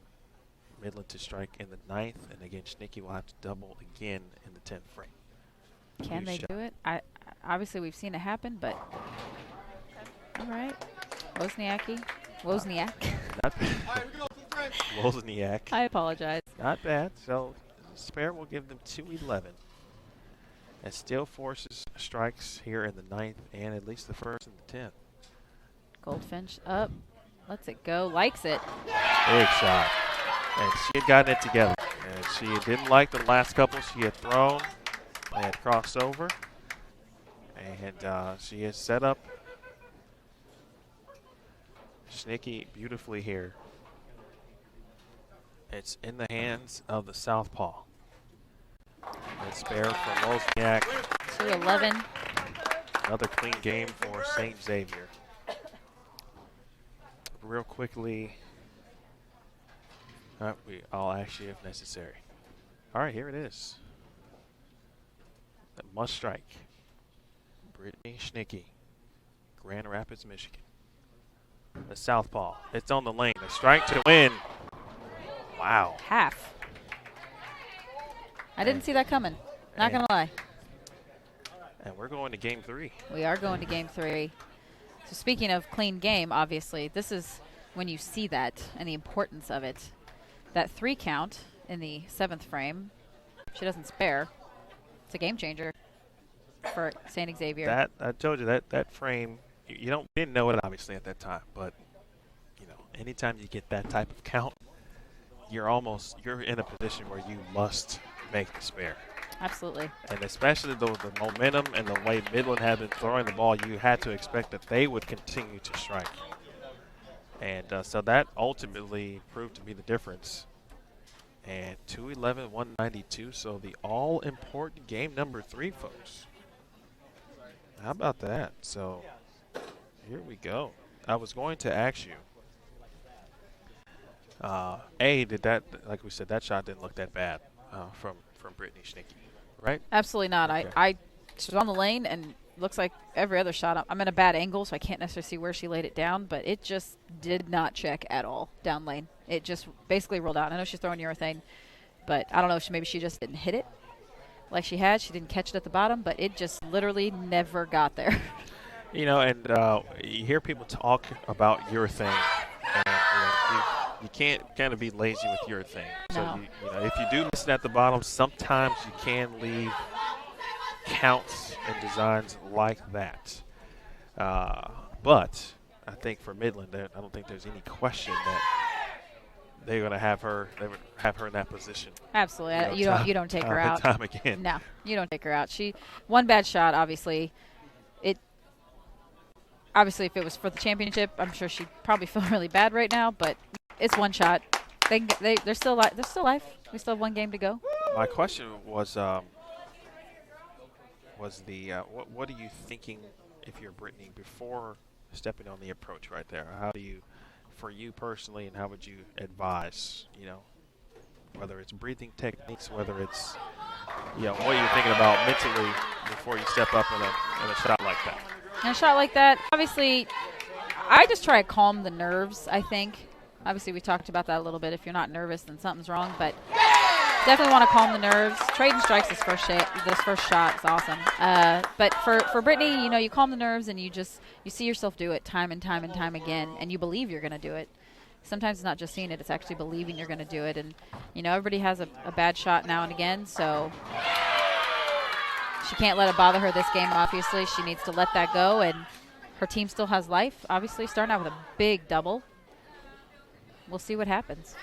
Midland to strike in the 9th. And again, Schnicke will have to double again in the 10th frame. Can Huge they shot. do it? Obviously, we've seen it happen, but all right. Wozniak. Not bad. Wozniak. I apologize. Not bad. So spare will give them 211. And still forces strikes here in the 9th and at least the 1st and the 10th. Goldfinch up. Lets it go. Likes it. Big shot. And she had gotten it together. And she didn't like the last couple she had thrown. They had crossed over. And she has set up Schnicke beautifully here. It's in the hands of the southpaw. And spare from Wozniak. 2-11. Another clean game for St. Xavier. Real quickly, I'll ask you if necessary. All right, here it is. That must strike. Brittany Schnicke, Grand Rapids, Michigan. The southpaw. It's on the lane. A strike to win. Wow. Half. I didn't see that coming. Not going to lie. And we're going to game 3. We are going to game 3. So speaking of clean game, obviously, this is when you see that and the importance of it. That 3 count in the 7th frame, she doesn't spare. It's a game changer for St. Xavier. That I told you that frame, didn't know it obviously at that time, but anytime you get that type of count, you're in a position where you must make the spare. Absolutely. And especially the momentum and the way Midland had been throwing the ball, you had to expect that they would continue to strike. And so that ultimately proved to be the difference. And 211, 192, so the all-important game number 3, folks. How about that? So here we go. I was going to ask you, did that, like we said, that shot didn't look that bad from Brittany Schnicke, right? Absolutely not. Okay. I was on the lane, and looks like every other shot. I'm in a bad angle, so I can't necessarily see where she laid it down, but it just did not check at all down lane. It just basically rolled out. I know she's throwing urethane, but I don't know if maybe she just didn't hit it like she had. She didn't catch it at the bottom, but it just literally never got there. And you hear people talk about urethane, and you can't kind of be lazy with urethane. No. So if you do miss it at the bottom, sometimes you can leave counts and designs like that. But I think for Midland, I don't think there's any question that they're going to have her. They would have her in that position. Absolutely. You don't take her out. Time again. No, you don't take her out. One bad shot, obviously. Obviously, if it was for the championship, I'm sure she'd probably feel really bad right now. But it's one shot. They're still alive. They're still alive. We still have one game to go. My question was what are you thinking if you're Brittany before stepping on the approach right there? How do you, for you personally, and how would you advise? Whether it's breathing techniques, whether it's what are you thinking about mentally before you step up in a shot like that? In a shot like that, obviously, I just try to calm the nerves, I think. Obviously, we talked about that a little bit. If you're not nervous, then something's wrong. But definitely want to calm the nerves. Trading strikes this first shot is awesome. But for Brittany, you calm the nerves and you see yourself do it time and time and time again, and you believe you're going to do it. Sometimes it's not just seeing it, it's actually believing you're going to do it. And, everybody has a bad shot now and again, so she can't let it bother her this game, obviously. She needs to let that go, and her team still has life, obviously, starting out with a big double. We'll see what happens.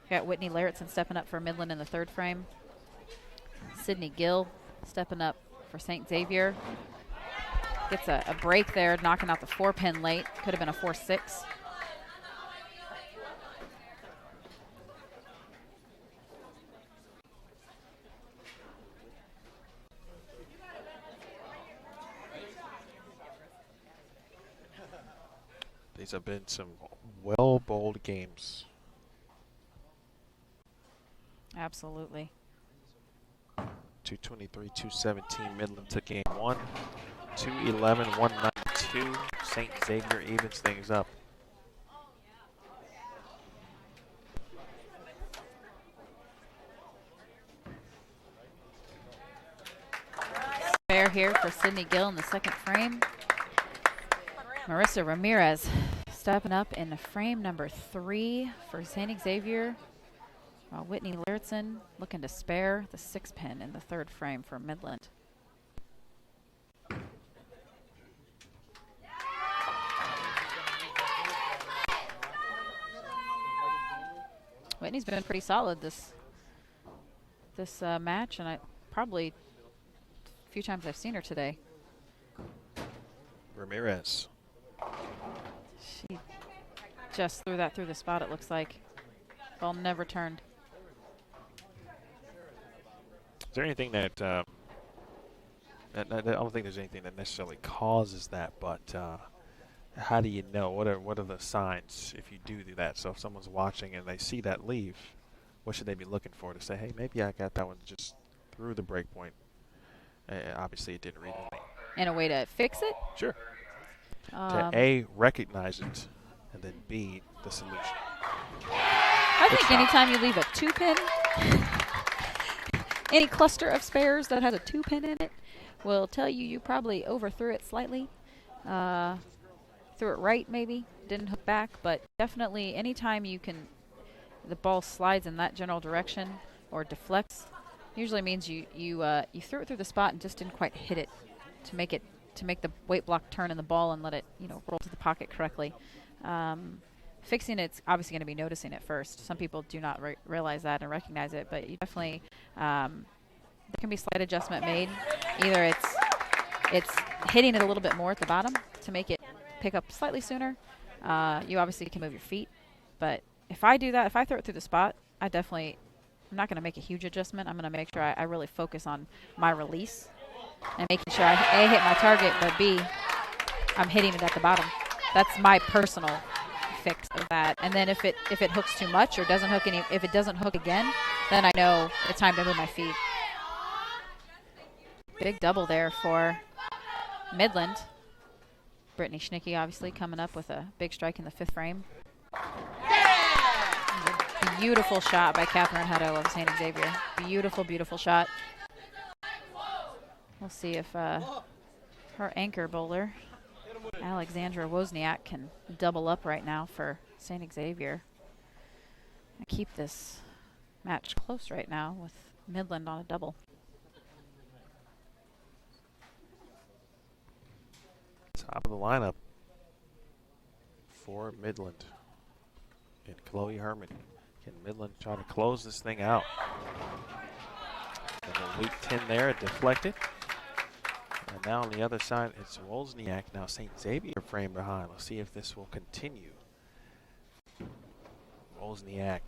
Got Whitney Larrittson stepping up for Midland in the 3rd frame. Sydney Gill stepping up for St. Xavier. Gets a break there, knocking out the 4-pin late. Could have been a 4-6. These have been some well-bowled games. Absolutely. 223, 217. Midland took game 1. 211, 192. St. Xavier evens things up. Fair here for Sydney Gill in the 2nd frame. Marissa Ramirez stepping up in frame number 3 for St. Xavier. While Whitney Larrittson looking to spare the 6-pin in the 3rd frame for Midland. Whitney's been pretty solid this match, and probably a few times I've seen her today. Ramirez. She just threw that through the spot, it looks like. Ball never turned. Is there anything that I don't think there's anything that necessarily causes that, but how do you know? What are the signs if you do that? So if someone's watching and they see that leave, what should they be looking for to say, hey, maybe I got that one just through the break point? Obviously, it didn't read me. And a way to fix it? Sure. To A, recognize it, and then B, the solution. I think anytime you leave a 2-pin, any cluster of spares that has a 2-pin in it will tell you probably overthrew it slightly. Threw it right maybe, didn't hook back, but definitely anytime the ball slides in that general direction or deflects, usually means you threw it through the spot and just didn't quite hit it to make the weight block turn in the ball and let it roll to the pocket correctly. Fixing it's obviously going to be noticing it first. Some people do not realize that and recognize it, but you definitely there can be slight adjustment made. Either it's hitting it a little bit more at the bottom to make it pick up slightly sooner. You obviously can move your feet, but if I do that, if I throw it through the spot, I'm not going to make a huge adjustment. I'm going to make sure I really focus on my release and making sure I A, hit my target, but B, I'm hitting it at the bottom. That's my personal fix of that. And then if it hooks too much or doesn't hook if it doesn't hook again, then I know it's time to move my feet. Big double there for Midland. Brittany Schnicke obviously coming up with a big strike in the 5th frame. Beautiful shot by Catherine Hutto of St. Xavier. Beautiful, beautiful shot. We'll see if her anchor bowler, Alexandra Wozniak, can double up right now for St. Xavier. I keep this match close right now with Midland on a double. Top of the lineup for Midland and Chloe Herman. Can Midland try to close this thing out? And the loop 10 there, deflected. And now on the other side, it's Wozniak. Now St. Xavier frame behind. Let's see if this will continue. Wozniak.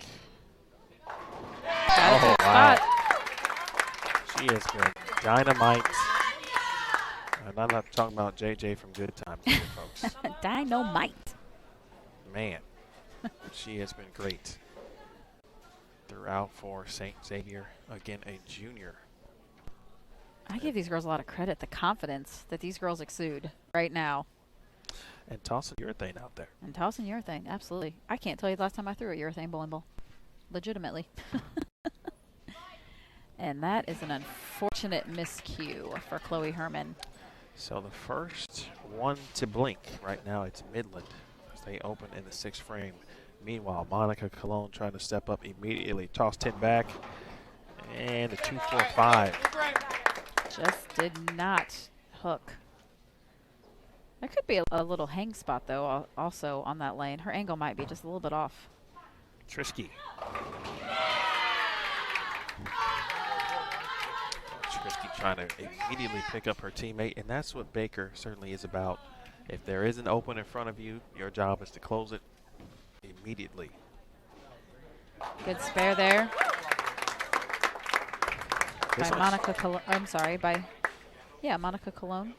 Oh, wow. She has been dynamite. And I'm not talking about JJ from Good Times here, folks. Dynamite. Man, she has been great throughout for St. Xavier. Again, a junior. I give these girls a lot of credit, the confidence that these girls exude right now. And tossing urethane out there. And tossing urethane, absolutely. I can't tell you the last time I threw a urethane bowling ball. Legitimately. And that is an unfortunate miscue for Chloe Herman. So the first one to blink right now, it's Midland as they open in the 6th frame. Meanwhile, Monica Colon trying to step up immediately. Toss 10 back. And a 2-4-5. Just did not hook. There could be a little hang spot, though, also on that lane. Her angle might be just a little bit off. Trisky. Trisky trying to immediately pick up her teammate, and that's what Baker certainly is about. If there is an open in front of you, your job is to close it immediately. Good spare there. By Monica Colon. I'm sorry, Monica Colon.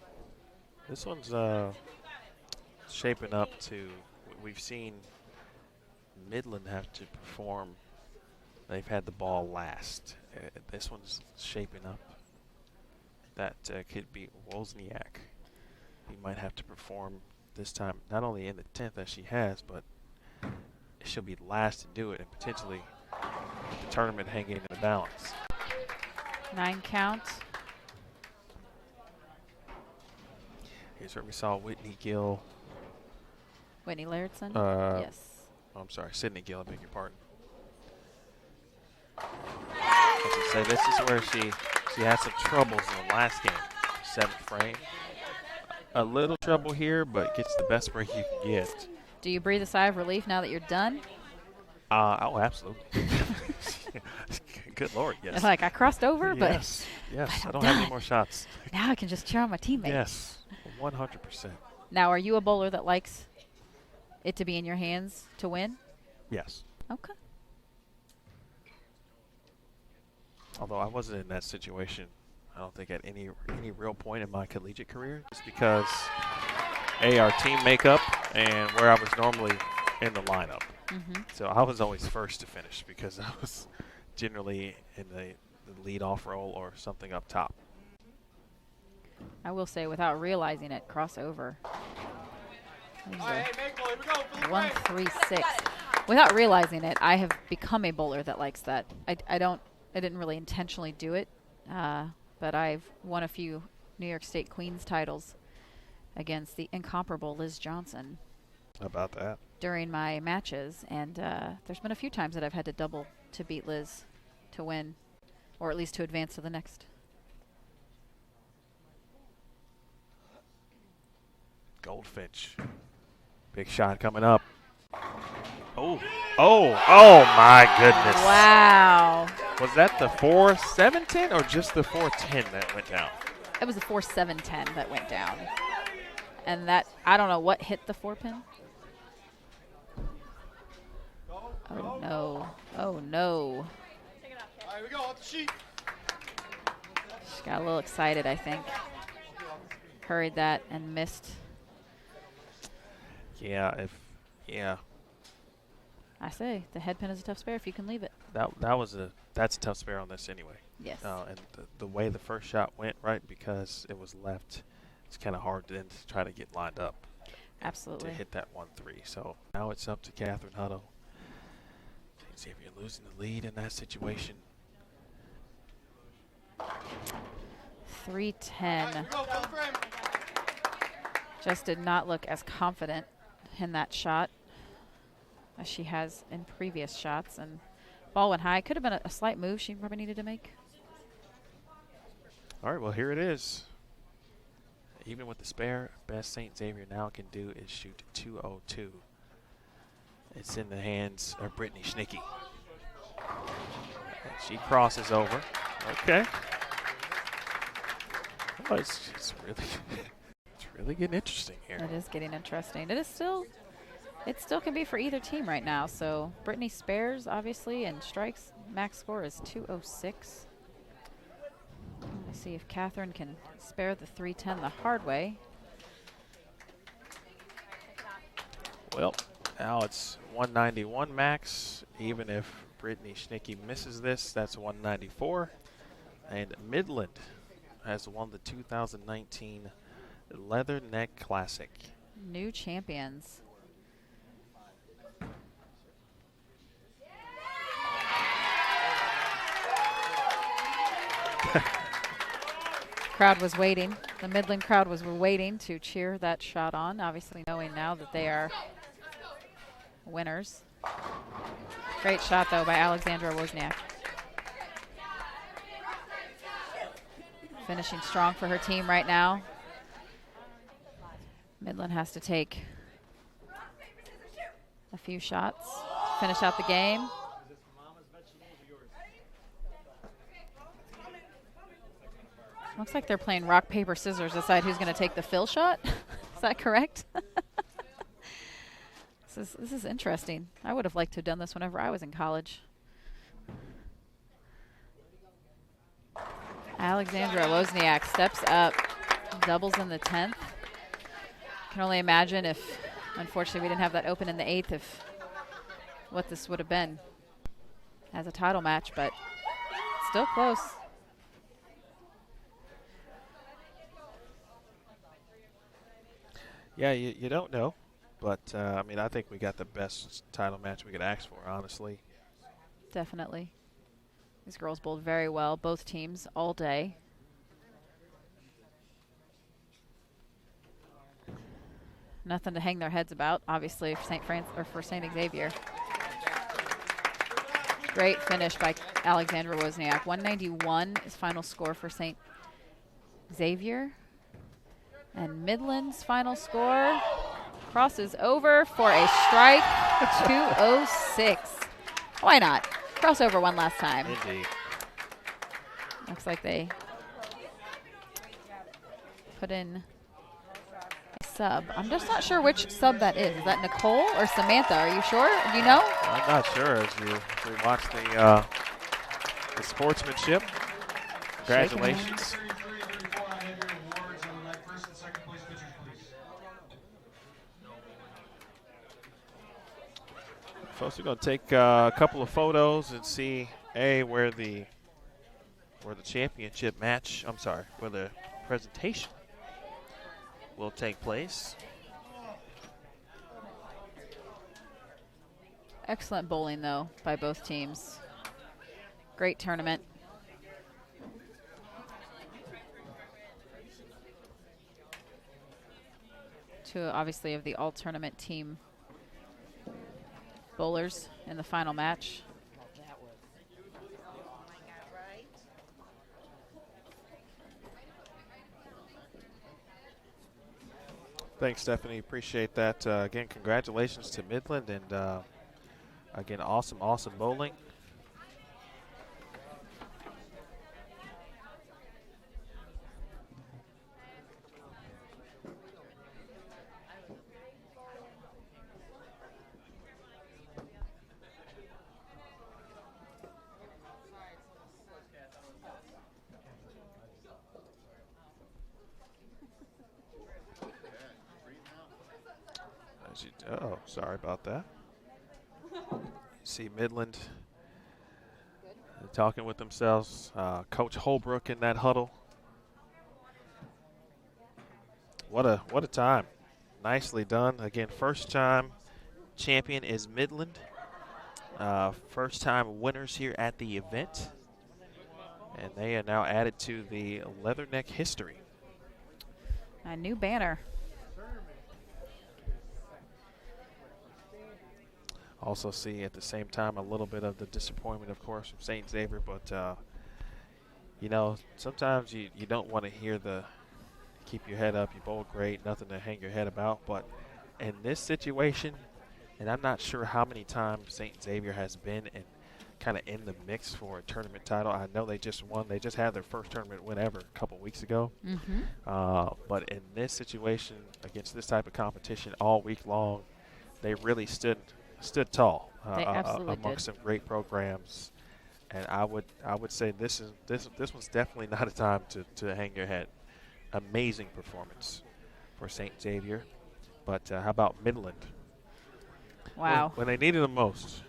This one's shaping up to, we've seen Midland have to perform. They've had the ball last. This one's shaping up. That could be Wozniak. He might have to perform this time, not only in the 10th as she has, but she'll be last to do it and potentially the tournament hanging in the balance. 9 count. Here's where we saw Whitney Gill. Whitney Lairdson? Yes. I'm sorry, Sydney Gill, I beg your pardon. As I say, this is where she had some troubles in the last game. 7th frame. A little trouble here, but gets the best break you can get. Do you breathe a sigh of relief now that you're done? Oh, absolutely. Good Lord, yes. Like, I crossed over, yes, yes. I don't have any more shots. Now I can just cheer on my teammates. Yes, 100%. Now, are you a bowler that likes it to be in your hands to win? Yes. Okay. Although I wasn't in that situation I don't think at any real point in my collegiate career, just because our team makeup and where I was normally in the lineup. So I was always first to finish because I was generally in the lead-off role or something up top. I will say, without realizing it, crossover. All right, hey, make bowler, here we go. 1-3-6. Without realizing it, I have become a bowler that likes that. I didn't really intentionally do it, but I've won a few New York State Queens titles against the incomparable Liz Johnson. How about that? During my matches, and there's been a few times that I've had to double to beat Liz to win, or at least to advance to the next. Goldfinch. Big shot coming up. Oh my goodness. Wow. Was that the 4-7-10 or just the 4-10 that went down? It was the 4-7-10 that went down. And that, I don't know what hit the 4-pin. Oh, no. Oh, no. All right, we go, off the sheet. She got a little excited, I think. Hurried that and missed. Yeah, I say, the head pin is a tough spare if you can leave it. That's a tough spare on this anyway. Yes. And the way the first shot went, right, because it was left, it's kind of hard then to try to get lined up. Absolutely. To hit that 1-3. So now it's up to Catherine Hutto. See if you're losing the lead in that situation. 3-10. Just did not look as confident in that shot as she has in previous shots, and ball went high. Could have been a slight move she probably needed to make. All right, well, here it is. Even with the spare, best St. Xavier now can do is shoot 202. It's in the hands of Brittany Schnicke. And she crosses over. Okay. Oh, it's really getting interesting here. It is getting interesting. It still can be for either team right now. So Brittany spares, obviously, and strikes. Max score is 206. Let's see if Catherine can spare the 310 the hard way. Well, now it's 191 max. Even if Brittany Schnicke misses this, that's 194. And Midland has won the 2019 Leatherneck Classic. New champions. Crowd was waiting. The Midland crowd was waiting to cheer that shot on, obviously knowing now that they are winners. Great shot, though, by Alexandra Wozniak. Finishing strong for her team right now. Midland has to take a few shots to finish out the game. Looks like they're playing rock, paper, scissors to decide who's going to take the fill shot. Is that correct? This is interesting. I would have liked to have done this whenever I was in college. Alexandra Wozniak steps up, doubles in the 10th. Can only imagine if, unfortunately, we didn't have that open in the 8th, if what this would have been as a title match, but still close. Yeah, you don't know. But, I mean, I think we got the best title match we could ask for, honestly. Definitely. These girls bowled very well, both teams, all day. Nothing to hang their heads about, obviously, for St. Xavier. Great finish by Alexandra Wozniak. 191 is final score for St. Xavier. And Midland's final score crosses over for a strike, 206. Why not? Crossover one last time. Indeed. Looks like they put in a sub. I'm just not sure which sub that is. Is that Nicole or Samantha? Are you sure? Do you know? I'm not sure as we watch the sportsmanship. Congratulations. 33, 34, I have your awards and that first and second place pictures, please. Folks, we're going to take a couple of photos and see where the championship match, where the presentation will take place. Excellent bowling, though, by both teams. Great tournament. Two, obviously, of the all-tournament team bowlers in the final match. Thanks, Stephanie. Appreciate that. Again, congratulations to Midland, and again, awesome bowling. Oh, sorry about that. See Midland talking with themselves. Coach Holbrook in that huddle. What a time. Nicely done. Again, first time champion is Midland. First time winners here at the event. And they are now added to the Leatherneck history. A new banner. Also see at the same time a little bit of the disappointment, of course, from St. Xavier. But, you know, sometimes you don't want to hear the keep your head up, you bowl great, nothing to hang your head about. But in this situation, and I'm not sure how many times St. Xavier has been kind of in the mix for a tournament title. I know they just won. They just had their first tournament win ever a couple weeks ago. But in this situation, against this type of competition all week long, they really stood tall amongst some great programs. And I would say this one's definitely not a time to hang your head. Amazing performance for St. Xavier. But how about Midland? Wow. When they needed them most.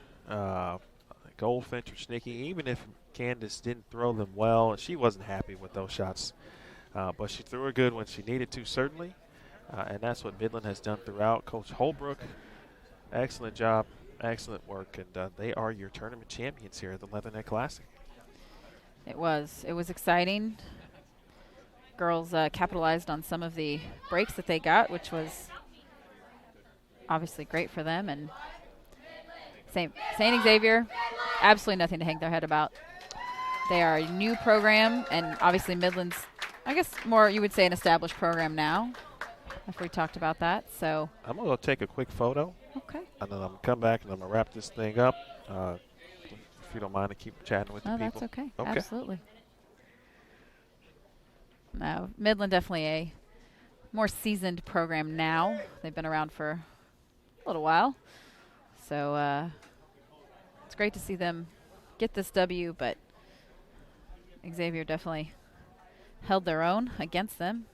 Goldfinch or Snicky, even if Candace didn't throw them well, she wasn't happy with those shots. But she threw her good when she needed to, certainly. And that's what Midland has done throughout. Coach Holbrook, excellent job, excellent work. And they are your tournament champions here at the Leatherneck Classic. It was exciting. Girls capitalized on some of the breaks that they got, which was obviously great for them. And St. Xavier, absolutely nothing to hang their head about. They are a new program, and obviously Midland's, I guess, more you would say an established program now, if we talked about that. So I'm going to take a quick photo. Okay. And then I'm going to come back, and I'm going to wrap this thing up. If you don't mind to keep chatting with the people. That's okay. Okay. Absolutely. No, Midland definitely a more seasoned program now. They've been around for a little while. So it's great to see them get this W, but Xavier definitely held their own against them.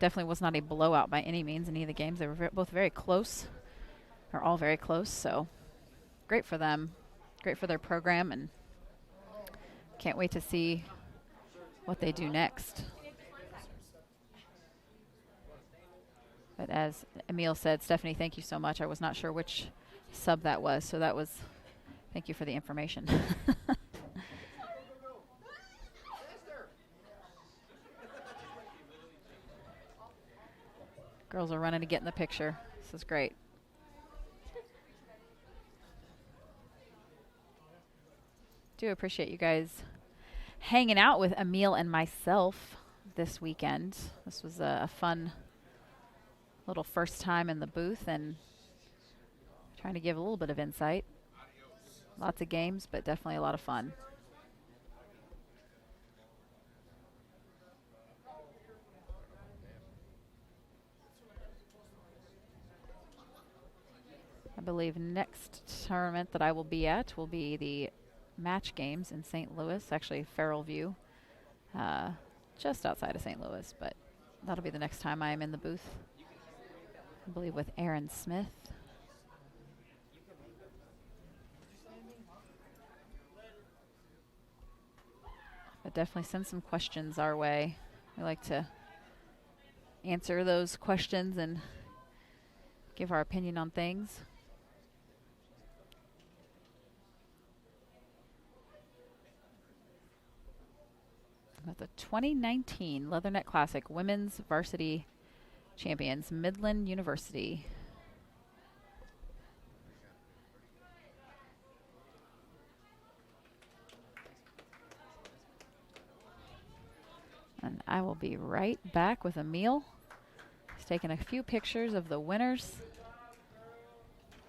Definitely was not a blowout by any means in either games. They were both very close, or all very close. So great for them, great for their program, and can't wait to see what they do next. But as Emil said, Stephanie, thank you so much. I was not sure which sub that was, so that was, thank you for the information. Girls are running to get in the picture. This is great. Do appreciate you guys hanging out with Emil and myself this weekend. This was a fun little first time in the booth and trying to give a little bit of insight. Lots of games, but definitely a lot of fun. I believe next tournament that I will be at will be the match games in St. Louis, actually Farrell View, just outside of St. Louis, but that'll be the next time I am in the booth. I believe with Aaron Smith. But definitely send some questions our way. We like to answer those questions and give our opinion on things. About the 2019 Leatherneck Classic Women's Varsity Champions, Midland University. And I will be right back with Emil. He's taking a few pictures of the winners.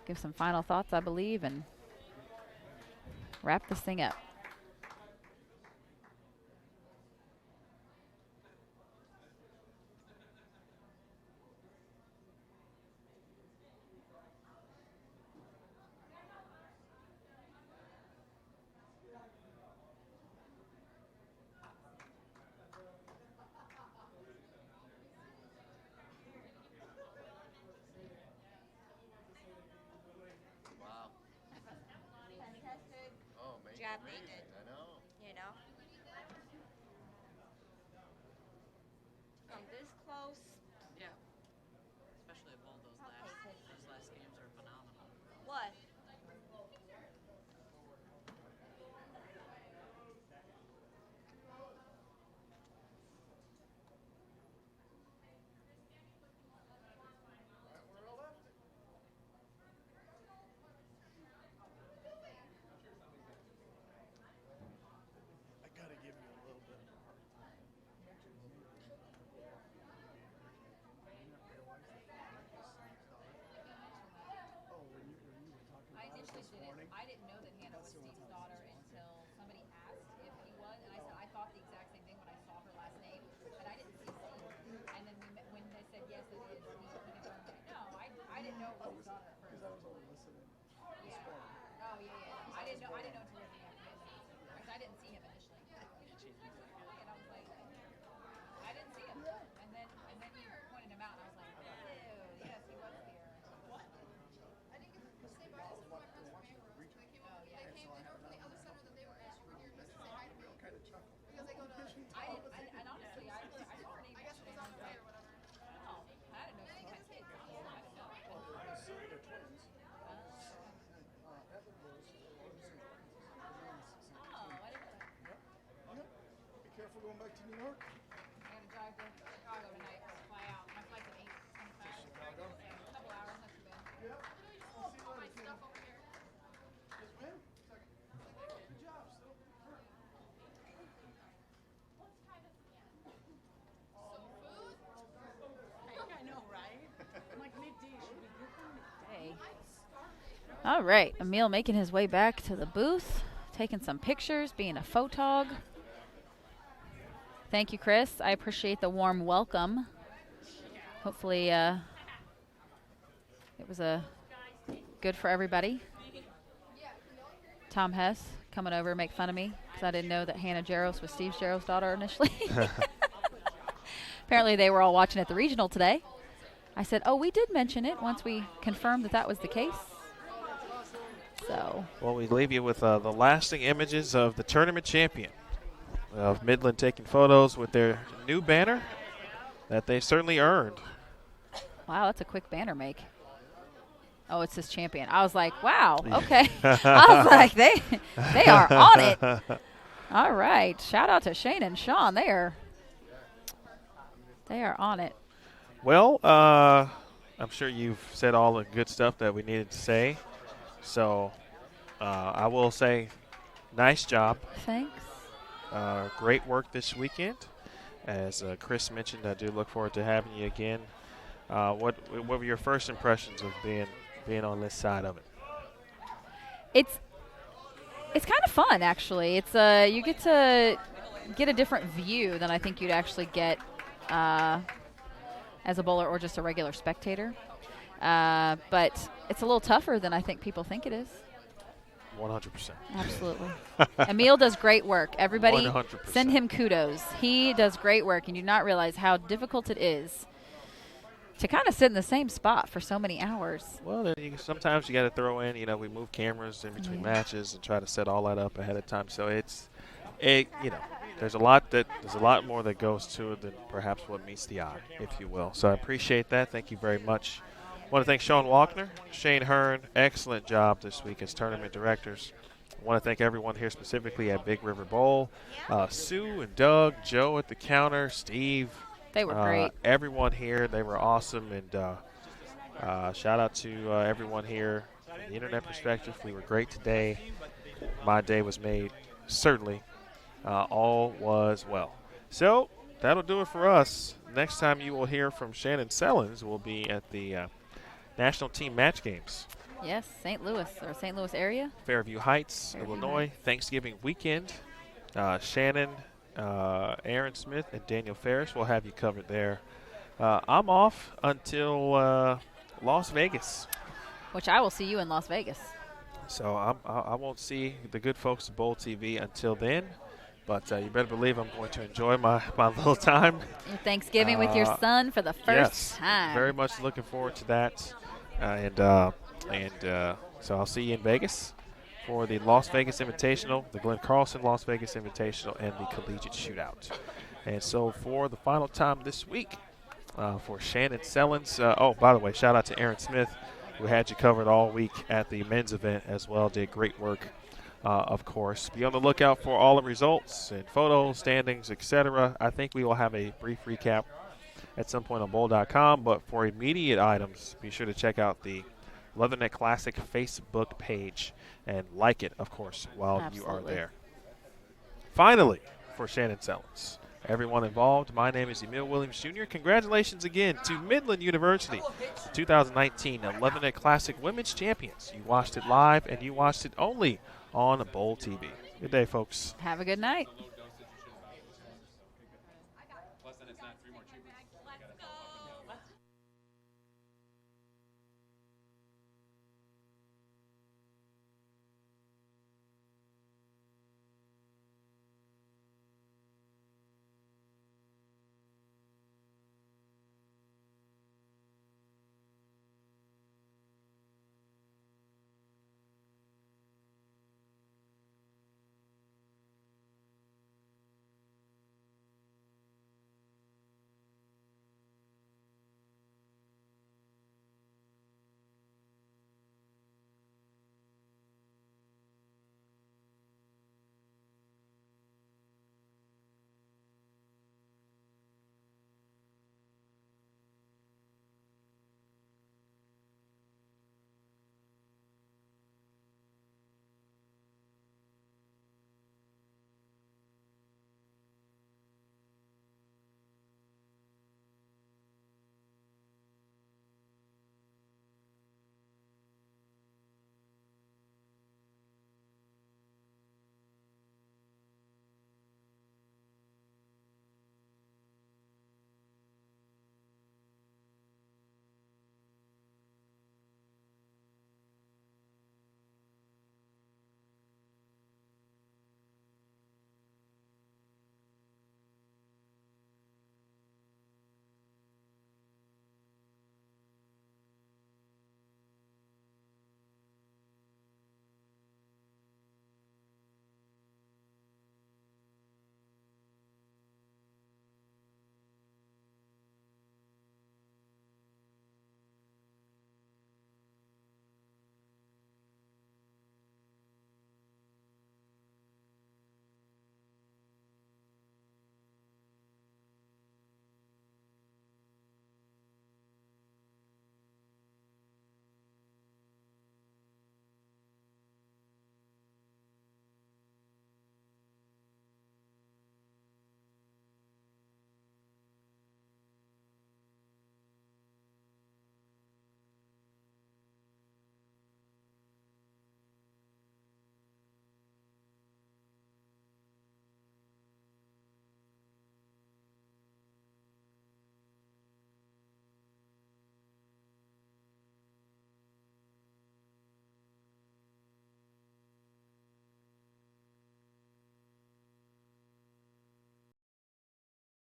Give some final thoughts, I believe, and wrap this thing up. Job they did. I know. You know? From this close. Yeah. Especially if all those last games are phenomenal. What? I gotta give you a little bit of heart. Oh, when you were talking about it this morning. I didn't know that Hannah was Steve's daughter until somebody asked if he was, and I said I thought the exact same thing when I saw her last name, but I didn't see Steve. And then when they said yes, it is, he confirmed that. No, I didn't know it was his daughter at first. Because I was only listening this morning. Oh yeah. I didn't know until because I didn't see him initially. And I was like, I didn't see him. And then you pointed him out, and I was like, ew, yes, he was here. What? I didn't get to say bye to some of my friends from Ambrose. They came over from the other center that they were at. Over here just to say hi to me. Kind of chuckle. Because they go to. And honestly, I saw her name. I guess it was on the way or whatever. Oh, I didn't know she had kids. I didn't know. They're twins. Heather was Oh, I didn't know that. Yep. Be careful going back to New York. I gotta drive to Chicago tonight. Fly out. My flight's at 8:25. Chicago? A couple hours, not too bad. Yep. All my stuff over here. Yes, ma'am. Good job. Still. I know, right? I'm like midday should be good for midday. All right, Emil making his way back to the booth, taking some pictures, being a photog. Thank you, Chris. I appreciate the warm welcome. Hopefully it was good for everybody. Tom Hess coming over to make fun of me because I didn't know that Hannah Jaros was Steve Jaros' daughter initially. Apparently they were all watching at the regional today. I said, oh, we did mention it once we confirmed that was the case. So. Well, we leave you with the lasting images of the tournament champion of Midland taking photos with their new banner that they certainly earned. Wow, that's a quick banner make. Oh, it says champion. I was like, wow, okay. I was like, they are on it. All right. Shout out to Shane and Sean. They are on it. Well, I'm sure you've said all the good stuff that we needed to say. So I will say nice job. Thanks. Great work this weekend. As Chris mentioned, I do look forward to having you again. What were your first impressions of being on this side of it? It's kind of fun, actually. It's you get to get a different view than I think you'd actually get as a bowler or just a regular spectator. But it's a little tougher than I think people think it is. 100%. Absolutely. Emil does great work. Everybody 100%. send him kudos. He does great work, and you do not realize how difficult it is to kind of sit in the same spot for so many hours. Well, then sometimes you got to throw in, we move cameras in between matches and try to set all that up ahead of time. So there's a lot more that goes to it than perhaps what meets the eye, if you will. So I appreciate that. Thank you very much. I want to thank Sean Walkner, Shane Hearn. Excellent job this week as tournament directors. I want to thank everyone here specifically at Big River Bowl. Sue and Doug, Joe at the counter, Steve. They were great. Everyone here, they were awesome. And shout out to everyone here from the internet perspective. We were great today. My day was made, certainly. All was well. So that'll do it for us. Next time you will hear from Shannon Sellens will be at the National Team Match Games. Yes, St. Louis area. Fairview Heights, Illinois, Thanksgiving weekend. Shannon, Aaron Smith, and Daniel Ferris will have you covered there. I'm off until Las Vegas. Which I will see you in Las Vegas. So I won't see the good folks at Bowl TV until then. But you better believe I'm going to enjoy my little time. Your Thanksgiving with your son for the first time. Very much looking forward to that. So I'll see you in Vegas for the Las Vegas Invitational, the Glenn Carlson Las Vegas Invitational, and the Collegiate Shootout. And so for the final time this week, for Shannon Sellens. By the way, shout out to Aaron Smith, who had you covered all week at the men's event as well. Did great work. Of course, be on the lookout for all the results and photos, standings, etc. I think we will have a brief recap at some point on bowl.com, but for immediate items, be sure to check out the Leatherneck Classic Facebook page and like it, of course, while you are there. Finally, for Shannon Sellens, everyone involved, my name is Emil Williams Jr. Congratulations again to Midland University, the 2019 Leatherneck Classic Women's Champions. You watched it live, and you watched it only on Bowl TV. Good day, folks. Have a good night.